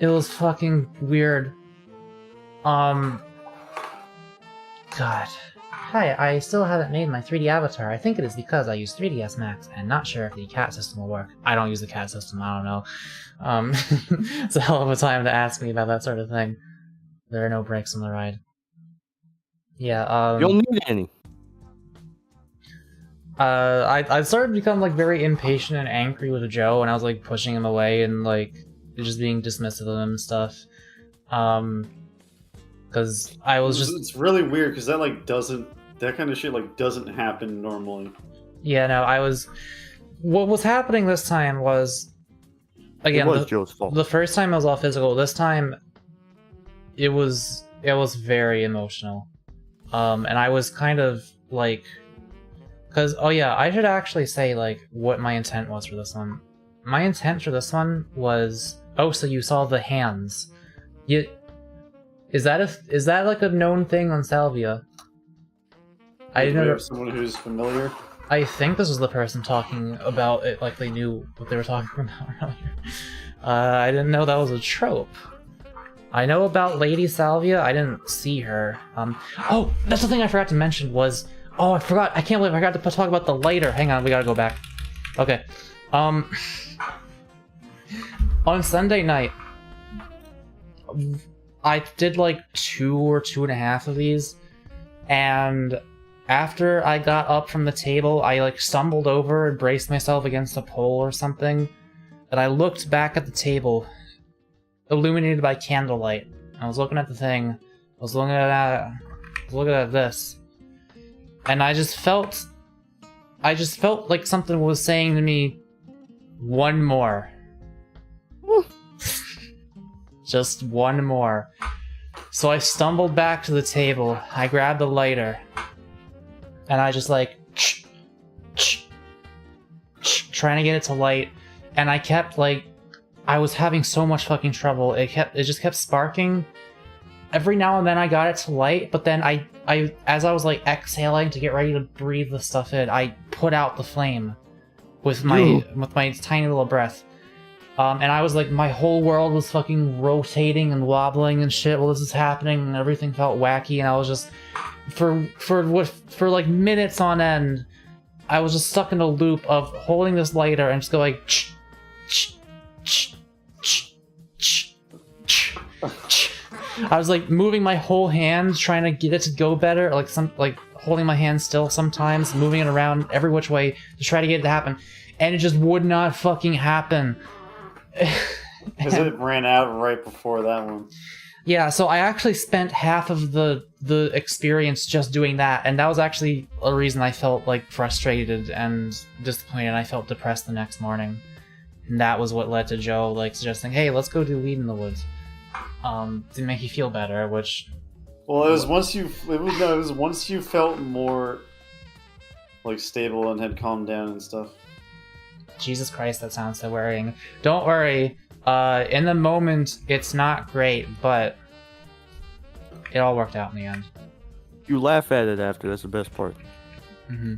was fucking weird. God. Hi, I still haven't made my 3D avatar. I think it is because I use 3ds Max and not sure if the CAT system will work. I don't use the CAT system, I don't know. It's a hell of a time to ask me about that sort of thing. There are no brakes on the ride. Yeah, You don't need any. I started to become like very impatient and angry with Joe, and I was like pushing him away and like just being dismissive of him and stuff. Because I was just... It's really weird, because that, like, doesn't... That kind of shit, like, doesn't happen normally. Yeah, no, I was... What was happening this time was... Again, it was Joe's fault. The first time it was all physical. This time, it was very emotional. And I was kind of, like... Because, oh yeah, I should actually say, like, what my intent was for this one. My intent for this one was... Oh, so you saw the hands. Is that like a known thing on Salvia? I didn't know. Someone who's familiar. I think this was the person talking about it, like they knew what they were talking about earlier. I didn't know that was a trope. I know about Lady Salvia. I didn't see her. Oh, that's the thing I forgot to mention was. Oh, I forgot. I can't believe I forgot to talk about the lighter. Hang on, we gotta go back. Okay. On Sunday night, I did like 2 or 2.5 of these, and after I got up from the table, I like stumbled over and braced myself against a pole or something, and I looked back at the table, illuminated by candlelight. I was looking at the thing, I was looking at this, and I just felt like something was saying to me, one more. Just one more. So I stumbled back to the table, I grabbed the lighter, and I just like trying to get it to light, and I kept like, I was having so much fucking trouble. It just kept sparking. Every now and then I got it to light, but then I as I was like exhaling to get ready to breathe the stuff in, I put out the flame with my tiny little breath. And I was like, my whole world was fucking rotating and wobbling and shit while this is happening, and everything felt wacky, and I was just, for like minutes on end, I was just stuck in a loop of holding this lighter and just go like, I was like moving my whole hand, trying to get it to go better, like holding my hand still sometimes, moving it around every which way to try to get it to happen, and it just would not fucking happen. Because it ran out right before that one. Yeah, so I actually spent half of the experience just doing that, and that was actually a reason I felt like frustrated and disappointed. I felt depressed the next morning, and that was what led to Joe like suggesting, "Hey, let's go do Weed in the Woods," to make you feel better. Which, well, it was once you felt more like stable and had calmed down and stuff. Jesus Christ, that sounds so worrying. Don't worry. In the moment, it's not great, but it all worked out in the end. You laugh at it after. That's the best part. Mm-hmm.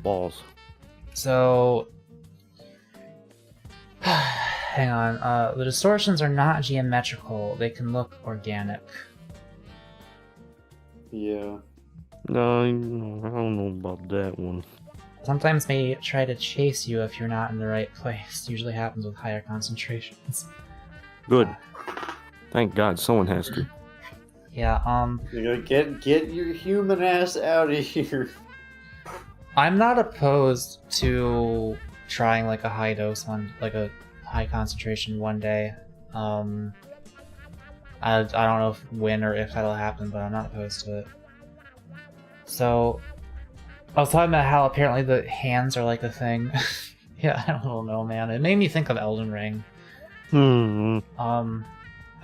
Balls. So, hang on. The distortions are not geometrical. They can look organic. Yeah. No, I don't know about that one. Sometimes they try to chase you if you're not in the right place. Usually happens with higher concentrations. Good. Thank God someone has to. Yeah, You gotta get your human ass out of here. I'm not opposed to trying like a high dose one, like a high concentration one day. I don't know when or if that'll happen, but I'm not opposed to it. So, I was talking about how apparently the hands are like a thing. Yeah, I don't know, man. It made me think of Elden Ring. Hmm.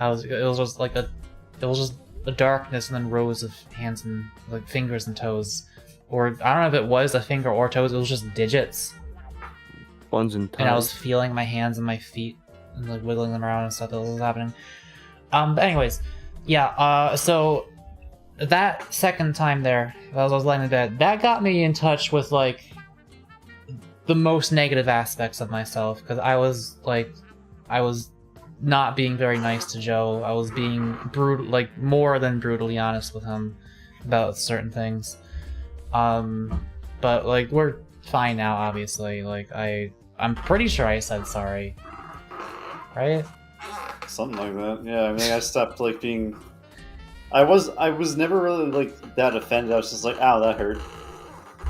It was just a darkness and then rows of hands and like fingers and toes, or I don't know if it was a finger or toes. It was just digits. Buns and toes. And I was feeling my hands and my feet and like wiggling them around and stuff that was happening. But anyways, yeah. So that second time there, as I was laying in bed, that got me in touch with like the most negative aspects of myself, because I was not being very nice to Joe. I was being brutal, like more than brutally honest with him about certain things. But like we're fine now, obviously. Like I'm pretty sure I said sorry, right? Something like that. Yeah, I mean, I stopped like being. I was never really like that offended. I was just like, ow, that hurt.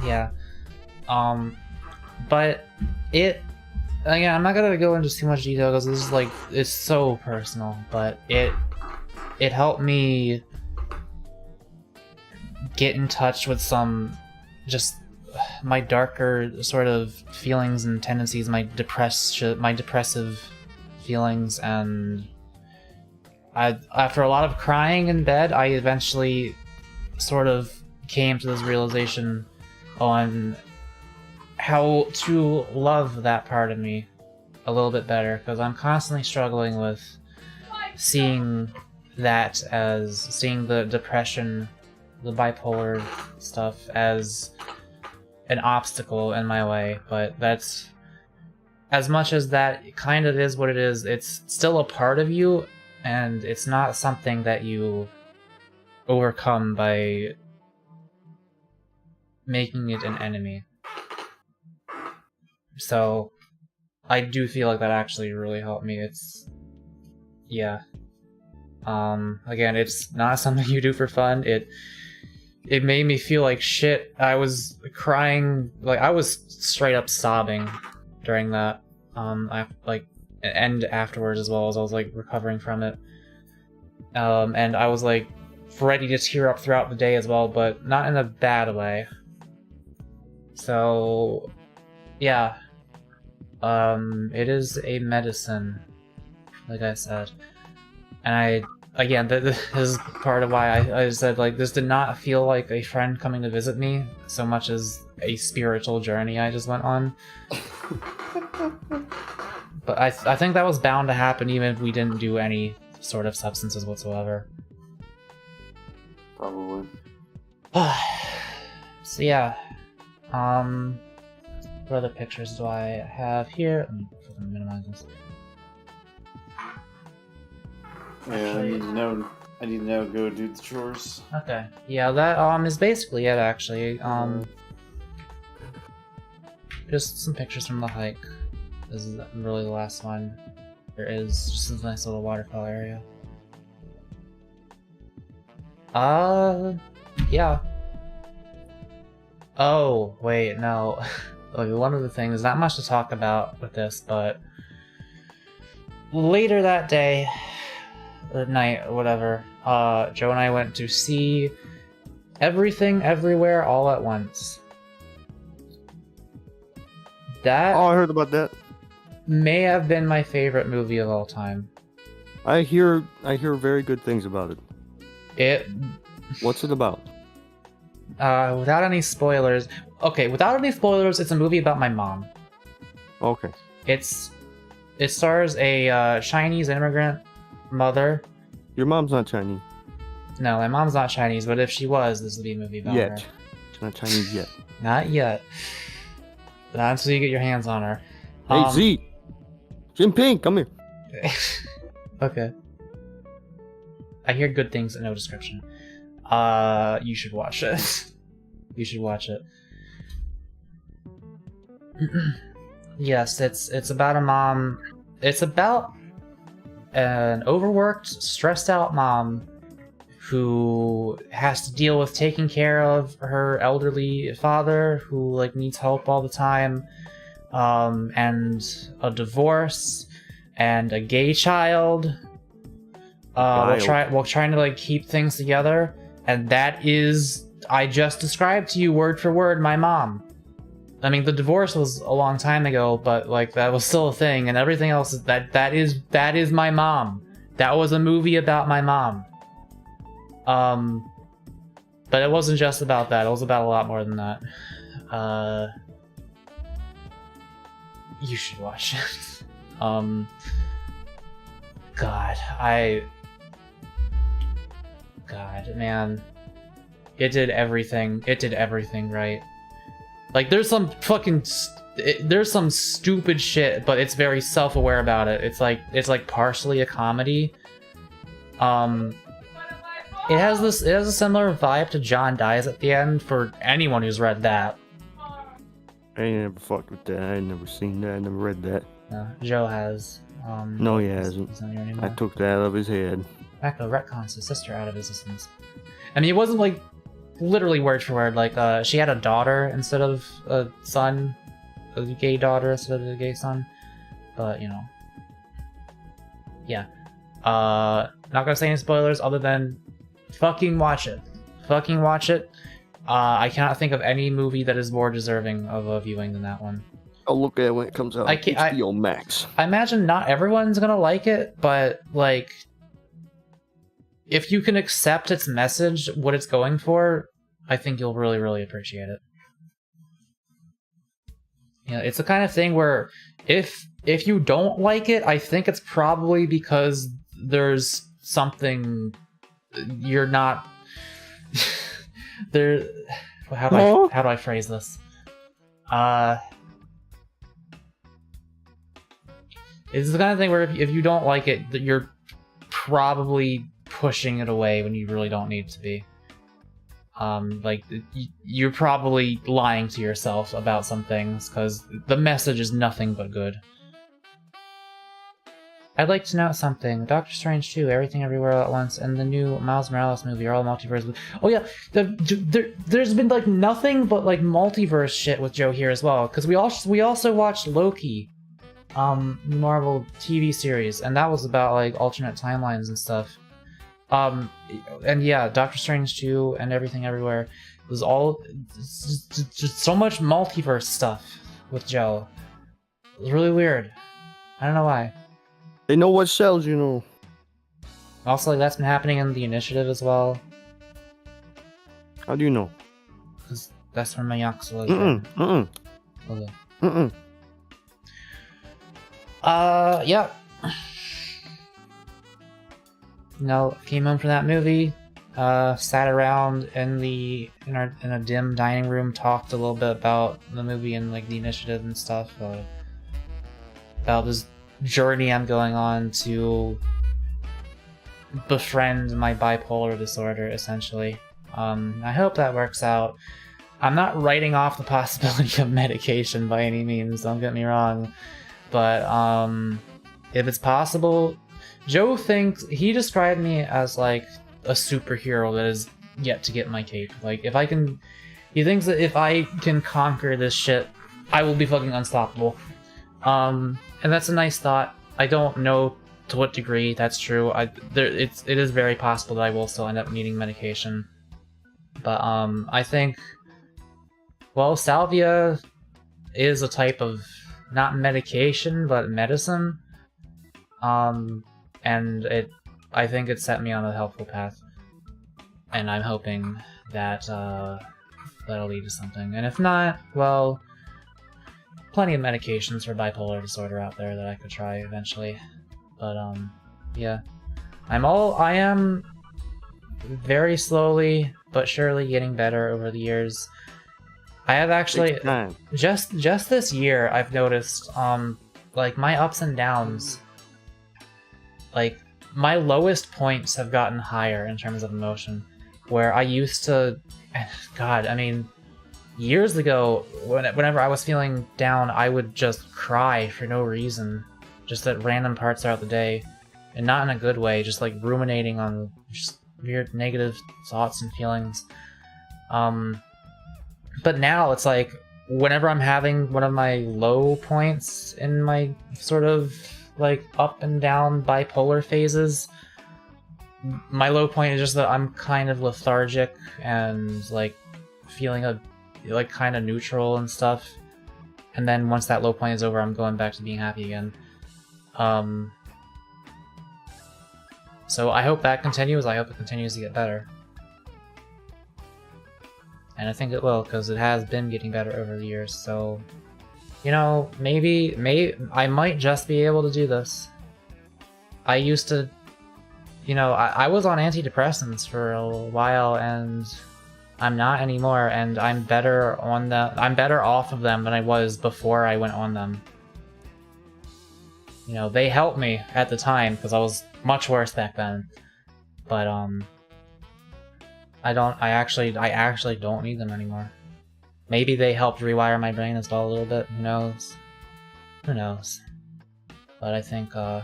Yeah. But it again, I'm not gonna go into too much detail because this is like, it's so personal, but it helped me get in touch with some, just my darker sort of feelings and tendencies, my depressive feelings, and after a lot of crying in bed, I eventually sort of came to this realization on how to love that part of me a little bit better, because I'm constantly struggling with seeing the depression, the bipolar stuff as an obstacle in my way. But that's, as much as that kind of is what it is, it's still a part of you, and it's not something that you overcome by making it an enemy. So I do feel like that actually really helped me. It's, yeah. Again, it's not something you do for fun. It made me feel like shit. I was crying, like I was straight up sobbing during that. And afterwards as well, as I was like recovering from it. And I was like ready to tear up throughout the day as well, but not in a bad way. So yeah. It is a medicine, like I said. And this is part of why I said, like, this did not feel like a friend coming to visit me so much as a spiritual journey I just went on. But I think that was bound to happen even if we didn't do any sort of substances whatsoever. Probably. So yeah. What other pictures do I have here? Let me minimize this. Yeah, I need to know go do the chores. Okay. Yeah, that is basically it actually. Just some pictures from the hike. This is really the last one there is. Just a nice little waterfall area. Yeah. Oh, wait, no. Like, one of the things, not much to talk about with this, but later that day, or night, or whatever, Joe and I went to see Everything Everywhere All at Once. That I heard about that. may have been my favorite movie of all time. I hear very good things about it. What's it about? Without any spoilers. Okay, without any spoilers, it's a movie about my mom. Okay. It stars a Chinese immigrant mother. Your mom's not Chinese. No, my mom's not Chinese, but if she was, this would be a movie about her. She's not Chinese yet. Not yet. Not until you get your hands on her. Hey, Z! Jinping, come here. Okay. I hear good things and no description. You should watch it. You should watch it. Yes, it's about a mom. It's about an overworked, stressed out mom who has to deal with taking care of her elderly father who like needs help all the time, and a divorce and a gay child. While trying to like keep things together. And that is, I just described to you word for word my mom. I mean, the divorce was a long time ago, but like that was still a thing, and everything else is that is my mom. That was a movie about my mom. But it wasn't just about that. It was about a lot more than that. You should watch it. God, man. It did everything. It did everything right. Like, there's some stupid shit, but it's very self-aware about it. It's like partially a comedy. It has a similar vibe to John Dies at the End for anyone who's read that. I ain't never fucked with that. I ain't never seen that. I never read that. Joe has. No, he hasn't. He's not here anymore. I took that out of his head. Echo retcons his sister out of existence. I mean, it wasn't like literally word for word. Like, she had a daughter instead of a son, a gay daughter instead of a gay son. but you know, yeah. Not gonna say any spoilers other than fucking watch it. Fucking watch it. I cannot think of any movie that is more deserving of a viewing than that one. I'll look at it when it comes out. HBO Max. I imagine not everyone's gonna like it, but like, if you can accept its message, what it's going for, I think you'll really, really appreciate it. You know, it's the kind of thing where if you don't like it, I think it's probably because there's something you're not there. How do I phrase this? It's the kind of thing where if you don't like it, you're probably pushing it away when you really don't need to be. Like, you're probably lying to yourself about some things, because the message is nothing but good. I'd like to note something. Doctor Strange 2, Everything Everywhere All at Once, and the new Miles Morales movie are all multiverse. Oh yeah, there's been like nothing but like multiverse shit with Joe here as well, because we also watched Loki, Marvel TV series, and that was about like alternate timelines and stuff. And yeah, Doctor Strange 2 and Everything Everywhere was all just so much multiverse stuff with Joe. It was really weird. I don't know why. They know what sells, you know. Also, like, that's been happening in the Initiative as well. How do you know? Because that's where my Yakuza is. Yeah. You know, came home from that movie, sat around in a dim dining room, talked a little bit about the movie and like the Initiative and stuff, about this journey I'm going on to befriend my bipolar disorder, essentially. I hope that works out. I'm not writing off the possibility of medication by any means, don't get me wrong, but if it's possible, Joe he described me as like a superhero that is yet to get my cape. Like, he thinks that if I can conquer this shit, I will be fucking unstoppable. And that's a nice thought. I don't know to what degree that's true. It is very possible that I will still end up needing medication. But I think, well, salvia is a type of, not medication, but medicine. And I think it set me on a helpful path. And I'm hoping that that'll lead to something. And if not, well, plenty of medications for bipolar disorder out there that I could try eventually. But yeah. I am very slowly but surely getting better over the years. I have actually just this year I've noticed like my ups and downs, like my lowest points have gotten higher in terms of emotion, where I used to, God, I mean, years ago, whenever I was feeling down, I would just cry for no reason, just at random parts throughout the day, and not in a good way, just like ruminating on just weird negative thoughts and feelings. But now it's like, whenever I'm having one of my low points in my sort of like up and down bipolar phases, my low point is just that I'm kind of lethargic and like feeling like kind of neutral and stuff, and then once that low point is over, I'm going back to being happy again. So I hope that continues. I hope it continues to get better, and I think it will, because it has been getting better over the years. So, you know, maybe I might just be able to do this. I used to, you know, I was on antidepressants for a while, and I'm not anymore, and I'm better off of them than I was before I went on them. You know, they helped me at the time, because I was much worse back then. But, I actually don't need them anymore. Maybe they helped rewire my brain as well a little bit, who knows? Who knows? But I think, I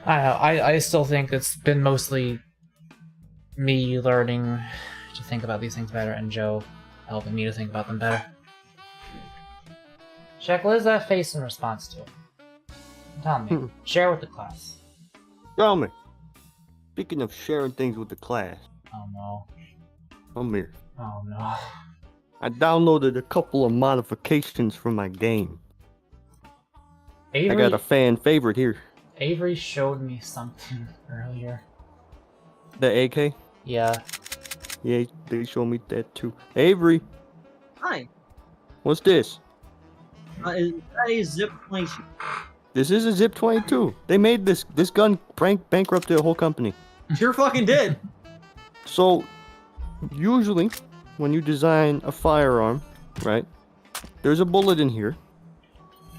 don't know, I still think it's been mostly me learning to think about these things better, and Joe helping me to think about them better. Check, what does that face in response to? Tell me. Share with the class. Tell me. Speaking of sharing things with the class. Oh no. Come here. Oh no. I downloaded a couple of modifications for my game. Avery, I got a fan favorite here. Avery showed me something earlier. The AK? Yeah. Yeah, they showed me that too. Avery, Hi. what's this? Is that a zip 22? This is a Zip 22. They made this gun bankrupted a whole company. Sure fucking did. So, usually, when you design a firearm, right, there's a bullet in here.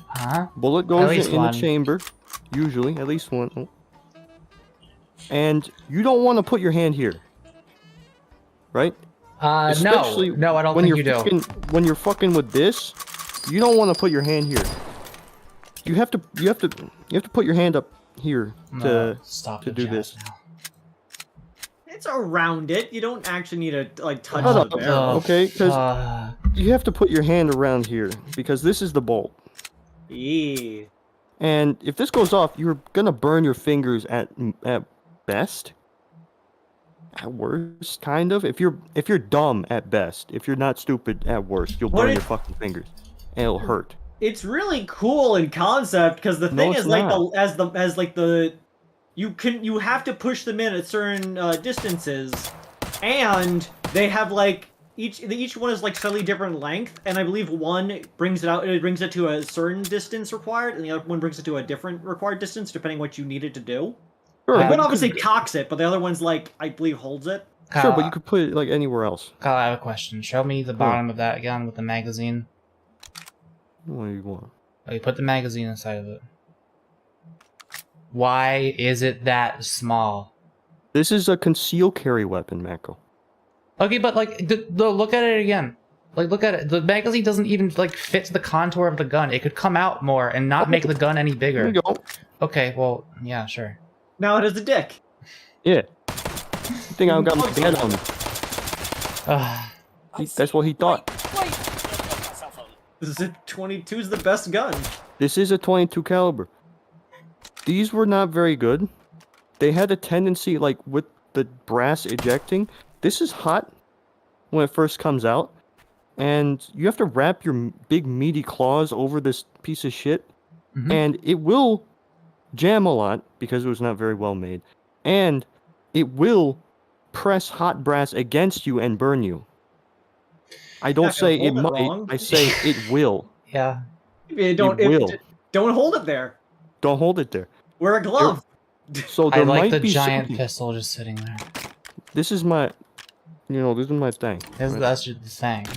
Huh? Bullet goes in the chamber, usually, at least one. Oh. And you don't want to put your hand here, right? Especially no, I don't think you do. When you're fucking with this, you don't want to put your hand here. You have to put your hand up here to do this. Now. It's around it. You don't actually need to like touch Shut the up. barrel. Okay, because you have to put your hand around here because this is the bolt. Yeah. And if this goes off, you're gonna burn your fingers at best. At worst, kind of. If you're dumb at best, if you're not stupid at worst, you'll burn your fucking fingers, and it'll hurt. It's really cool in concept because the thing is like you have to push them in at certain distances, and they have like each one is like slightly different length, and I believe one brings it to a certain distance required, and the other one brings it to a different required distance depending what you need it to do. Sure, one obviously cocks it, but the other one's like I believe holds it. Kyle, sure, but you could put it like anywhere else. Kyle, I have a question. Show me the bottom of that gun with the magazine. What do you want? Okay, put the magazine inside of it. Why is it that small? This is a concealed carry weapon, Mako. Okay, but like, look at it again. Like, look at it. The magazine doesn't even like fit the contour of the gun. It could come out more and not make the gun any bigger. There you go. Okay, well, yeah, sure. Now it has a dick. Yeah. You think I got my dad on me? That's what he thought. The Zip 22 is the best gun. This is a 22 caliber. These were not very good. They had a tendency, like with the brass ejecting. This is hot when it first comes out, and you have to wrap your big meaty claws over this piece of shit, and it will jam a lot because it was not very well made, and it will press hot brass against you and burn you. I don't say it might. Wrong. I say it will. Yeah. Don't hold it there. Don't hold it there. Wear a glove. So there I like might the be giant some... pistol just sitting there. This is my, this is my thing. That's just the thing.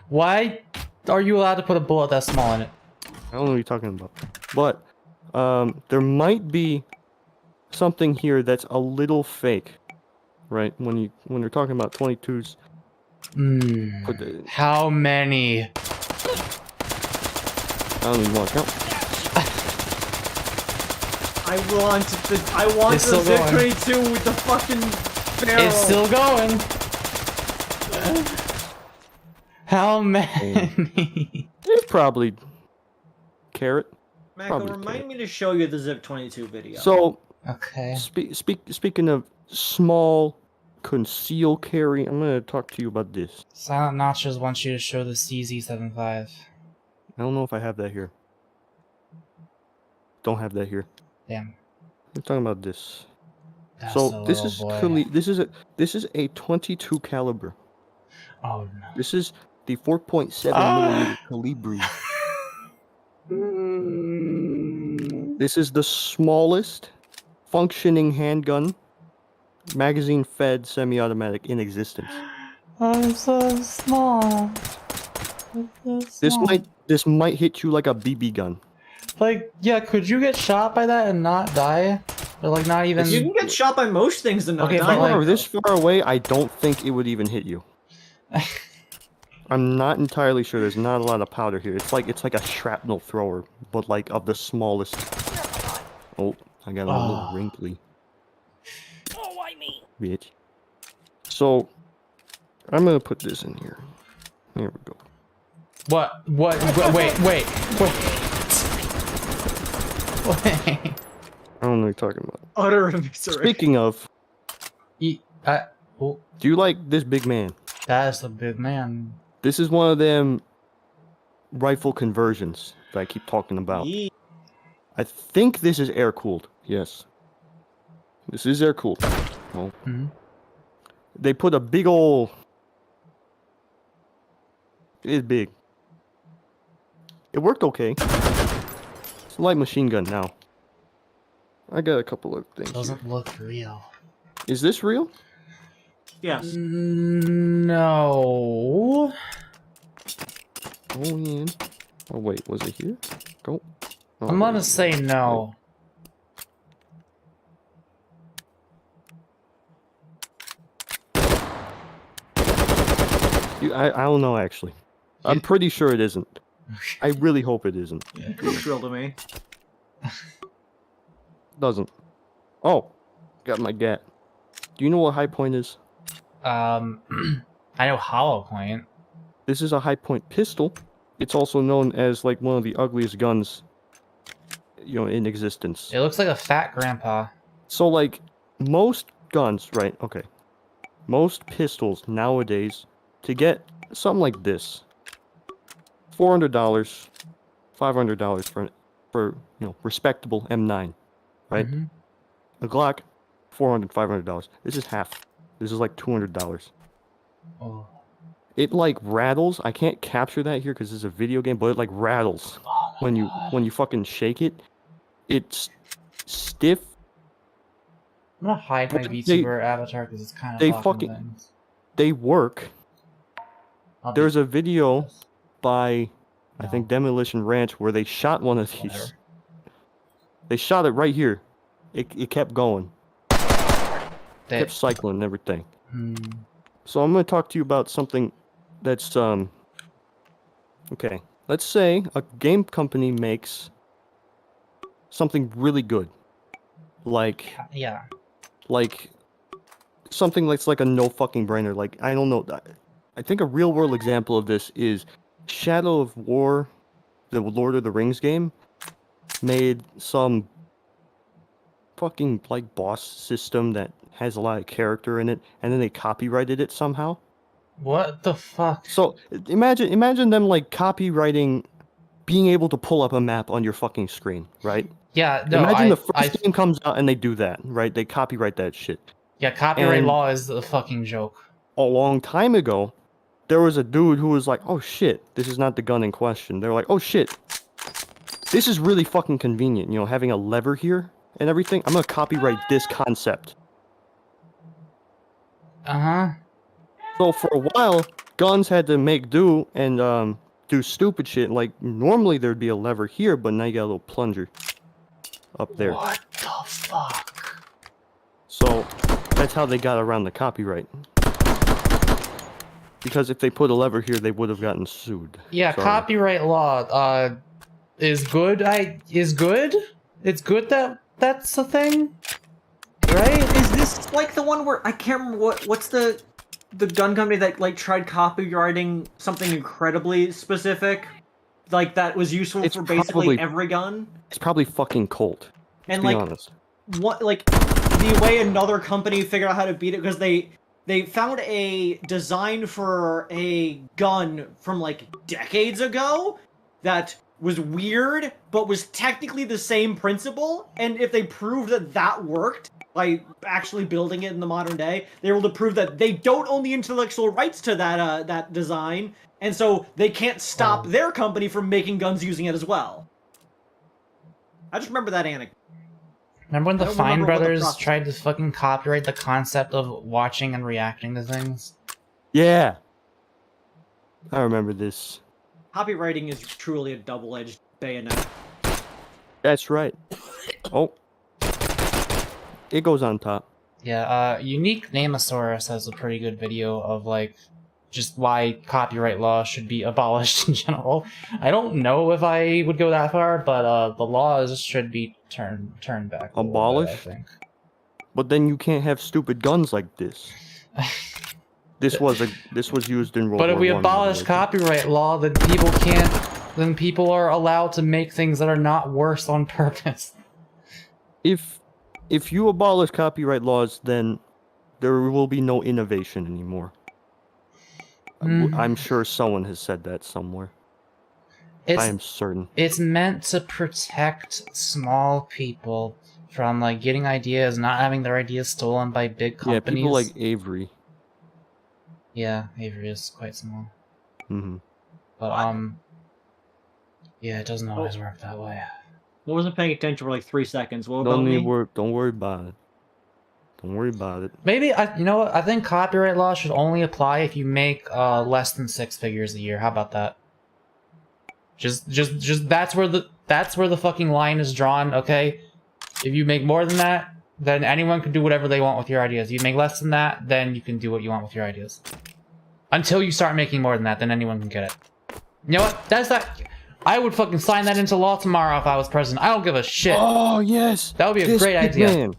Why are you allowed to put a bullet that small in it? I don't know what you're talking about. But there might be something here that's a little fake, right? When you're talking about 22s. How many? I don't even want to count. I want the Zip 22 with the fucking barrel. It's still going. How many? It's probably carrot. Mako, remind me to show you the Zip 22 video. So, okay. Speaking of small conceal carry, I'm gonna talk to you about this. Silent Notches wants you to show the CZ75. I don't know if I have that here. Don't have that here. Damn. I'm talking about this. That's so this is this is a 22 caliber. Oh no. This is the 4.7 millimeter Calibri. This is the smallest functioning handgun, magazine-fed semi-automatic in existence. Oh, so small. This might hit you like a BB gun. Like, yeah, could you get shot by that and not die? Or like not even... You can get shot by most things and not die. If you were this far away, I don't think it would even hit you. I'm not entirely sure. There's not a lot of powder here. It's like a shrapnel thrower, but like of the smallest. Oh, I got a little wrinkly. Oh, why me? Bitch. So, I'm gonna put this in here. Here we go. What? Wait. Wait. I don't know what you're talking about. Utter misery. Speaking of, Oh, do you like this big man? that is a big man. This is one of them rifle conversions that I keep talking about. I think this is air cooled. Yes. This is air cooled. Well, they put a big ol'. It is big. It worked okay. It's a light machine gun now. I got a couple of things. Doesn't look real. Is this real? Yes. No. Go in. Oh wait, was it here? Go. Oh, I'm gonna say no. I don't know actually. I'm pretty sure it isn't. I really hope it isn't. Looks real to me. Doesn't. Oh, got my gat. Do you know what high point is? I know hollow point. This is a high point pistol. It's also known as like one of the ugliest guns, you know, in existence. It looks like a fat grandpa. So like most guns, right? Okay. Most pistols nowadays, to get something like this, $400, $500 for you know respectable M9, right? A Glock, $400, $500. This is half. This is like $200. Oh. It like rattles. I can't capture that here because it's a video game, but it like rattles when you fucking shake it. It's stiff. I'm gonna hide my VTuber avatar because it's kind of blocking things. They work. There's a video by I think Demolition Ranch where they shot one of these. Whatever. They shot it right here. It kept going. Kept cycling and everything. So I'm going to talk to you about something that's okay. Let's say a game company makes something really good. Like something that's like a no fucking brainer. Like I don't know. I think a real world example of this is Shadow of War, the Lord of the Rings game, made some fucking like boss system that has a lot of character in it, and then they copyrighted it somehow. What the fuck? So imagine them like copywriting being able to pull up a map on your fucking screen, right? Yeah, no, imagine the first game comes out and they do that, right? They copyright that shit. Yeah, copyright law is the fucking joke. A long time ago, there was a dude who was like, oh shit, this is not the gun in question. They're like, oh shit, this is really fucking convenient, you know, having a lever here and everything. I'm gonna copyright this concept. So for a while, guns had to make do and do stupid shit. Like normally there'd be a lever here, but now you got a little plunger up there. What the fuck? So that's how they got around the copyright. Because if they put a lever here, they would have gotten sued. Yeah, Sorry. copyright law is good. Is good. It's good that that's a thing, right? Is this like the one where I can't remember what's the gun company that like tried copywriting something incredibly specific, like that was useful for basically every gun? It's probably fucking Colt. And to be like, honest. what like the way another company figured out how to beat it because they found a design for a gun from like decades ago that was weird, but was technically the same principle, and if they proved that that worked by actually building it in the modern day, they were able to prove that they don't own the intellectual rights to that that design, and so they can't stop their company from making guns using it as well. I just remember that anecdote. Remember when the Fine Brothers tried to fucking copyright the concept of watching and reacting to things? Yeah. I remember this. Copywriting is truly a double-edged bayonet. That's right. Oh. It goes on top. Yeah, Unique Namosaurus has a pretty good video of, like, just why copyright law should be abolished in general. I don't know if I would go that far, but the laws should be turned back. Abolished? I think. But then you can't have stupid guns like this. This was used in World War But if we I, abolish copyright law, then people can't then people are allowed to make things that are not worse on purpose. If you abolish copyright laws, then there will be no innovation anymore. I'm sure someone has said that somewhere. I am certain. It's meant to protect small people from like getting ideas, not having their ideas stolen by big companies. Yeah, people like Avery. Yeah, Avery is quite small. Mm-hmm. But yeah, it doesn't always work that way. I wasn't paying attention for like 3 seconds. What about Don't me? Don't worry about it. Don't worry about it. Maybe you know what? I think copyright law should only apply if you make less than 6 figures a year. How about that? Just that's where the fucking line is drawn. Okay, if you make more than that, then anyone can do whatever they want with your ideas. You make less than that, then you can do what you want with your ideas. Until you start making more than that, then anyone can get it. You know what? That's that. I would fucking sign that into law tomorrow if I was president. I don't give a shit. Oh yes, that would be a great idea. Man.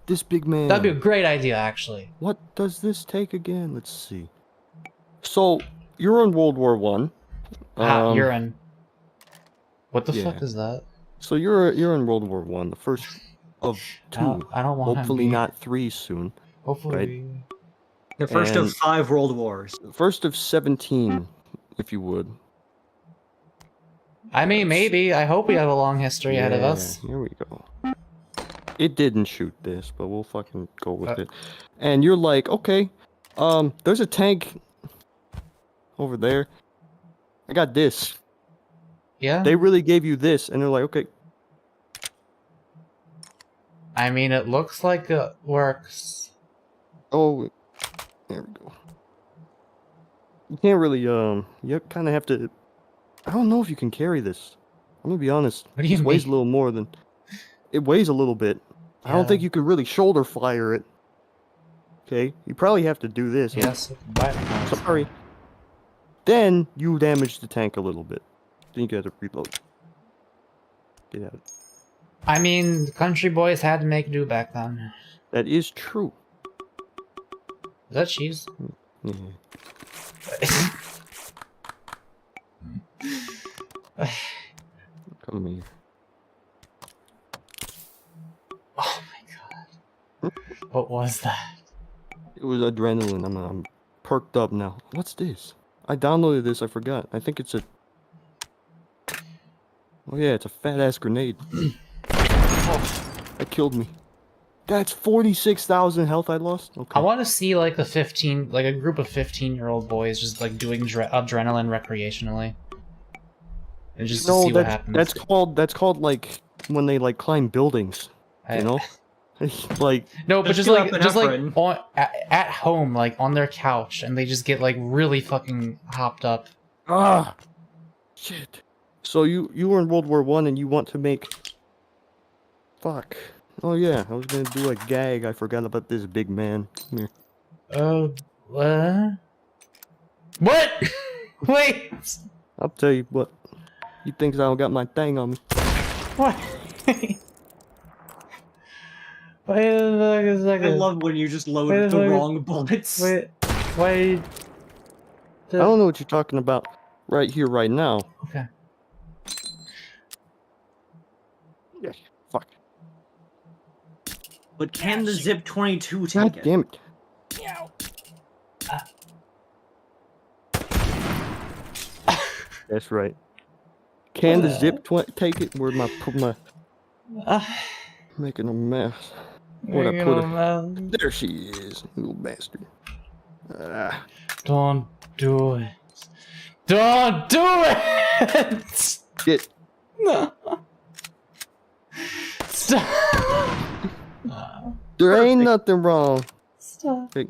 This big man. That'd be a great idea, actually. What does this take again? Let's see. So you're in World War One. You're in. What the fuck is that? So you're in World War One, the first of 2. I don't want. Hopefully not 3 soon. Hopefully. Right? The first of 5 world wars. First of 17, if you would. I mean, maybe. I hope we have a long history ahead of us. Here we go. It didn't shoot this, but we'll fucking go with it. And you're like, okay, there's a tank over there. I got this. Yeah? They really gave you this, and they're like, okay. I mean, it looks like it works. Oh, there we go. You can't really, you kind of have to... I don't know if you can carry this. I'm gonna be honest. What do you mean? It weighs a little more than... It weighs a little bit. Yeah. I don't think you could really shoulder fire it. Okay? You probably have to do this. Yes. Sorry. Then you damage the tank a little bit. Then you gotta reload. Get out. I mean, country boys had to make do back then. That is true. Is that cheese? Yeah. Come here. Oh my god. What was that? It was adrenaline. I'm perked up now. What's this? I downloaded this, I forgot. I think it's a... Oh yeah, it's a fat-ass grenade. Oh, that killed me. That's 46,000 health I lost? Okay. I want to see like a group of 15-year-old boys just like doing adrenaline recreationally. And just to see what happens. That's called like when they like climb buildings. You know? Like no, but just like at home, like on their couch, and they just get like really fucking hopped up. Ah, shit. So you were in World War One, and you want to make... Fuck. Oh yeah, I was gonna do a gag. I forgot about this big man. Come here. Oh, what? What? Wait. I'll tell you what. He thinks I don't got my thing on me. What? Wait a second. I love when you just load the wrong bullets. Wait. I don't know what you're talking about right here, right now. Okay. Yeah, fuck. But can the Zip 22 take God it? damn it. That's right. Can the Zip take it? Where'd my making a mess. Where'd I put her? There she is, little bastard. Don't do it. Don't do it! Shit. No. Stop. There ain't nothing wrong. Stop. Hey.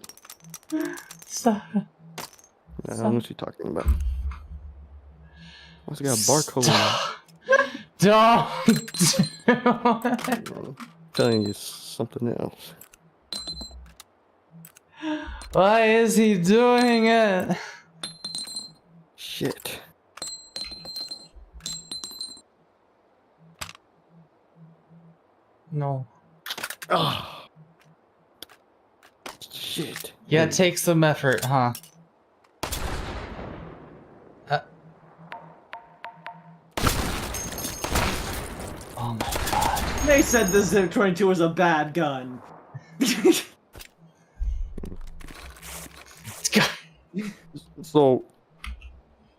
Stop. I don't know what you're talking about. Why's it got a barcode on it? Don't do it. I'm telling you something else. Why is he doing it? Shit. No. Oh. Shit. Yeah, it takes some effort, huh? They said the Zip 22 was a bad gun. So,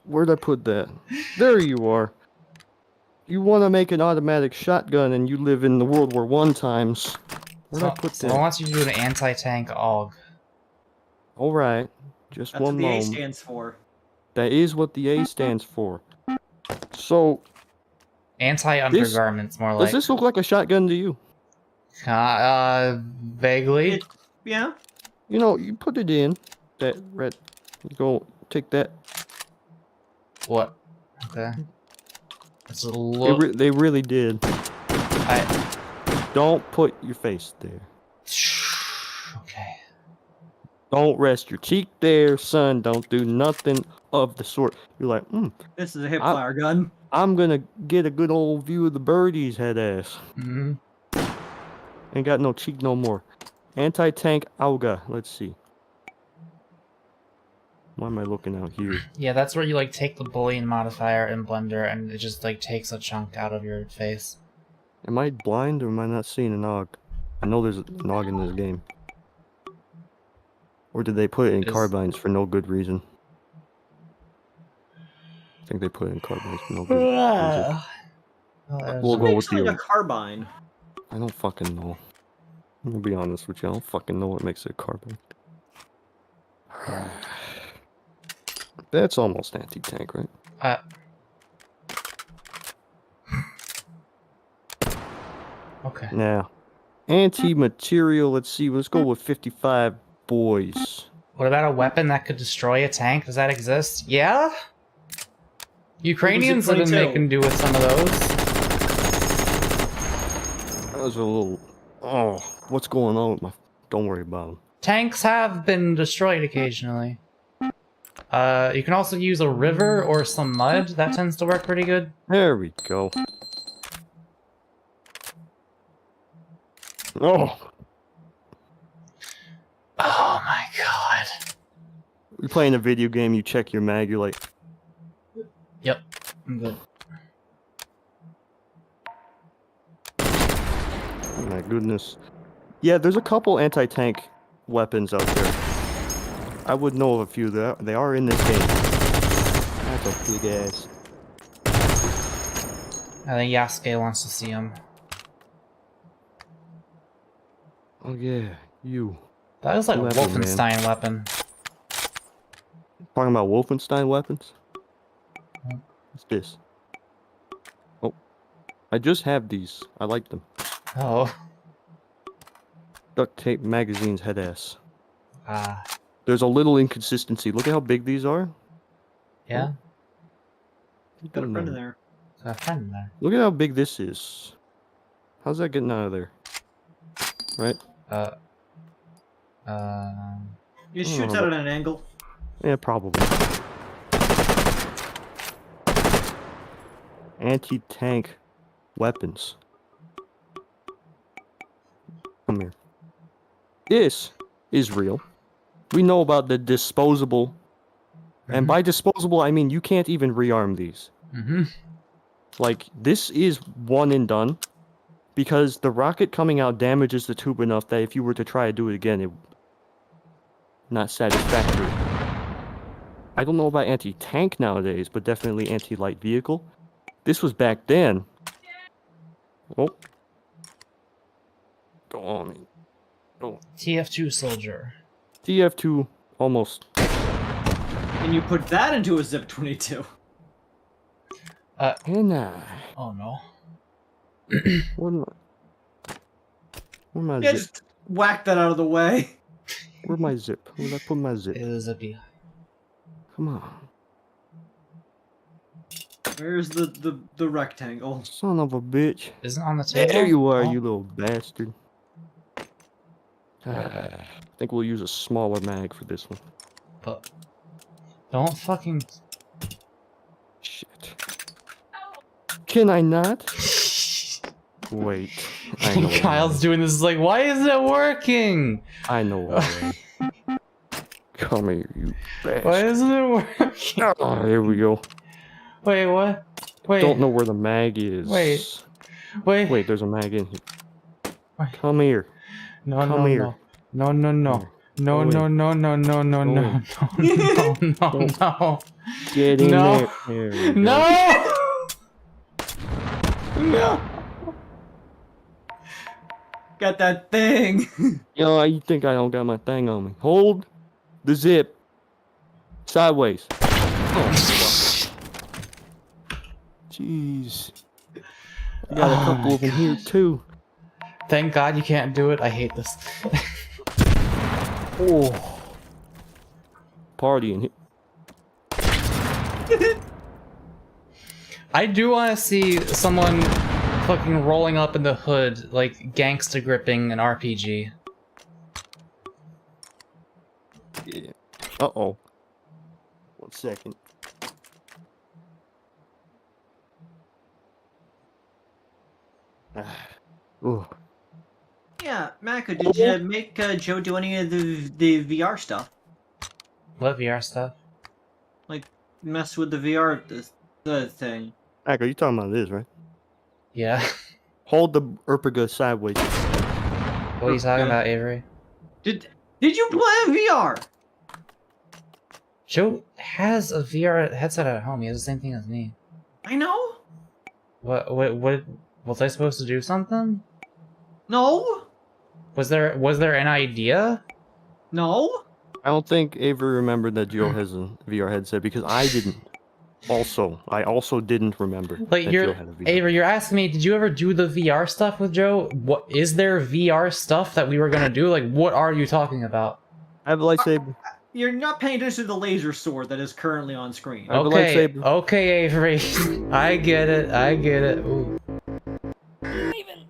where'd I put that? There you are. You want to make an automatic shotgun and you live in the World War I times. Where'd I put So that? I want you to do an anti-tank AUG. Alright, just That's one what the A moment. stands for. That is what the A stands for. So, Anti-undergarments, more like. does this look like a shotgun to you? Vaguely. Yeah. You know, you put it in. That red. Go take that. What? Okay. It's a look. They really did. Don't put your face there. Okay. Don't rest your cheek there, son. Don't do nothing of the sort. You're like, This is a hip-fire gun. I'm gonna get a good old view of the birdies, head ass. Mm-hmm. Ain't got no cheek no more. Anti-tank AUGA. Let's see. Why am I looking out here? Yeah, that's where you like take the Boolean modifier in Blender and it just like takes a chunk out of your face. Am I blind or am I not seeing an AUG? I know there's an AUG in this game. Or did they put it in carbines for no good reason? I think they put it in carbines for no good reason. We'll go with a carbine. I don't fucking know. I'm gonna be honest with you. I don't fucking know what makes it a carbine. That's almost anti-tank, right? Okay. Now, anti-material. Let's see. Let's go with 55 boys. What about a weapon that could destroy a tank? Does that exist? Yeah? Ukrainians have been making do with some of those. That was a little... Oh, what's going on with my... Don't worry about them. Tanks have been destroyed occasionally. You can also use a river or some mud. That tends to work pretty good. There we go. Oh! Oh my god. You're playing a video game, you check your mag, you're like... Yep, I'm good. Oh my goodness. Yeah, there's a couple anti-tank weapons out there. I would know of a few that they are in this game. That's a big ass. I think Yasuke wants to see him. Oh yeah, you. That was like a Clever, Wolfenstein weapon. Talking about Wolfenstein weapons? What's this? Oh. I just have these. I like them. Oh. Duct tape magazines head ass. Ah. There's a little inconsistency. Look at how big these are. Yeah? Got a friend in there. Got a friend in there. Look at how big this is. How's that getting out of there? Right? It shoots out at an angle. Yeah, probably. Anti-tank weapons. Come here. This is real. We know about the disposable. And by disposable, I mean you can't even rearm these. Mm-hmm. Like, this is one and done. Because the rocket coming out damages the tube enough that if you were to try to do it again, it... Not satisfactory. I don't know about anti-tank nowadays, but definitely anti-light vehicle. This was back then. Oh. Go on. Oh. TF2 soldier. TF2 almost. And you put that into a Zip 22. Hannah. Oh no. Where my Yeah, zip? just whack that out of the way. Where's my zip? Where'd I put my zip? It was a B. Come on. Where's the rectangle? Son of a bitch. Isn't it on the table? There you are, Oh. you little bastard. I think we'll use a smaller mag for this one. But don't fucking... Shit. Can I not? Wait. I know Kyle's doing this, is like, why isn't it working? I know why. Come here, you bastard. Why isn't it working? Oh, here we go. Wait, what? Wait. Don't know where the mag is. Wait. Wait. Wait, there's a mag in here. Wait. Come here. No, Come no, here. no. No, no, no. No, Go no, in. no, no, no, no, Go no, in. no, no, no. Get in No. there. There we go. No! No! Got that thing. Yo, you think I don't got my thing on me? Hold the zip. Sideways. Oh, fuck. Jeez. I got a couple of them here too. Thank God you can't do it. I hate this. Oh. Party in here. I do want to see someone fucking rolling up in the hood, like gangsta gripping an RPG. Yeah. Uh-oh. 1 second. Ooh. Yeah, Mako, did you make Joe do any of the VR stuff? What VR stuff? Like, mess with the VR the thing. Mako, you talking about this, right? Yeah. Hold the Erpiga sideways. What are you talking about, Avery? Did you play VR? Joe has a VR headset at home. He has the same thing as me. I know. What was I supposed to do something? No. Was there an idea? No. I don't think Avery remembered that Joe has a VR headset because I didn't. I also didn't remember Like that Joe had a VR. Avery, you're asking me, did you ever do the VR stuff with Joe? What is there VR stuff that we were gonna do? Like, what are you talking about? I have a lightsaber. You're not paying attention to the laser sword that is currently on screen. I have a Okay, lightsaber. okay, Avery. I get it. Ooh. Leaving.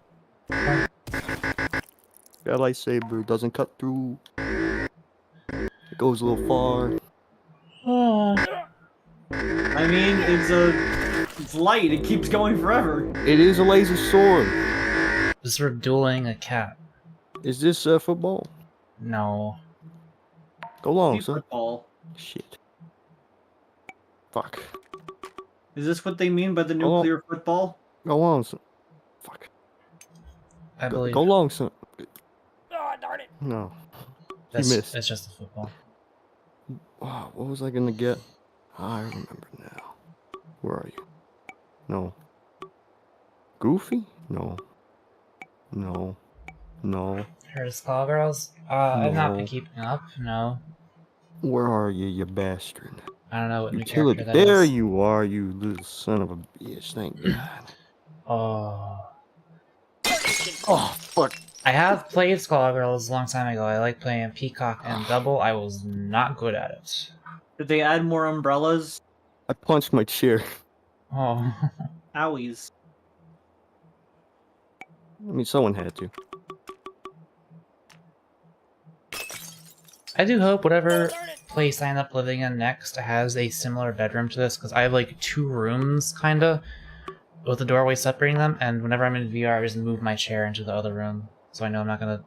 Got a lightsaber, doesn't cut through. It goes a little far. I mean, it's light. It keeps going forever. It is a laser sword. Just for dueling a cat. Is this football? No. Go long, Be son. football. Shit. Fuck. Is this what they mean by the nuclear football? Go long, son. Fuck. I believe Go long, son. Oh, darn it. No. that's, missed. it's just a football. Wow, what was I gonna get? I remember now. Where are you? No. Goofy? No. No. No. Heard of Skull Girls? I've not been No. keeping up, no. Where are you, you bastard? I don't know what new Utility. character that There is. you are, you little son of a bitch. Thank God. Oh. Oh, fuck. I have played Skull Girls a long time ago. I like playing Peacock and Double. I was not good at it. Did they add more umbrellas? I punched my chair. Oh. Owies. I mean, someone had to. I do hope whatever place I end up living in next has a similar bedroom to this, because I have like 2 rooms, kinda, with the doorway separating them, and whenever I'm in VR, I just move my chair into the other room, so I know I'm not gonna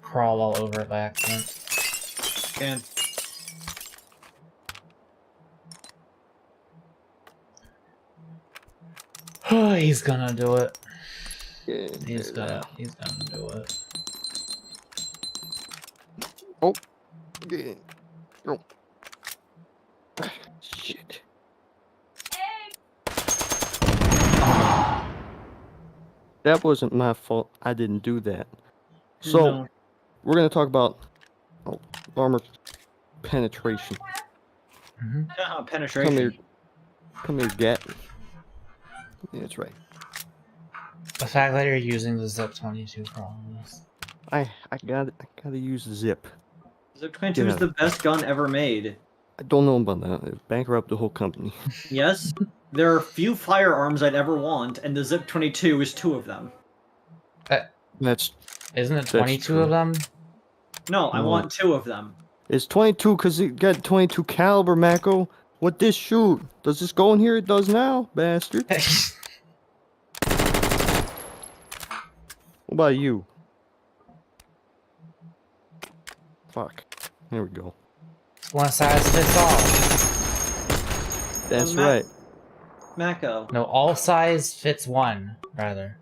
crawl all over it by accident. Can. He's gonna do it. Yeah, He's gonna do it. Oh. Yeah. Oh. Shit. That wasn't my fault. I didn't do that. So, No. we're going to talk about armor penetration. Penetration. Come here. Come here, Gat. Yeah, that's right. The fact that you're using the Zip 22 problems. I gotta use the zip. Zip 22 is the best gun ever made. I don't know about that. It'd bankrupt the whole company. Yes, there are few firearms I'd ever want, and the Zip 22 is 2 of them. That's Isn't it That's 22 true. of them? No, I No. want 2 of them. it's 22 because it got 22 caliber, Mako. What this shoot? Does this go in here? It does now, bastard. What about you? Fuck. There we go. One size fits all. That's Matt- right. Mako. No, all size fits one, rather.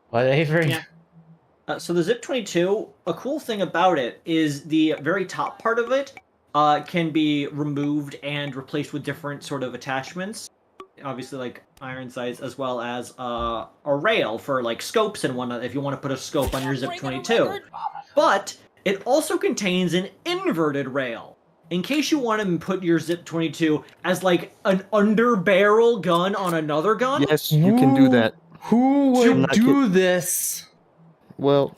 What, Avery? Yeah. So the Zip 22, a cool thing about it is the very top part of it can be removed and replaced with different sort of attachments. Obviously, like iron sights, as well as a rail for like scopes and whatnot if you want to put a scope on your Zip 22. But it also contains an inverted rail. In case you want to put your Zip 22 as like an under-barrel gun on another gun. Yes, you can do that. Who would do this? Well,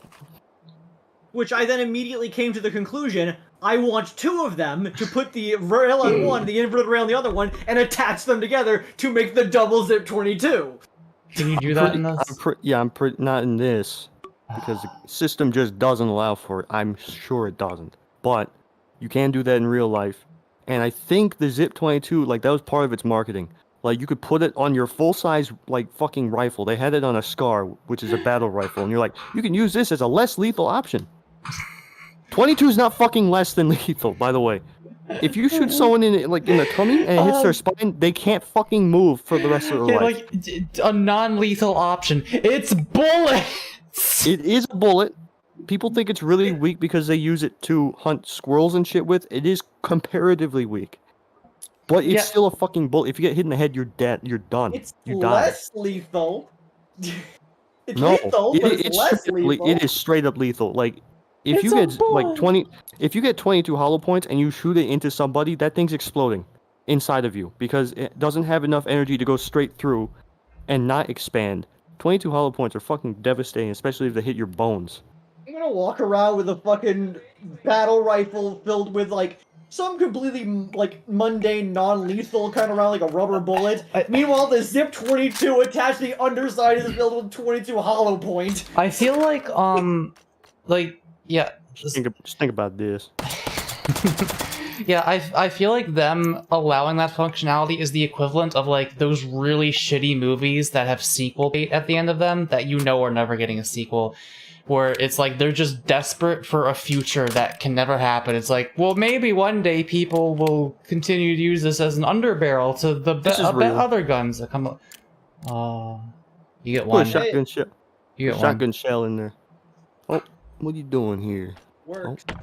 which I then immediately came to the conclusion, I want two of them to put the rail on one, the inverted rail on the other one, and attach them together to make the double Zip 22. Can you do that in this? I'm not in this, because the system just doesn't allow for it. I'm sure it doesn't. But you can do that in real life. And I think the Zip 22, like, that was part of its marketing. Like, you could put it on your full-size, like, fucking rifle. They had it on a SCAR, which is a battle rifle. And you're like, you can use this as a less lethal option. 22 is not fucking less than lethal, by the way. If you shoot someone in the tummy and it hits their spine, they can't fucking move for the rest of their life. Like, a non-lethal option. It's bullets! It is a bullet. People think it's really weak because they use it to hunt squirrels and shit with. It is comparatively weak. But it's still a fucking bullet. If you get hit in the head, you're dead. You're done. It's you less die. lethal. It's no, lethal, but it's less lethal. It is straight up lethal. Like, if you get like 22 hollow points and you shoot it into somebody, that thing's exploding inside of you because it doesn't have enough energy to go straight through and not expand. 22 hollow points are fucking devastating, especially if they hit your bones. I'm gonna walk around with a fucking battle rifle filled with like some completely like mundane, non-lethal kind of round, like a rubber bullet. Meanwhile, the Zip 22 attached to the underside is filled with 22 hollow point. I feel like yeah. Just think about this. Yeah, I feel like them allowing that functionality is the equivalent of like those really shitty movies that have sequel bait at the end of them that you know are never getting a sequel. Where it's like they're just desperate for a future that can never happen. It's like, well, maybe one day people will continue to use this as an underbarrel to the other guns that come up. You get one. Put a shotgun shell. You get shotgun shell in there. Oh, what are you doing here? Works. Oh.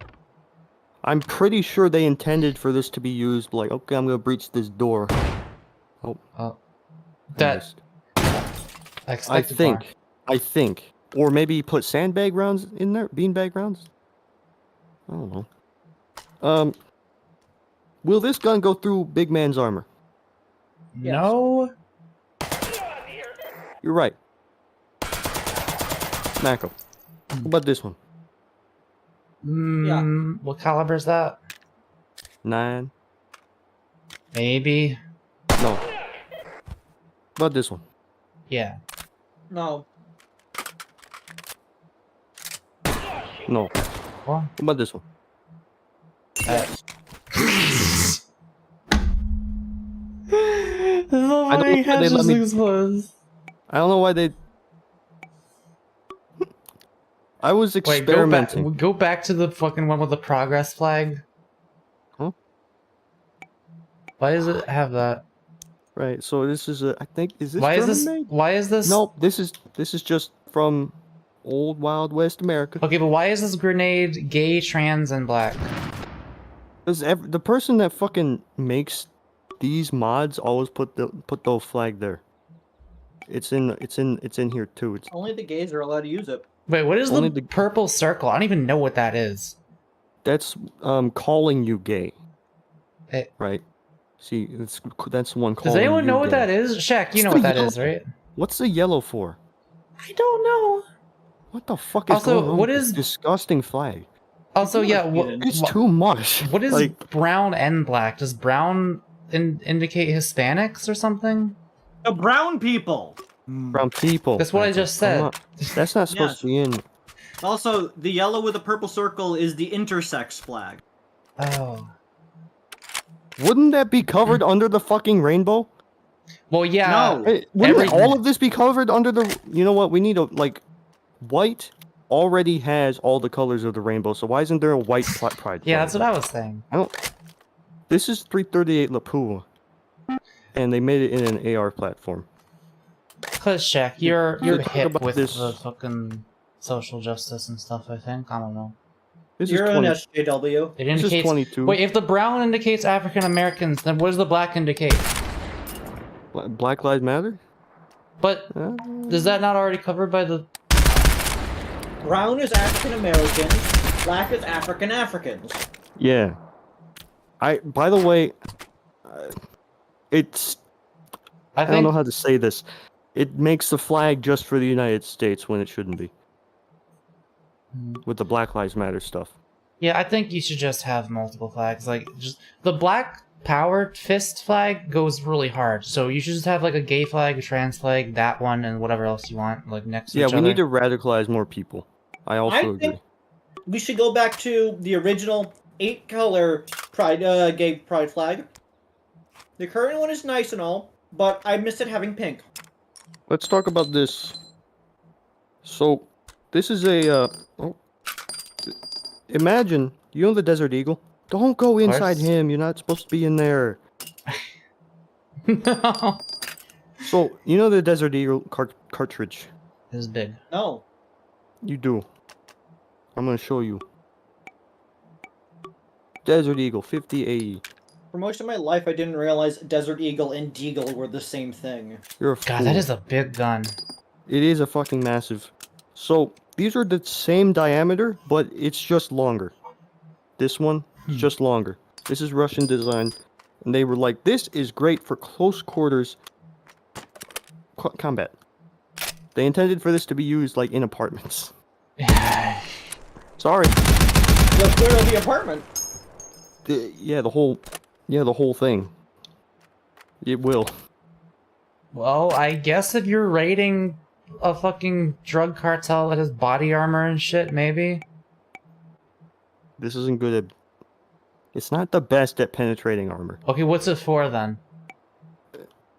I'm pretty sure they intended for this to be used like, okay, I'm gonna breach this door. Oh. That. I think. Or maybe put sandbag rounds in there? Beanbag rounds? I don't know. Will this gun go through big man's armor? No. You're right. Mako. What about this one? What caliber is that? 9. Maybe. No. What about this one? Yeah. No. No. What about this one? I don't know why they... I was experimenting. Wait, go back to the fucking one with the progress flag. Huh? Why does it have that? Right, so this is I think, is this Why German is this? made? Why is this? Nope, this is just from old Wild West America. Okay, but why is this grenade gay, trans, and black? Because the person that fucking makes these mods always put the flag there. It's in here too. It's only the gays are allowed to use it. Wait, what is the purple circle? I don't even know what that is. That's calling you gay. Right. See, that's one calling. Does anyone know what gay. that is? Shaq, you know what that is, right? What's the yellow for? I don't know. What the fuck is going on with this disgusting flag? Also, yeah, it's too much. What is brown and black? Does brown indicate Hispanics or something? The brown people. Brown people. That's what I just said. That's not supposed to be in. Also, the yellow with the purple circle is the intersex flag. Oh. Wouldn't that be covered under the fucking rainbow? Well, yeah. No. Wouldn't all of this be covered under the... You know what? We need white already has all the colors of the rainbow, so why isn't there a white pride flag? Yeah, that's what I was saying. This is 338 Lapua. and they made it in an AR platform. Cause Shaq, you're talk hip about with this- the fucking social justice and stuff. I think I don't know. This You're is an 20, SJW. It This is indicates. 22. Wait, if the brown indicates African Americans, then what does the black indicate? Black Lives Matter? But is that not already covered by the? Brown is African Americans. Black is African Africans. Yeah. By the way, it's... I don't know how to say this. It makes the flag just for the United States when it shouldn't be. With the Black Lives Matter stuff. Yeah, I think you should just have multiple flags. Like, just the Black Power fist flag goes really hard. So you should just have like a gay flag, a trans flag, that one, and whatever else you want, like next to each other. Yeah, we need to radicalize more people. I also agree. Think we should go back to the original 8-color pride, gay pride flag. The current one is nice and all, but I miss it having pink. Let's talk about this. So, this is a, imagine, you know the Desert Eagle? Don't go inside him, you're not supposed to be in there. No. So, you know the Desert Eagle cartridge? It's big. No. You do. I'm gonna show you. Desert Eagle, 5080. For most of my life, I didn't realize Desert Eagle and Deagle were the same thing. You're a fool. God, that is a big gun. It is a fucking massive. So, these are the same diameter, but it's just longer. This one is just longer. This is Russian design. And they were like, this is great for close quarters combat. They intended for this to be used, like, in apartments. Sorry. The clear of the apartment. Yeah, the whole thing. It will. Well, I guess if you're raiding a fucking drug cartel that has body armor and shit, maybe. This isn't good at... It's not the best at penetrating armor. Okay, what's it for then?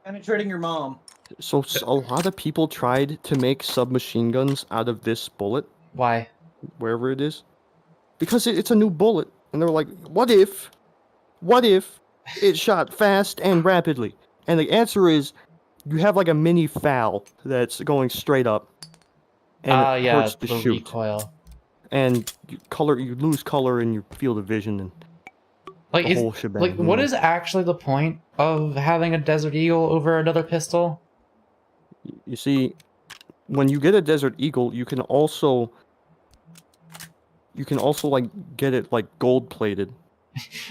Penetrating your mom. So a lot of people tried to make submachine guns out of this bullet. Why? Wherever it is. Because it's a new bullet. And they were like, what if it shot fast and rapidly? And the answer is, you have like a mini FAL that's going straight up. And it hurts to shoot. Recoil. And you lose color in your field of vision and like, the whole shebang. Like, what is actually the point of having a Desert Eagle over another pistol? You see, when you get a Desert Eagle, you can also like get it like gold plated.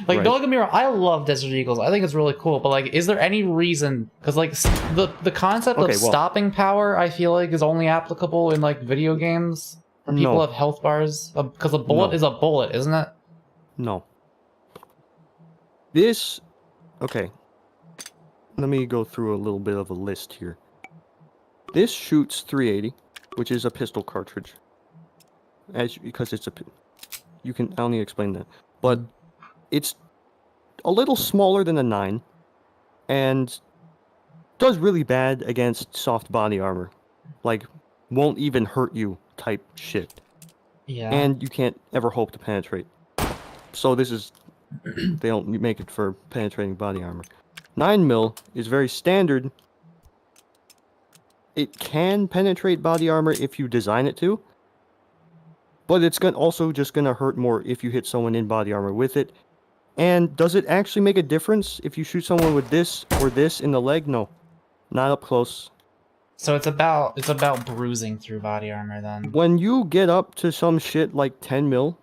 Like, Right. don't get me wrong, I love Desert Eagles. I think it's really cool. But like, is there any reason? Because like the concept of stopping power, I feel like is only applicable in like video games where people have health bars. Because a bullet is a bullet, isn't it? No. This, okay. Let me go through a little bit of a list here. This shoots 380, which is a pistol cartridge. Because it's a, you can, I don't need to explain that. But it's a little smaller than a 9, and does really bad against soft body armor. Like, won't even hurt you type shit. Yeah. And you can't ever hope to penetrate. So this is, they don't make it for penetrating body armor. 9mm is very standard. It can penetrate body armor if you design it to. But it's also just going to hurt more if you hit someone in body armor with it. And does it actually make a difference if you shoot someone with this or this in the leg? No. Not up close. So it's about bruising through body armor then. When you get up to some shit like 10mm,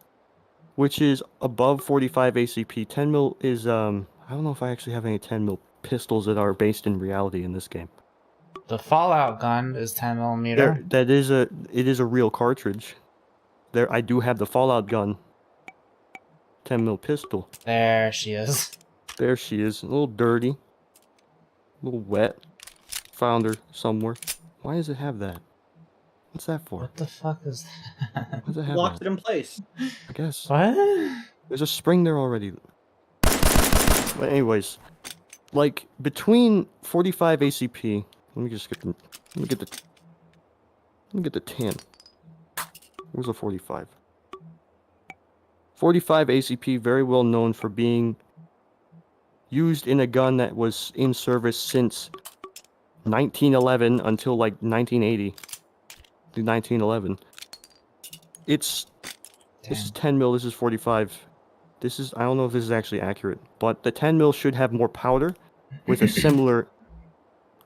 which is above 45 ACP, 10mm is, I don't know if I actually have any 10mm pistols that are based in reality in this game. The Fallout gun is 10mm. It is a real cartridge. There, I do have the Fallout gun. 10mm pistol. There she is. There she is. A little dirty. A little wet. Found her somewhere. Why does it have that? What's that for? What the fuck is that? What does it have? Locked it in place. I guess. What? There's a spring there already. But anyways, like between 45 ACP. Let me just get the. Let me get the 10. Where's the 45? 45 ACP, very well known for being used in a gun that was in service since 1911 until like 1980 to 1911. This is 10 mil. This is 45. This is, I don't know if this is actually accurate, but the 10 mil should have more powder with a similar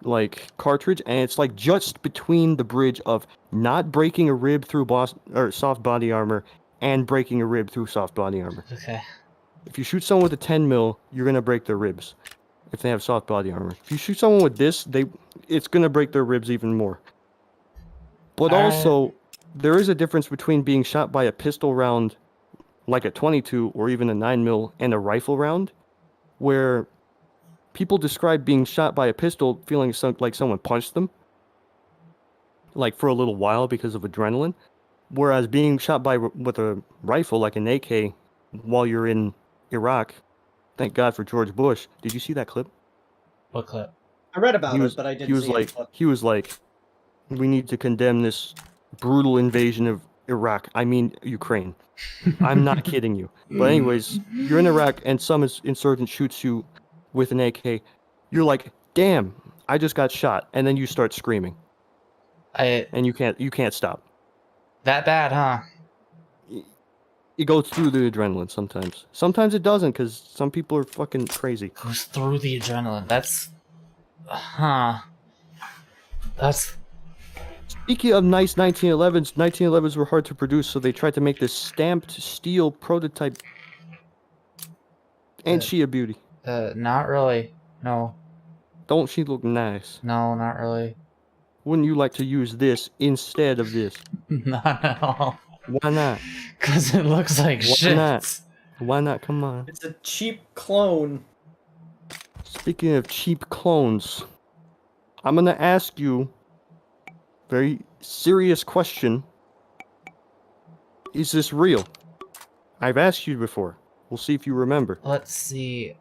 like cartridge, and it's like just between the bridge of not breaking a rib through soft body armor and breaking a rib through soft body armor. Okay. If you shoot someone with a 10 mil, you're gonna break their ribs if they have soft body armor. If you shoot someone with this, it's gonna break their ribs even more. But also, there is a difference between being shot by a pistol round like a 22 or even a 9 mil and a rifle round, where people describe being shot by a pistol feeling like someone punched them, like for a little while because of adrenaline, whereas being shot with a rifle like an AK while you're in Iraq, thank God for George Bush. Did you see that clip? What clip? I read about it, but I didn't see it. He was like, we need to condemn this brutal invasion of Iraq. I mean, Ukraine. I'm not kidding you. But anyways, you're in Iraq and some insurgent shoots you with an AK. You're like, damn, I just got shot. And then you start screaming. And you can't stop. That bad, huh? It goes through the adrenaline sometimes. Sometimes it doesn't, because some people are fucking crazy. Goes through the adrenaline. That's... Huh. That's... Speaking of nice 1911s, 1911s were hard to produce, so they tried to make this stamped steel prototype. Ain't she a beauty? Not really. No. Don't she look nice? No, not really. Wouldn't you like to use this instead of this? Not at all. Why not? Because it looks like shit. Why not? Come on. It's a cheap clone. Speaking of cheap clones, I'm gonna ask you a very serious question. Is this real? I've asked you before. We'll see if you remember. Let's see.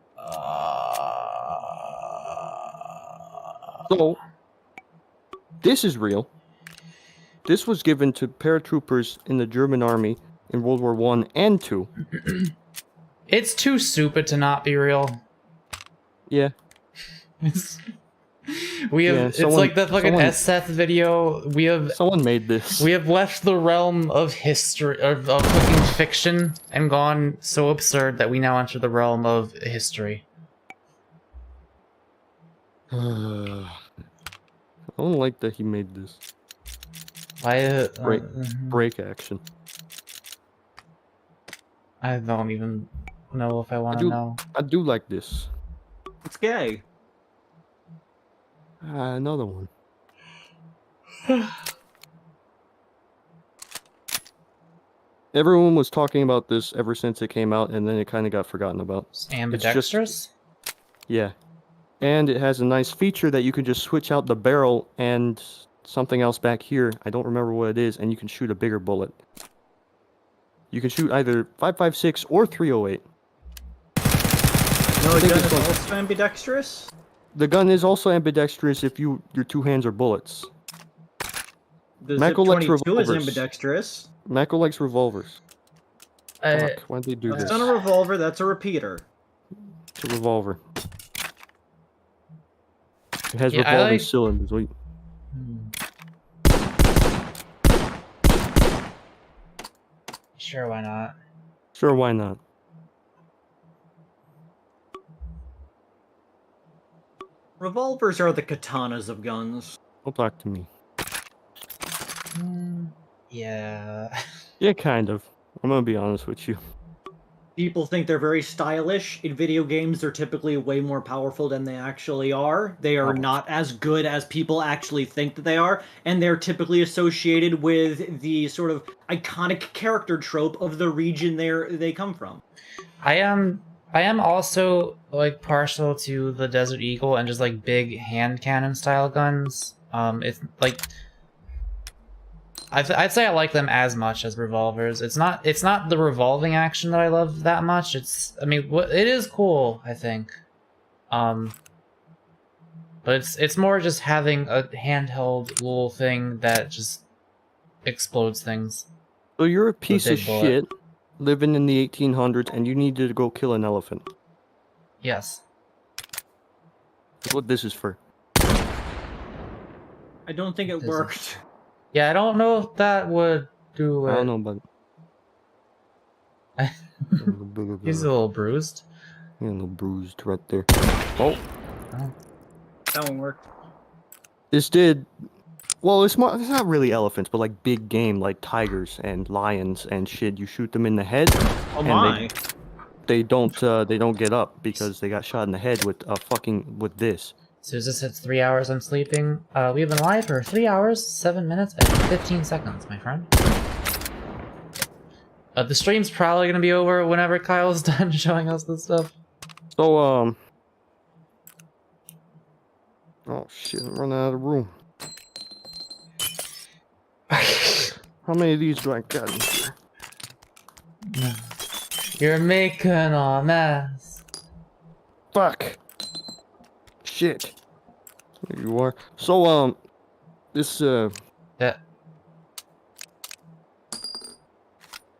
So, this is real. This was given to paratroopers in the German army in World War I and II. It's too stupid to not be real. Yeah. It's like the fucking SSeth video. Someone made this. We have left the realm of history, of fucking fiction, and gone so absurd that we now enter the realm of history. I don't like that he made this. Break action. I don't even know if I want to know. I do like this. It's gay. Another one. Everyone was talking about this ever since it came out, and then it kind of got forgotten about. It's ambidextrous? Yeah. And it has a nice feature that you can just switch out the barrel and something else back here. I don't remember what it is, and you can shoot a bigger bullet. You can shoot either 5.56 or 308. No, the gun is also ambidextrous? The gun is also ambidextrous if your two hands are bullets. The Mako likes Zip-22 is revolvers. ambidextrous. Mako likes revolvers. Fuck, why'd they do That's this? not a revolver, that's a repeater. It's a revolver. It has revolving cylinders. Wait. Sure, why not? Sure, why not? Revolvers are the katanas of guns. Don't talk to me. Yeah. Yeah, kind of. I'm gonna be honest with you. People think they're very stylish. In video games, they're typically way more powerful than they actually are. They are not as good as people actually think that they are, and they're typically associated with the sort of iconic character trope of the region they come from. I am also like partial to the Desert Eagle and just like big hand cannon style guns. It's like I'd say I like them as much as revolvers. It's not the revolving action that I love that much. It is cool, I think. But it's more just having a handheld little thing that just explodes things. So you're a piece of shit living in the 1800s and you needed to go kill an elephant. Yes. That's what this is for. I don't think it worked. Yeah, I don't know if that would do it. I don't know, but He's a little bruised. yeah, a little bruised right there. Oh, That one worked. this did. Well, it's not really elephants, but like big game, like tigers and lions and shit. You shoot them in the head, Oh and my. they don't get up because they got shot in the head with with this. So this hits 3 hours on sleeping. We've been live for 3 hours, 7 minutes, and 15 seconds, my friend. The stream's probably gonna be over whenever Kyle's done showing us this stuff. So oh shit, I'm running out of room. How many of these do I got in here? You're making a mess. Fuck. Shit. There you are. So, this,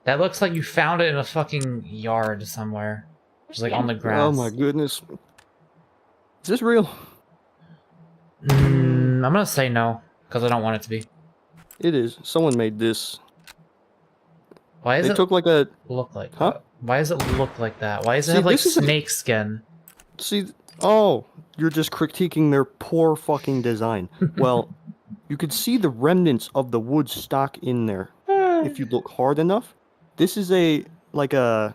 That looks like you found it in a fucking yard somewhere. Just like on the grass. Oh my goodness. Is this real? I'm gonna say no, because I don't want it to be. It is. Someone made this. Why does They it took like a... look like Huh? that? Why does it look like that? Why does it See, have like this is a- snake skin? See, oh, you're just critiquing their poor fucking design. Well, you could see the remnants of the wood stock in there if you look hard enough. This is like a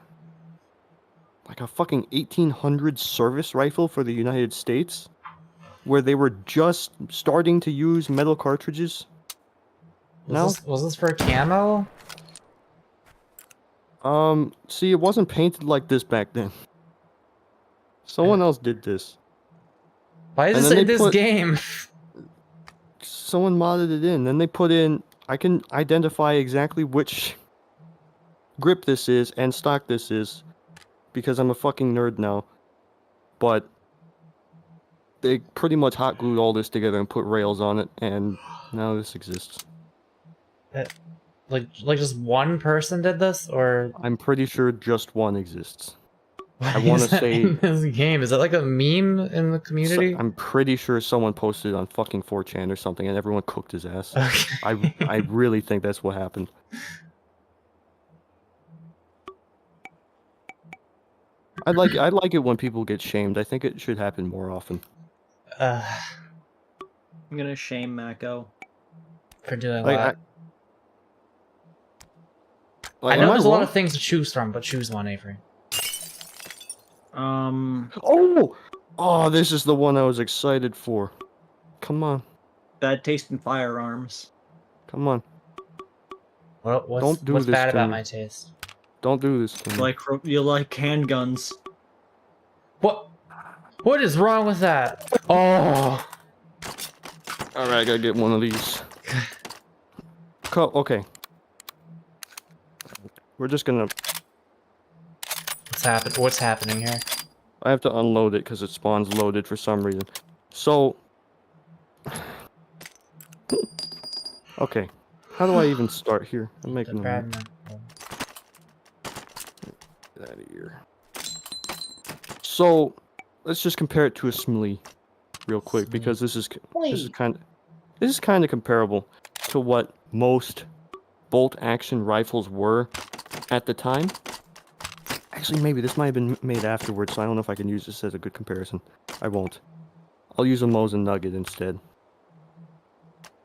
fucking 1800s service rifle for the United States, where they were just starting to use metal cartridges. Was this for camo? See, it wasn't painted like this back then. Someone else did this. Why is And this then in they this put- game? Someone modded it in. Then they put in... I can identify exactly which grip this is and stock this is, because I'm a fucking nerd now. But they pretty much hot glued all this together and put rails on it, and now this exists. Like just one person did this, or I'm pretty sure just one exists. why I want is to that say... in this game? Is that like a meme in the community? I'm pretty sure someone posted on fucking 4chan or something, and everyone cooked his ass. Okay. I really think that's what happened. I like it when people get shamed. I think it should happen more often. I'm gonna shame Mako. For doing Like, what? I am know there's a lot wrong? of things to choose from, but choose one, Avery. Oh, this is the one I was excited for. Come on, Bad taste in firearms. come on. What's do what's this bad to about me. my taste? Don't do this to me. You like handguns. What is wrong with that? Oh, All right, I gotta get one of these. Okay. We're just gonna... what's happening here? I have to unload it because it spawns loaded for some reason. So... Okay. How do I even start here? I'm making them. Get out of here. So, let's just compare it to a Smlee real quick, because this is kind of comparable to what most bolt action rifles were at the time. Actually, maybe this might have been made afterwards, so I don't know if I can use this as a good comparison. I won't. I'll use a Mosin Nugget instead.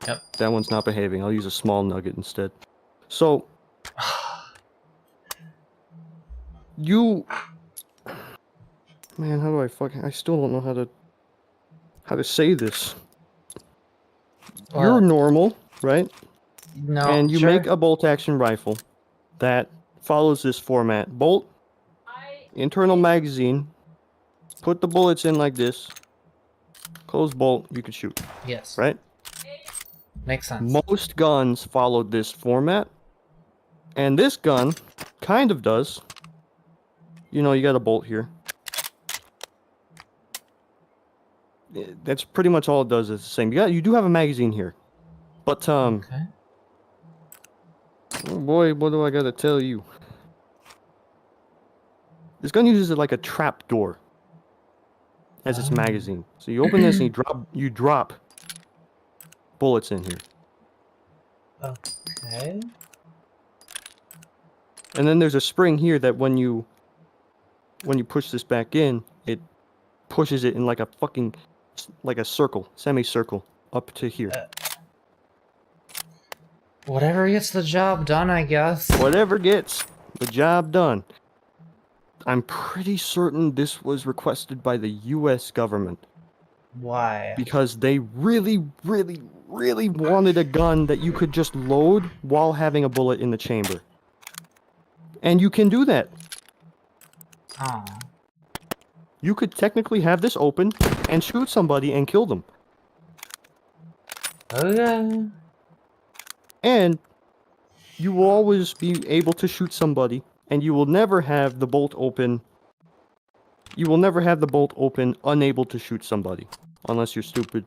Yep. That one's not behaving. I'll use a small nugget instead. So, man, how do I still don't know how to say this. You're normal, right? No, And you sure. make a bolt action rifle that follows this format. Bolt, internal magazine, put the bullets in like this, close bolt, you can shoot. Yes. Right? Makes sense. Most guns followed this format, and this gun kind of does. You know, you got a bolt here. That's pretty much all it does. Is the same. You do have a magazine here, but Okay. oh boy, what do I gotta tell you? This gun uses it like a trap door. as its magazine. So you open this and you drop bullets in here. Okay. And then there's a spring here that when you push this back in, it pushes it in like a fucking like a circle, semicircle up to here. Whatever gets the job done, I guess. Whatever gets the job done. I'm pretty certain this was requested by the US government. Why? Because they really, really, really wanted a gun that you could just load while having a bullet in the chamber. And you can do that. Oh. You could technically have this open and shoot somebody and kill them. Okay. And you will always be able to shoot somebody, and you will never have the bolt open. You will never have the bolt open unable to shoot somebody. Unless you're stupid.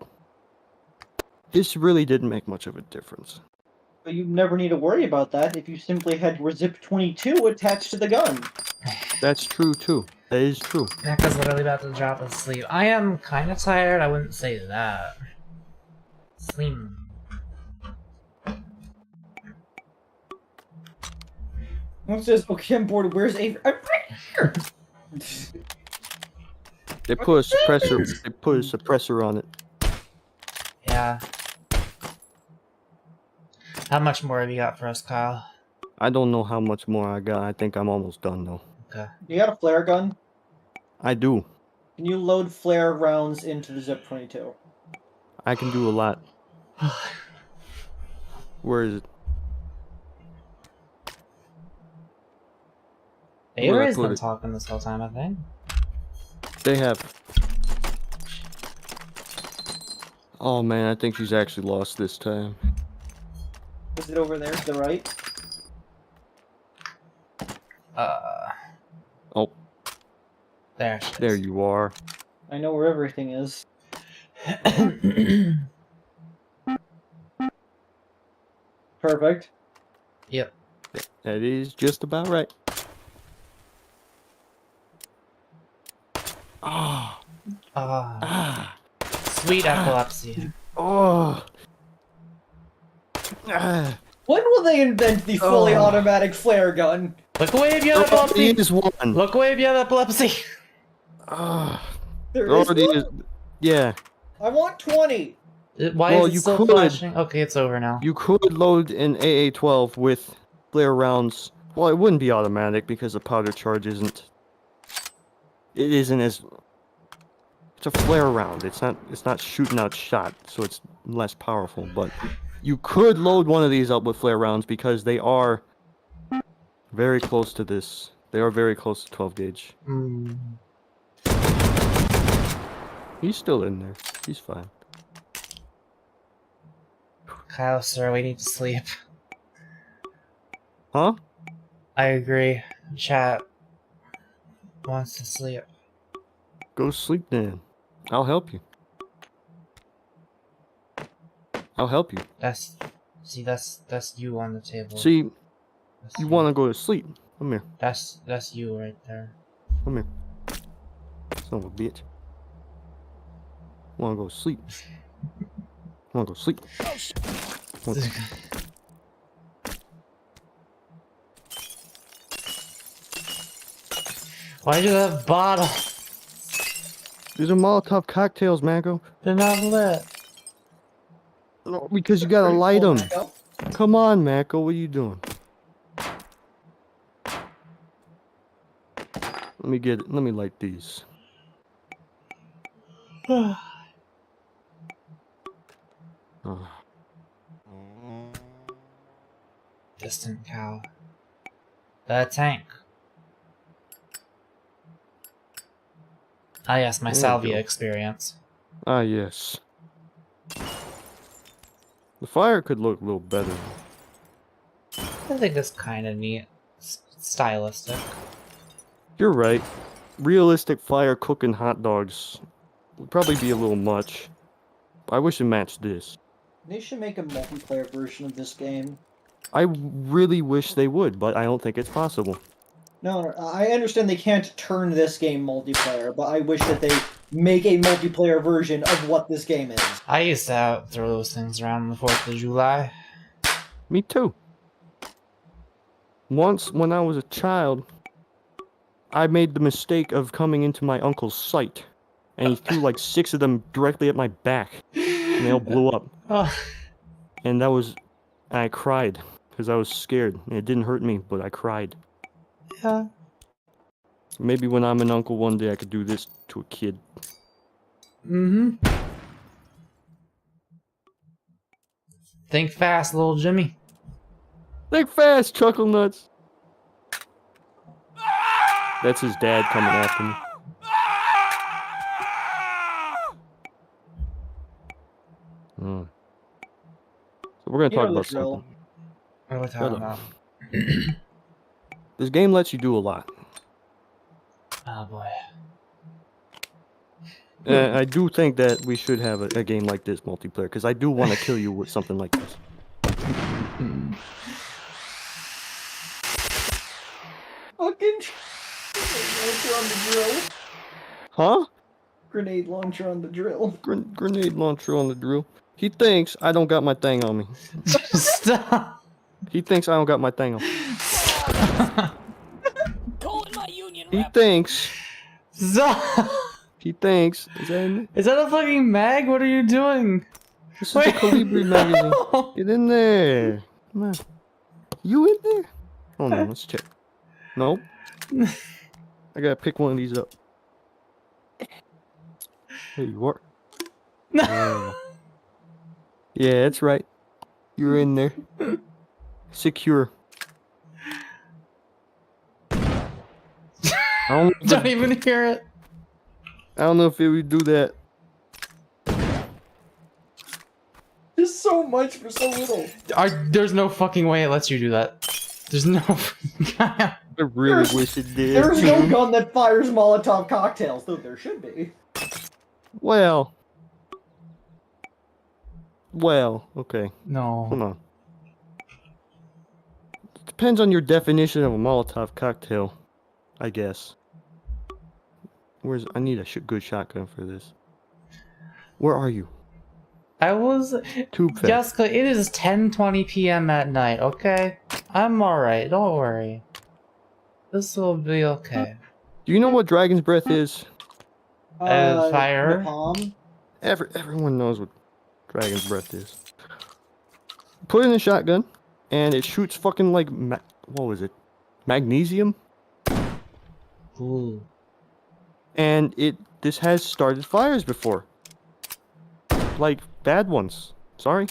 This really didn't make much of a difference. But you never need to worry about that if you simply had your Zip 22 attached to the gun. That's true too. That is true. Mecca's literally about to drop asleep. I am kind of tired, I wouldn't say that. Sleep. One says, okay, I'm bored, where's Avery? I'm right here! They put a suppressor. They put a suppressor on it. Yeah. How much more have you got for us, Kyle? I don't know how much more I got. I think I'm almost done though. Okay. You got a flare gun? I do. Can you load flare rounds into the Zip 22? I can do a lot. Where is it? Avery's been talking this whole time, I think. They have. Oh man, I think she's actually lost this time. Is it over there to the right? Oh. There she is. There you are. I know where everything is. Perfect. Yep. That is just about right. Ah. Ah. Sweet epilepsy. Oh. Ah. When will they invent the fully automatic flare gun? Look away if you have epilepsy! There is one. Look away if you have epilepsy! Ah. There There is already one? is. Yeah. I want 20! Why Well, is it you still could- flashing? Okay, it's over now. You could load an AA-12 with flare rounds. Well, it wouldn't be automatic because the powder charge isn't. It isn't as. It's a flare round. It's not shooting out shot, so it's less powerful. But you could load one of these up with flare rounds because they are very close to this. They are very close to 12 gauge. Mm. He's still in there. He's fine. Kyle, sir, we need to sleep. Huh? I agree. Chat wants to sleep. Go sleep then. I'll help you. I'll help you. That's you on the table. See, That's you want to go to sleep. Come here. That's you right there. Come here. Son of a bitch. Wanna go to sleep. Wanna go to sleep. Why do you have bottle? These are Molotov cocktails, Mako. They're not lit. No, because you gotta light them. Come on, Mako. What are you doing? Let me get it. Let me light these. Oh. Distant cow. The tank. Ah yes, my There you salvia go. experience. Ah, yes. The fire could look a little better. I think it's kind of neat. Stylistic. You're right. Realistic fire cooking hot dogs would probably be a little much. I wish it matched this. They should make a multiplayer version of this game. I really wish they would, but I don't think it's possible. No, I understand they can't turn this game multiplayer, but I wish that they make a multiplayer version of what this game is. I used to throw those things around on the 4th of July. Me too. Once, when I was a child, I made the mistake of coming into my uncle's sight, and he threw like 6 of them directly at my back, and they all blew up. Oh. And I cried, because I was scared. It didn't hurt me, but I cried. Yeah. Maybe when I'm an uncle one day I could do this to a kid. Mm-hmm. Think fast, little Jimmy. Think fast, Chuckle Nuts! That's his dad coming after me. So we're gonna talk about something. What are we talking about? This game lets you do a lot. Oh boy. I do think that we should have a game like this multiplayer, because I do want to kill you with something like this. Fucking launcher on the drill. Huh? Grenade launcher on the drill. Grenade launcher on the drill. He thinks I don't got my thing on me. Stop. He thinks I don't got my thing on. Calling my union He rep. thinks. Stop. He thinks. Is that a fucking mag? What are you doing? This is the Calibri magazine. Get in there. Come on. You in there? Hold on, let's check. Nope. I gotta pick one of these up. There you are. Yeah. Yeah, that's right. You're in there. Secure. I don't even hear it. I don't know if it would do that. There's so much for so little. There's no fucking way it lets you do that. There's no. I really wish it did. There's no gun that fires Molotov cocktails, though there should be. Well, okay. No. Come on. Depends on your definition of a Molotov cocktail, I guess. I need a good shotgun for this. Where are you? I was. Tube fest. Jessica, it is 10:20 p.m. at night. Okay, I'm all right. Don't worry. This will be okay. Do you know what Dragon's Breath is? Fire. Napalm. Everyone knows what Dragon's Breath is. Put it in a shotgun, and it shoots fucking like what was it? Magnesium. Ooh. And this has started fires before. Like bad ones. Sorry.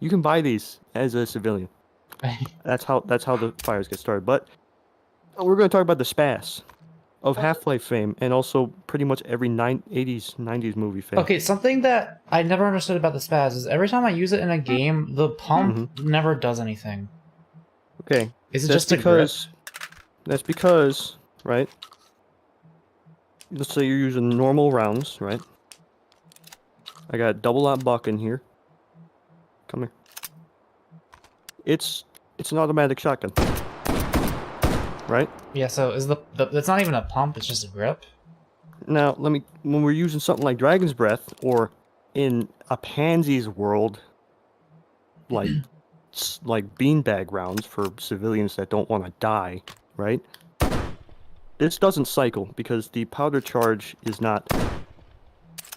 You can buy these as a civilian. That's how the fires get started. But we're going to talk about the SPAS of Half-Life fame, and also pretty much every 80s, 90s movie fame. Okay, something that I never understood about the SPAS is every time I use it in a game, the pump never does anything. Okay. Is it just because? That's because, right? Let's say you're using normal rounds, right? I got a double-aught buck in here. Come here. It's an automatic shotgun. Right? Yeah, so is it's not even a pump, it's just a grip? Now, when we're using something like Dragon's Breath, or in a Pansy's world, like beanbag rounds for civilians that don't want to die, right? This doesn't cycle because the powder charge is not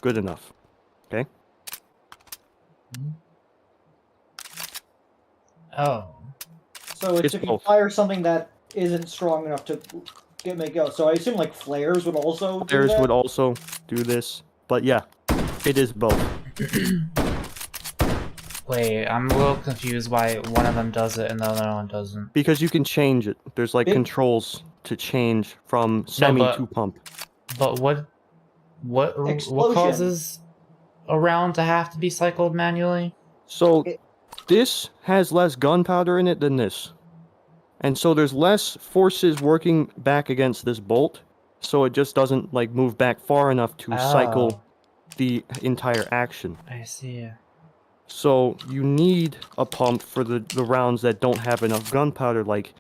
good enough. Okay? Oh. So it's if you fire something that isn't strong enough to make it go. So I assume like flares would also do that? Would also do this. But yeah, it is both. Wait, I'm a little confused why one of them does it and the other one doesn't. Because you can change it. There's like controls to change from semi to pump. But what causes a round to have to be cycled manually? So this has less gunpowder in it than this. And so there's less forces working back against this bolt, so it just doesn't like move back far enough to cycle the entire action. I see. So you need a pump for the rounds that don't have enough gunpowder, like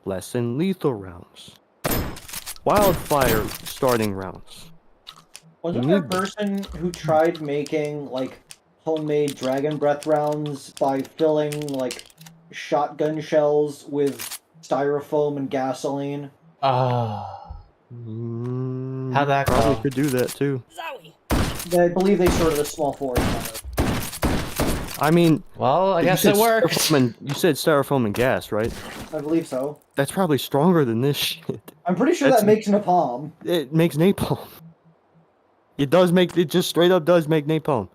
less than lethal rounds. wildfire starting rounds. Wasn't there a person who tried making, like, homemade dragon breath rounds by filling, like, shotgun shells with styrofoam and gasoline? How'd that Probably go? could do that too. Zowie. I believe they started a small forest fire. I mean, Well, I guess it worked. You said styrofoam and gas, right? I believe so. That's probably stronger than this shit. I'm pretty sure that makes napalm. It makes napalm. It does make. It just straight up does make napalm.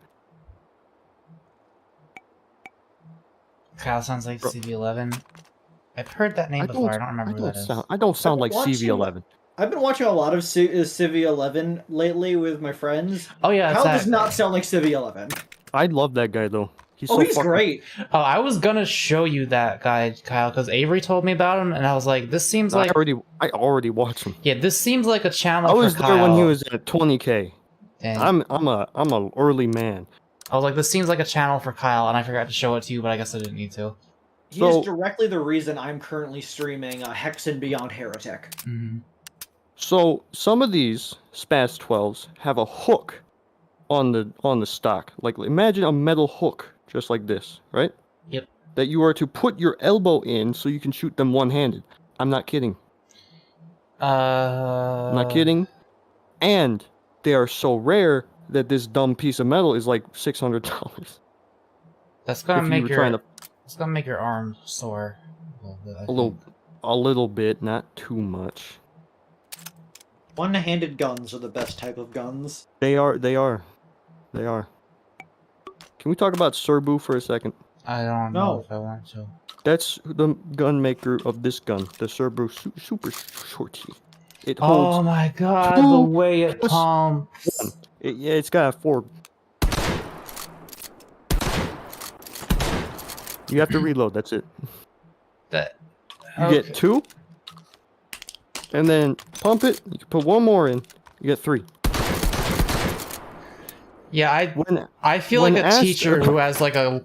Kyle sounds like CV11. I've heard that name before. I don't remember who that is. I don't sound like CV11. I've been watching a lot of Civi 11 lately with my friends. Oh yeah, Kyle does not sound like Civi 11. I love that guy though. He's great. Oh, I was gonna show you that guy, Kyle, because Avery told me about him, and I was like, "This seems like." I already watched him. Yeah, this seems like a channel. I was for there Kyle. when he was at 20K. Dang. I'm a early man. I was like, "This seems like a channel for Kyle," and I forgot to show it to you, but I guess I didn't need to. He is directly the reason I'm currently streaming Hexen Beyond Heretic. Mm-hmm. So some of these Spaz 12s have a hook on the stock. Like imagine a metal hook just like this, right? Yep. That you are to put your elbow in so you can shoot them one-handed. I'm not kidding. I'm not kidding. And they are so rare that this dumb piece of metal is like $600. That's gonna make it's gonna make your arm sore. A little bit, not too much. One-handed guns are the best type of guns. They are. Can we talk about Serbu for a second? I don't know if I want to. That's the gun maker of this gun, the Serbu Super Shorty. It holds. Oh my god, the way it pumps. It's got a 4. You have to reload. That's it. You get 2, and then pump it. You can put 1 more in. You get 3. Yeah, I feel like a teacher who has like a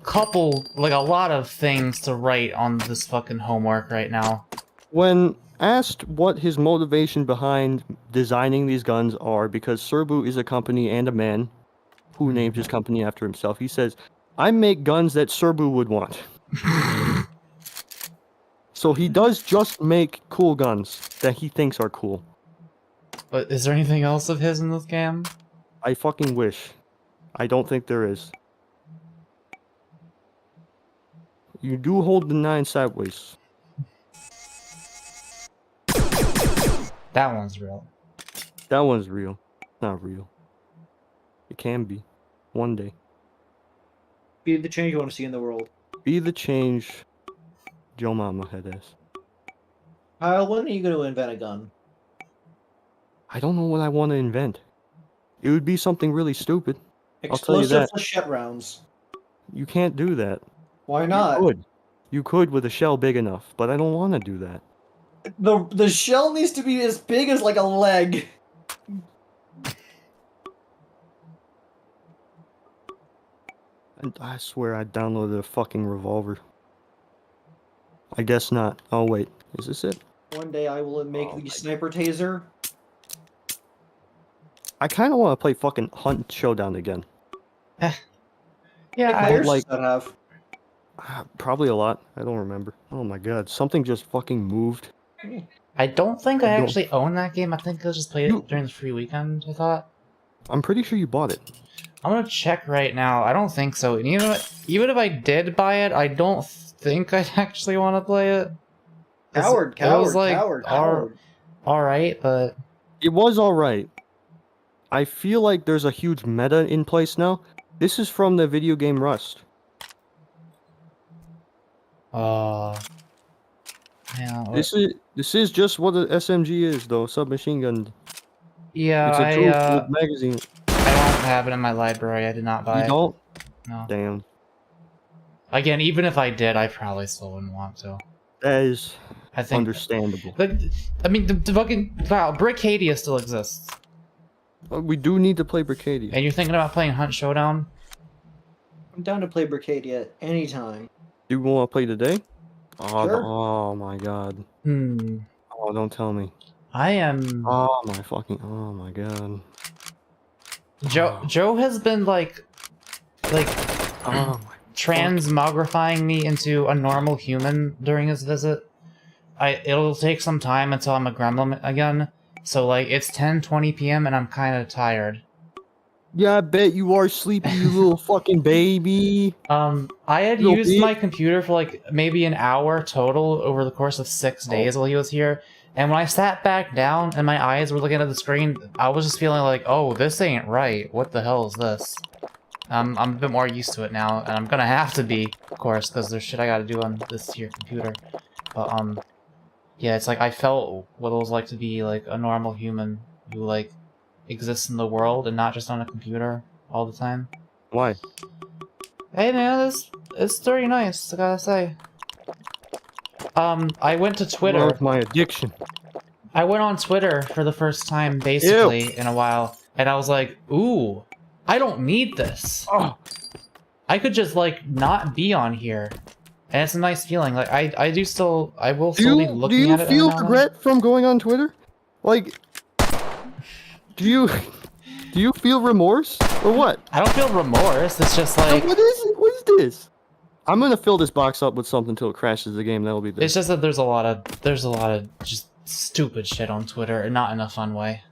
lot of things to write on this fucking homework right now. When asked what his motivation behind designing these guns are, because Serbu is a company and a man who named his company after himself, he says, "I make guns that Serbu would want." So he does just make cool guns that he thinks are cool. But is there anything else of his in this game? I fucking wish. I don't think there is. You do hold the 9 sideways. That one's real. That one's real. Not real. It can be. One day. Be the change you want to see in the world. Be the change Joe Mama had asked. Kyle, when are you going to invent a gun? I don't know what I want to invent. It would be something really stupid. I'll tell you that. Explosive flechette rounds. You can't do that. Why not? You could with a shell big enough, but I don't want to do that. The shell needs to be as big as like a leg. And I swear I downloaded a fucking revolver. I guess not. Oh wait, is this it? One day I will make the sniper taser. I kind of want to play fucking Hunt Showdown again. Yeah, I like that have. Probably a lot. I don't remember. Oh my god, something just fucking moved. I don't think I actually own that game. I think I just played it during the free weekend, I thought. I'm pretty sure you bought it. I'm gonna check right now. I don't think so. And even if I did buy it, I don't think I'd actually want to play it. Coward. Alright, but... It was alright. I feel like there's a huge meta in place now. This is from the video game Rust. Yeah, This is just what the SMG is, though. Submachine gun. Yeah, it's a tool with magazine. I don't have it in my library. I did not buy it. You don't? No. Damn. Again, even if I did, I probably still wouldn't want to. That is understandable. I mean, the fucking... Wow, Brickadia still exists. We do need to play Brickadia. And you're thinking about playing Hunt Showdown? I'm down to play Brickadia anytime. Do you want to play today? Oh, Sure. oh my god. Oh, don't tell me. I am. Oh my fucking. Oh my god. Joe has been like Oh my. transmogrifying me into a normal human during his visit. It'll take some time until I'm a gremlin again. So like it's 10:20 p.m. and I'm kind of tired. Yeah, I bet you are sleepy, you little fucking baby. I had Little used bit. my computer for like maybe an hour total over the course of 6 days while he was here. And when I sat back down and my eyes were looking at the screen, I was just feeling like, oh, this ain't right. What the hell is this? I'm a bit more used to it now, and I'm gonna have to be, of course, because there's shit I gotta do on this here computer. But, yeah, it's like I felt what it was like to be, like, a normal human who, like, exists in the world and not just on a computer all the time. Why? Hey, man, it's very nice, I gotta say. I went to Twitter. Well, my addiction. I went on Twitter for the first time, basically, in a while, and I was like, ooh, I don't need this. Oh. I could just, like, not be on here. And it's a nice feeling. Like, I will still be looking at it. Do you feel regret from going on Twitter? Like, do you feel remorse? Or what? I don't feel remorse, it's just like... What is it? What is this? I'm gonna fill this box up with something until it crashes the game, that'll be this. It's just that there's a lot of just stupid shit on Twitter, and not in a fun way.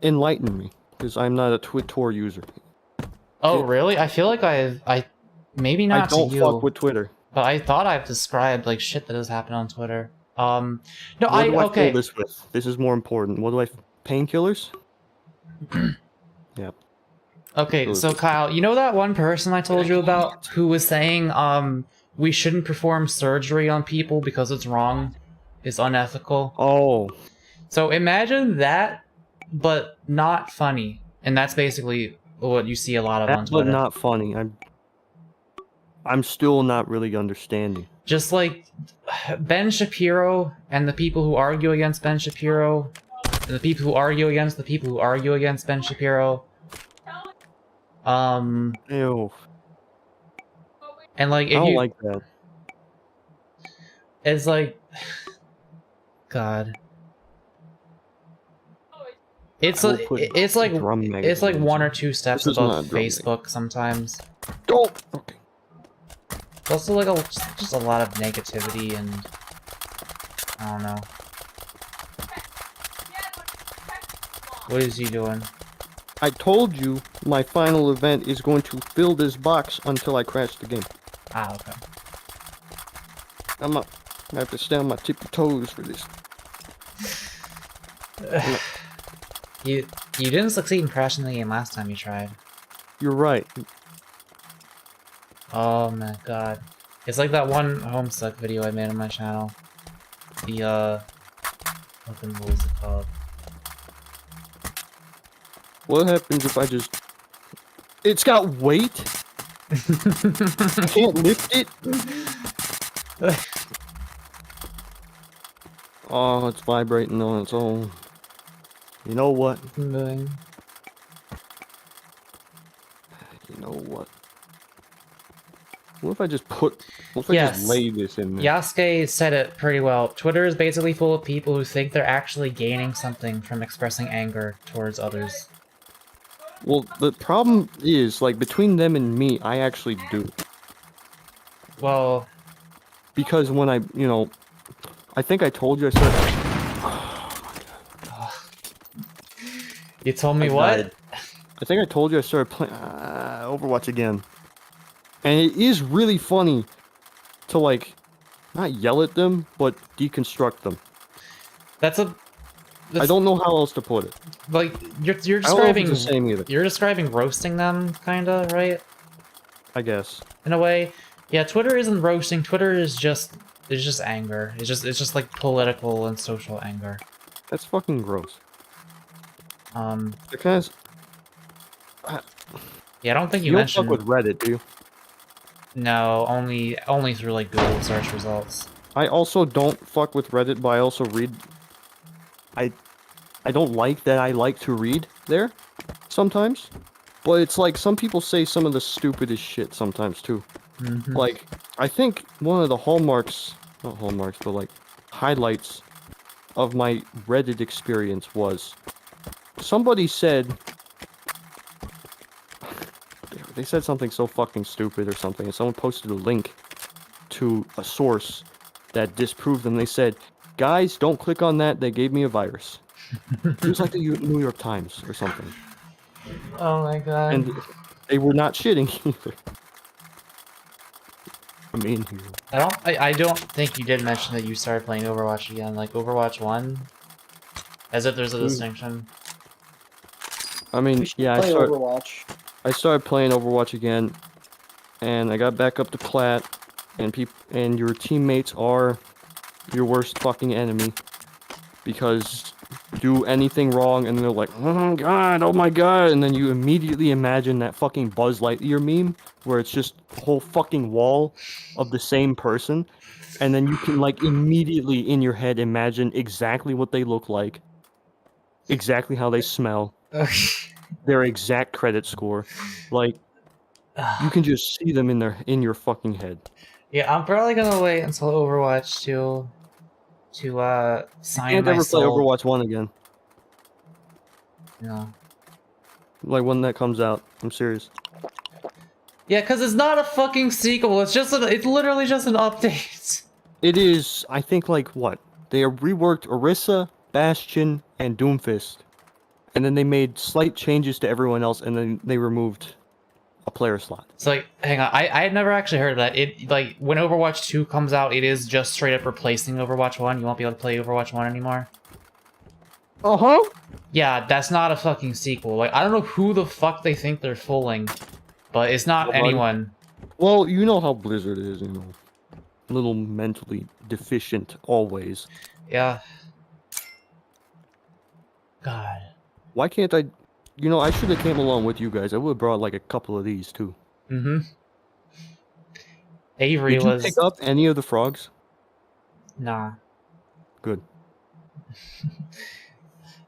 Enlighten me, because I'm not a Twitter user. Oh, really? I feel like I maybe not I don't to you, fuck with Twitter. but I thought I've described, like, shit that has happened on Twitter. No, What do I okay. fill this with? This is more important. What do I... Painkillers? Yep. Okay, so Kyle, you know that one person I told you about who was saying, we shouldn't perform surgery on people because it's wrong, it's unethical? Oh. So imagine that, but not funny. And that's basically what you see a lot of on That's Twitter. but not funny. I'm still not really understanding. Just like Ben Shapiro and the people who argue against Ben Shapiro, and the people who argue against the people who argue against Ben Shapiro. Ew. And like, I if don't you, like that. it's like, God. It's I will like put it's like drum it's like magazines one or on. two steps This is above not a drum Facebook sometimes. Oh. Okay. It's also like just a lot of negativity and I don't know. What is he doing? I told you my final event is going to fill this box until I crash the game. Ah, okay. I have to stay on my tippy toes for this. You didn't succeed in crashing the game last time you tried. You're right. Oh my god. It's like that one Homestuck video I made on my channel. The what was it called? What happens if I just... It's got weight? I can't lift it? Oh, it's vibrating on its own. You know what? Moving. You know what? What if I just put... What if I just lay this in there? Yasuke said it pretty well. Twitter is basically full of people who think they're actually gaining something from expressing anger towards others. Well, the problem is, like, between them and me, I actually do. Well... Because when I, you know... I think I told you I started... You told me what? I think I told you I started playing Overwatch again. And it is really funny to, like, not yell at them, but deconstruct them. That's I don't know how else to put it. Like, you're I don't know if describing... it's the same either. You're describing roasting them, kinda, right? I guess. In a way. Yeah, Twitter isn't roasting, Twitter is just... It's just anger. It's just like political and social anger. That's fucking gross. Because... Yeah, I don't think you don't mentioned... fuck with Reddit, do you? No, only through like Google search results. I also don't fuck with Reddit, but I also read... I don't like that I like to read there, sometimes. But it's like, some people say some of the stupidest shit sometimes, too. Mm-hmm. Like, I think one of the hallmarks... Not hallmarks, but like, highlights of my Reddit experience was somebody said they said something so fucking stupid or something, and someone posted a link to a source that disproved them. They said, "Guys, don't click on that. They gave me a virus." It was like the New York Times or something. Oh my god. And they were not shitting either. I'm in here. I don't think you did mention that you started playing Overwatch again, like Overwatch 1. As if there's a distinction. I mean, yeah, Overwatch. I started playing Overwatch again, and I got back up to Plat, and your teammates are your worst fucking enemy, because do anything wrong and they're like, oh my god, and then you immediately imagine that fucking Buzz Lightyear meme, where it's just a whole fucking wall of the same person, and then you can like immediately in your head imagine exactly what they look like, exactly how they smell, their exact credit score, like you can just see them in your fucking head. Yeah, I'm probably gonna wait until Overwatch 2 to sign can't my ever soul. play Overwatch 1 again. No. Like when that comes out, I'm serious. Yeah, because it's not a fucking sequel. It's literally just an update. It is, I think, like what? They reworked Orisa, Bastion, and Doomfist, and then they made slight changes to everyone else, and then they removed a player slot. So like, hang on, I had never actually heard of that. It like when Overwatch 2 comes out, it is just straight up replacing Overwatch 1. You won't be able to play Overwatch 1 anymore. Uh-huh. Yeah, that's not a fucking sequel. Like, I don't know who the fuck they think they're fooling, but it's not anyone. Well, you know how Blizzard is, you know. A little mentally deficient always. Yeah. God. Why can't I... You know, I should have came along with you guys. I would have brought like a couple of these too. Mm-hmm. Avery Did you was... pick up any of the frogs? Nah. Good.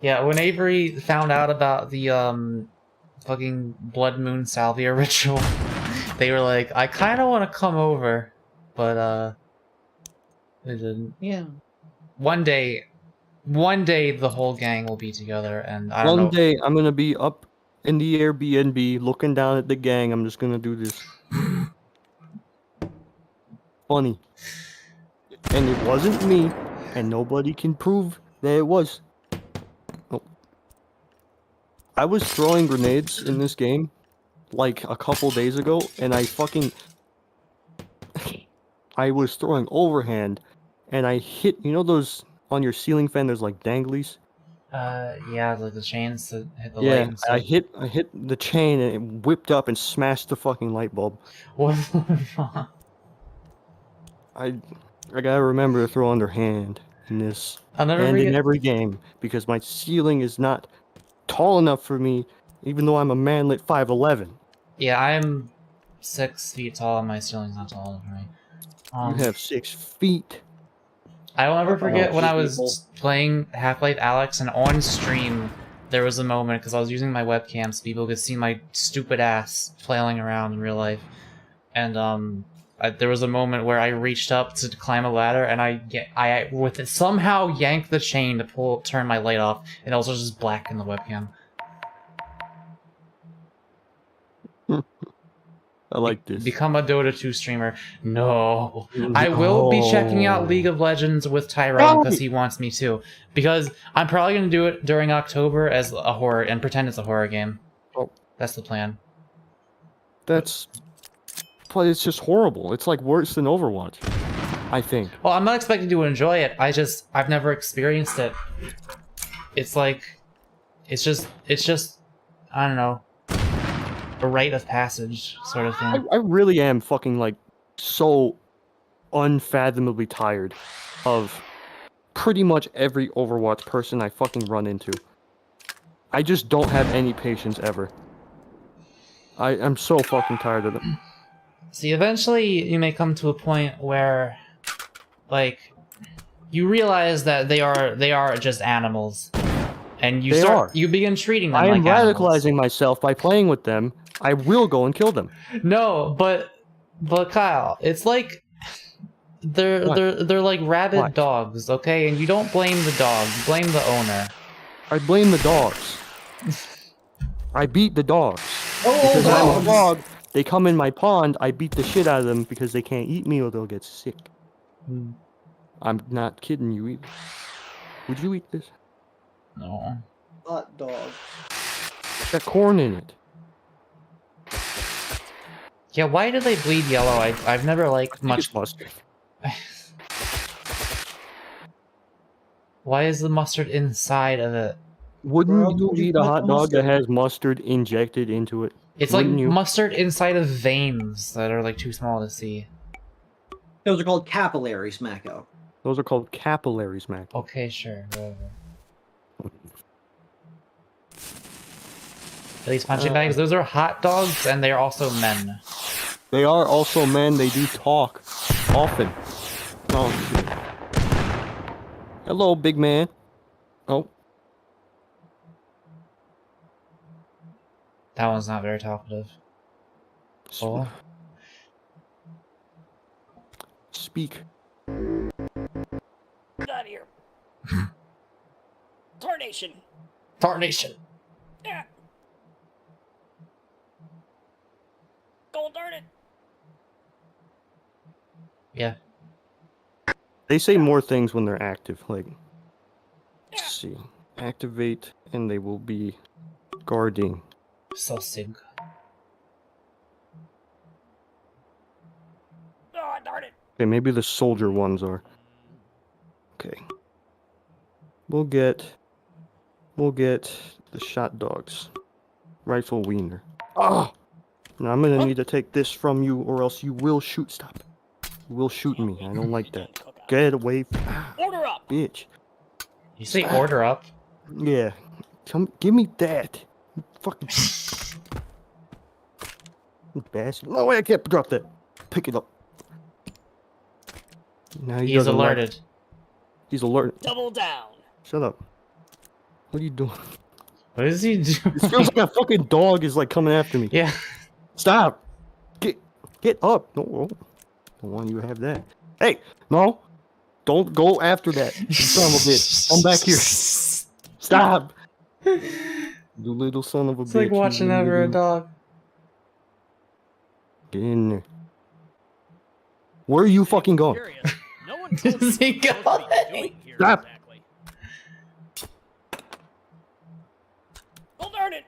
Yeah, when Avery found out about the fucking Blood Moon Salvia ritual, they were like, I kind of want to come over, but they didn't. Yeah. One day the whole gang will be together, and I don't know. One day I'm gonna be up in the Airbnb looking down at the gang. I'm just gonna do this. Funny. And it wasn't me, and nobody can prove that it was. Oh. I was throwing grenades in this game like a couple days ago, and I was throwing overhand, and I hit, you know those on your ceiling fan, there's like danglies? Yeah, like the chains that hit the light Yeah, and stuff. I hit the chain and it whipped up and smashed the fucking light bulb. What? I gotta remember to throw underhand in this I'll never and forget. in every game, because my ceiling is not tall enough for me, even though I'm a manlit 5'11". Yeah, I'm 6 feet tall and my ceiling's not tall enough for me. You have 6 feet. I will never forget when I was playing Half-Life Alyx, and on stream there was a moment, because I was using my webcam so people could see my stupid ass flailing around in real life, and there was a moment where I reached up to climb a ladder, and I somehow yanked the chain to turn my light off, and it was just black in the webcam. I like this. Become a Dota 2 streamer. No. I will be checking out League of Legends with Tyrone because he wants me to. Because I'm probably going to do it during October as a horror and pretend it's a horror game. Oh. That's the plan. But it's just horrible. It's like worse than Overwatch, I think. Well, I'm not expecting to enjoy it. I've never experienced it. It's like, it's just, I don't know, a rite of passage sort of thing. I really am fucking like so unfathomably tired of pretty much every Overwatch person I fucking run into. I just don't have any patience ever. I'm so fucking tired of them. See, eventually you may come to a point where, like, you realize that they are just animals, and you begin treating them like animals. I am radicalizing myself by playing with them. I will go and kill them. No, but Kyle, it's like They're like rabid What? dogs, okay? And you don't blame the dog, you blame the owner. I blame the dogs. I beat the dogs. Oh, Because I'm a dogs. dog. They come in my pond, I beat the shit out of them because they can't eat me or they'll get sick. Hmm. I'm not kidding you either. Would you eat this? No. Hot dog. It's got corn in it. Yeah, why do they bleed yellow? I've never liked much. It's mustard. Why is the mustard inside of it? Wouldn't Where you would you eat a put hot the dog that mustard? has mustard injected into it? It's like Wouldn't you? mustard inside of veins that are like too small to see. Those are called capillaries, Mako. Those are called capillaries, Mac. Okay, sure, whatever. At least punching bags, those are hot dogs and they're also men. They are also men. They do talk often. Oh shit! Hello, big man. Oh, That one's not very talkative. Oh. speak. Get out of here. Tarnation. Tarnation. Yeah. Go darn it. Yeah. They say more things when they're active. Like, let's see, activate, and they will be guarding. So sick. Oh, darn it. Okay, maybe the soldier ones are. Okay. We'll get the shot dogs. Rifle wiener. Ah! Now I'm gonna need to take this from you, or else you will shoot. Stop. You will shoot me. I don't like that. Get away from Order up. bitch. You say order up? Yeah. Come, give me that. You fucking you bastard. No way, I can't drop that. Pick it up. Now He's doesn't like- alerted. He's alerted. Double down. Shut up. What are you doing? What is he doing? It feels like a fucking dog is like coming after me. Yeah. Stop. Get up. No, don't want you to have that. Hey, no. Don't go after that. You son of a bitch. Come back here. Stop. You little son of a bitch. It's like watching you over a little- dog. Get in there. Where are you fucking going? Curious. No one told me Is he what you're supposed to be going? doing here Stop. exactly. Oh, darn it.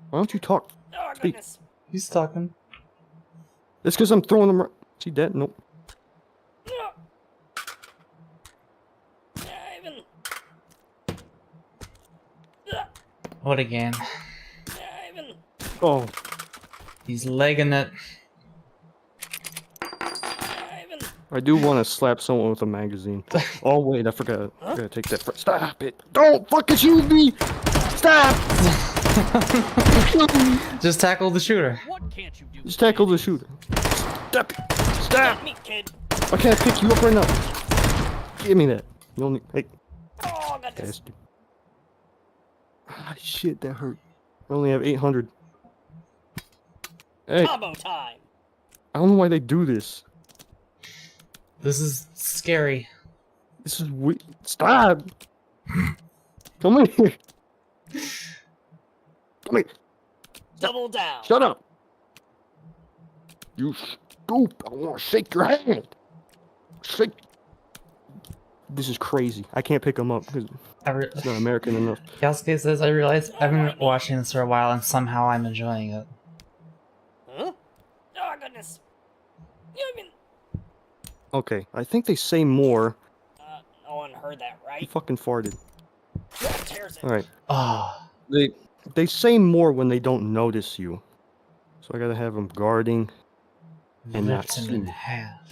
Why don't you talk? Oh, Speak. goodness. He's talking. It's because I'm throwing them. See that? Nope. Ah. Ivan. Ah. What again? Ivan. Oh, He's legging it. Ivan. I do want to slap someone with a magazine. Oh wait, I forgot. I gotta take that. Stop it! Don't fucking shoot me! Stop! Just tackle the shooter. What can't you do? Just tackle the shooter. Stop it! Stop! Not me, kid. I can't pick you up right now. Give me that. You only. Hey, Oh, goodness. bastard. Ah, shit, that hurt. I only have 800. Hey, Combo time. I don't know why they do this. This is scary. This is weird. Stop! Come in here. Come here. Double down. Shut up. You stoop. I want to shake your hand. Shake. This is crazy. I can't pick him up because it's not American enough. Yasuke says, I realize I've been watching this for a while and somehow I'm enjoying it. Huh? Oh, goodness. You even... Okay, I think they say more. No one heard that, He right? fucking farted. What tears it? All right. Oh. They say more when they don't notice you. So I gotta have them guarding. And not Ripped him see in me. half.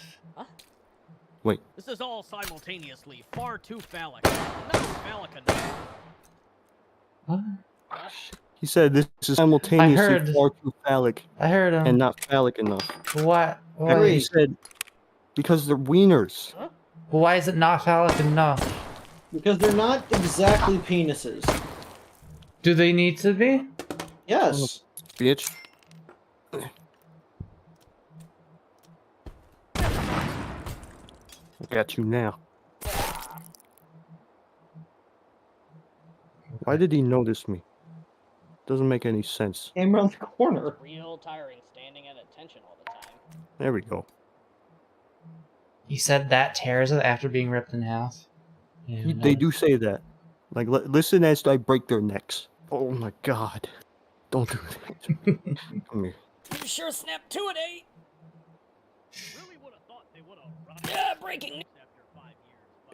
Wait. This is all simultaneously far too phallic. Not phallic enough. What? He said this is simultaneously heard- far too phallic I heard him. and not phallic enough. What? And Why? he said because they're wieners. Why is it not phallic enough? Because they're not exactly penises. Do they need to be? Yes. I got you now. Why did he notice me? Doesn't make any sense. Came around the corner. Real tiring standing at attention all the time. There we go. He said that tears it after being ripped in half. Yeah, They do say that. Like, listen as I break their necks. Oh my god. Don't do that. Come here. You sure snapped to it, eh? Really would have thought they would have run. Yeah, breaking news after 5 years.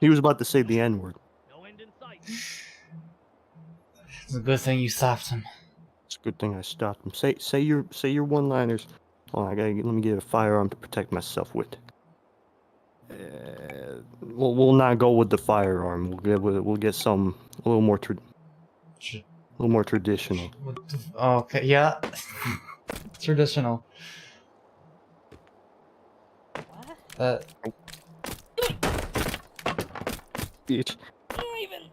He was about to say the N-word. No end in sight. It's a good thing you stopped him. It's a good thing I stopped him. Say your one-liners. Oh, let me get a firearm to protect myself with. We'll not go with the firearm. We'll get some a little more traditional. Okay, yeah. Traditional. What? Bitch. Even.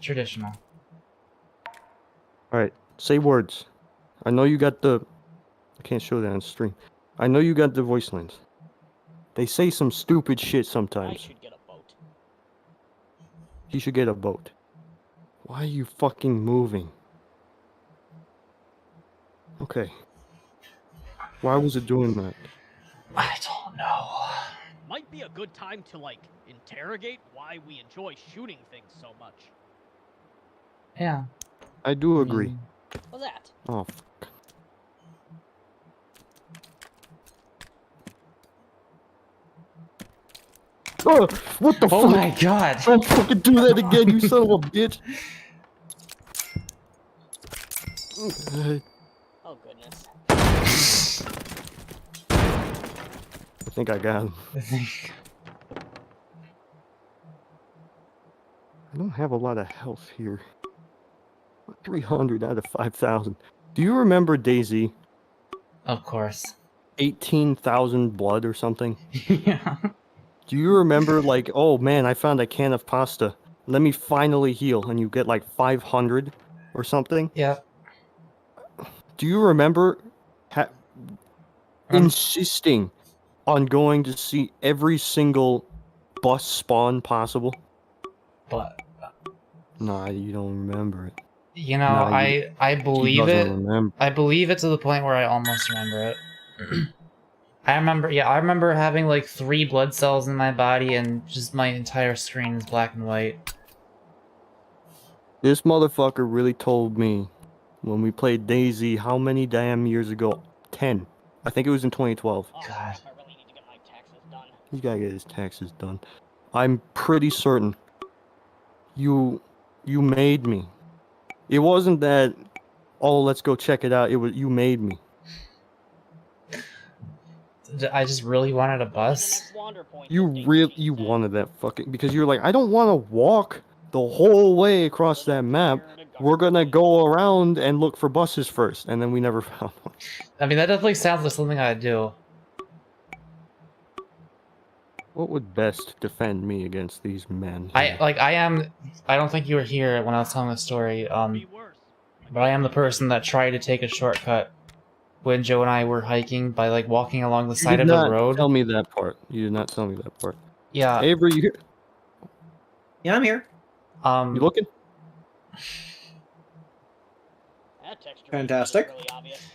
Traditional. All right, say words. I know you got the. I can't show that on stream. I know you got the voice lines. They say some stupid shit I sometimes. should get a boat. He should get a boat. Why are you fucking moving? Okay. Why was it doing that? I don't know. Might be a good time to, like, interrogate why we enjoy shooting things so much. Yeah. I do agree. What's that? Oh. Oh, what the Oh fuck? my god! Don't fucking do that again, you son of a bitch! Oh, goodness. I think I got him. I don't have a lot of health here. 300 out of 5,000. Do you remember DayZ? Of course. 18,000 blood or something? Yeah. Do you remember, like, oh man, I found a can of pasta. Let me finally heal, and you get like 500 or something? Yeah. Do you remember insisting on going to see every single bus spawn possible? But Nah, you don't remember it. you know, No, I believe it. Remember. I believe it to the point where I almost remember it. I remember having like 3 blood cells in my body and just my entire screen is black and white. This motherfucker really told me when we played DayZ how many damn years ago? 10. I think it was in 2012. Oh, God. I really need to get my taxes done. He's gotta get his taxes done. I'm pretty certain you made me. It wasn't that, oh, let's go check it out. It was you made me. I just really wanted a The bus. next wander point You is really Daisy, you then. wanted that fucking because you're like, I don't want to walk the whole way across that map. We're gonna go around and look for buses first, and then we never found one. I mean, that definitely sounds like something I'd do. What would best defend me against these men? I don't think you were here when I was telling the story, Be worse. but I am the person that tried to take a shortcut when Joe and I were hiking by like walking along the side of the road. Tell me that part. You did not tell me that part. Yeah. Avery, you here? Yeah, I'm here. You looking? That texture Fantastic. is really obvious.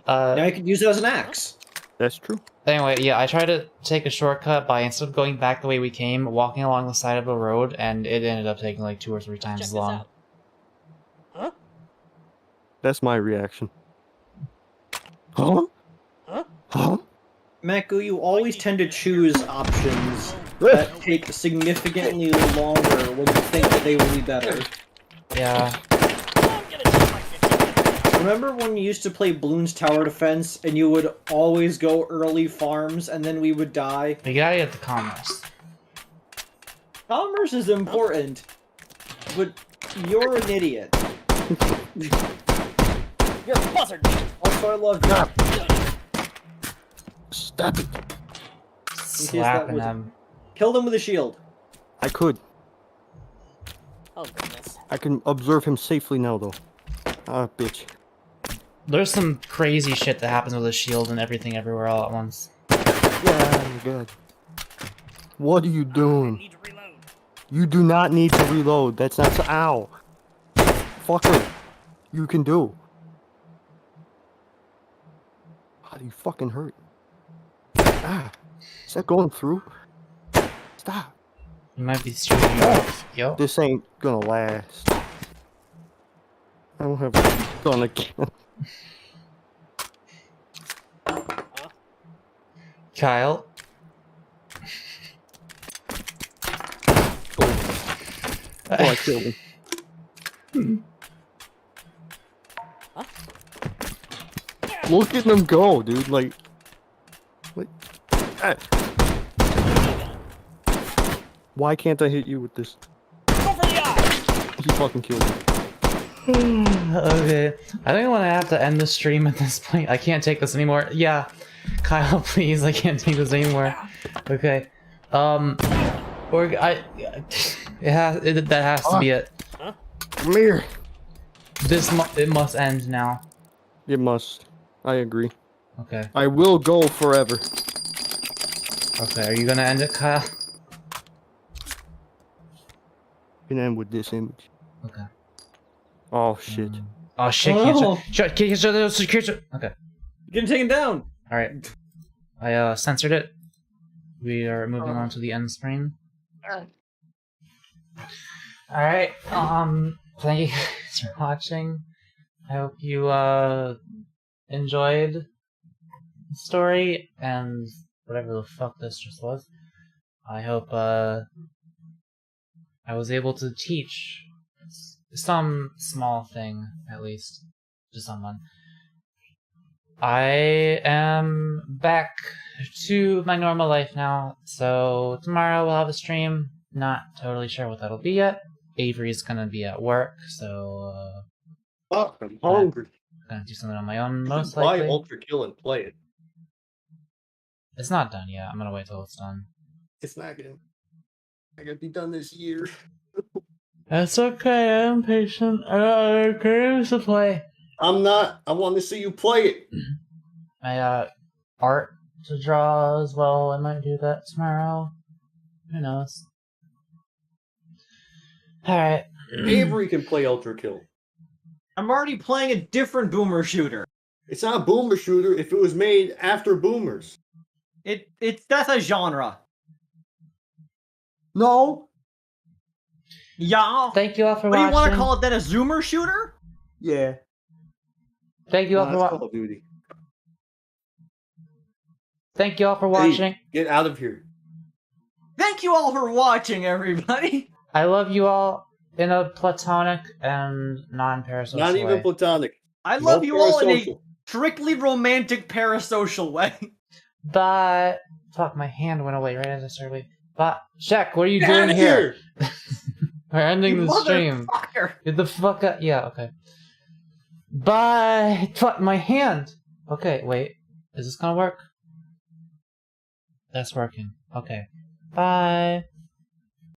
Now I could use it as an axe. That's true. Anyway, yeah, I tried to take a shortcut by instead of going back the way we came, walking along the side of a road, and it ended up taking like 2 or 3 times Check as this long. out. Huh? That's my reaction. Huh? Huh? Huh? Maku, you always tend to choose options that take significantly longer when you think that they will be better. Yeah. I'm gonna take my 50. Remember when you used to play Bloons Tower Defense and you would always go early farms and then we would die? We gotta get the commerce. Commerce is important, but you're an idiot. You're a buzzard. Also, I love you. Stop it. Slapping was- them. Kill them with a shield. I could. Oh, goodness. I can observe him safely now, though. Ah, bitch. There's some crazy shit that happens with a shield and everything everywhere all at once. Yeah, I'm good. What are you I doing? need to reload. You do not need to reload. That's not so. Ow. Fucker. You can do. How do you fucking hurt? Ah. Is that going through? Stop. You might be shooting off. Yo. This ain't gonna last. I don't have a gun again. Kyle. Oh, I killed him. Look at them go, dude. Like ah. Why can't I hit you with this? Go for the eye! He fucking killed me. Okay. I think I'm gonna have to end the stream at this point. I can't take this anymore. Yeah. Kyle, please. I can't take this anymore. Okay. That has to be it. Come here. It must end now. It must. I agree. Okay. I will go forever. Okay, are you gonna end it, Kyle? Can end with this image. Okay. Oh shit. Oh shit, Oh. can't okay. Getting taken down. Alright. I censored it. We are moving on to the end screen. Alright, thank you guys for watching. I hope you enjoyed the story and whatever the fuck this just was. I hope I was able to teach some small thing, at least, to someone. I am back to my normal life now, so tomorrow we'll have a stream. Not totally sure what that'll be yet. Avery's gonna be at work, so Fuck, I'm hungry. I'm gonna do something on my own, most Buy likely. Ultra Kill and play it. It's not done yet. I'm gonna wait till it's done. It's not gonna be done this year. That's okay. I'm patient. I got other games to play. I'm not. I want to see you play it. I got art to draw as well. I might do that tomorrow. Who knows? Alright. Avery can play Ultra Kill. I'm already playing a different boomer shooter. It's not a boomer shooter if it was made after boomers. That's a genre. No. Yeah. Thank you all for What do watching. you want to call it then? A zoomer shooter? Yeah. Thank you all for That's watching. Call of Duty. Thank you all for watching. Hey, get out of here. Thank you all for watching, everybody. I love you all in a platonic and non-parasocial Not even way. platonic. I love you all in a parasocial. strictly romantic parasocial way. But fuck, my hand went away right as I started waving. But Shaq, what are you Get doing outta here? We're ending You the stream. motherfucker. Get the fuck up. Yeah, okay. Bye. Fuck my hand. Okay, wait. Is this gonna work? That's working. Okay. Bye.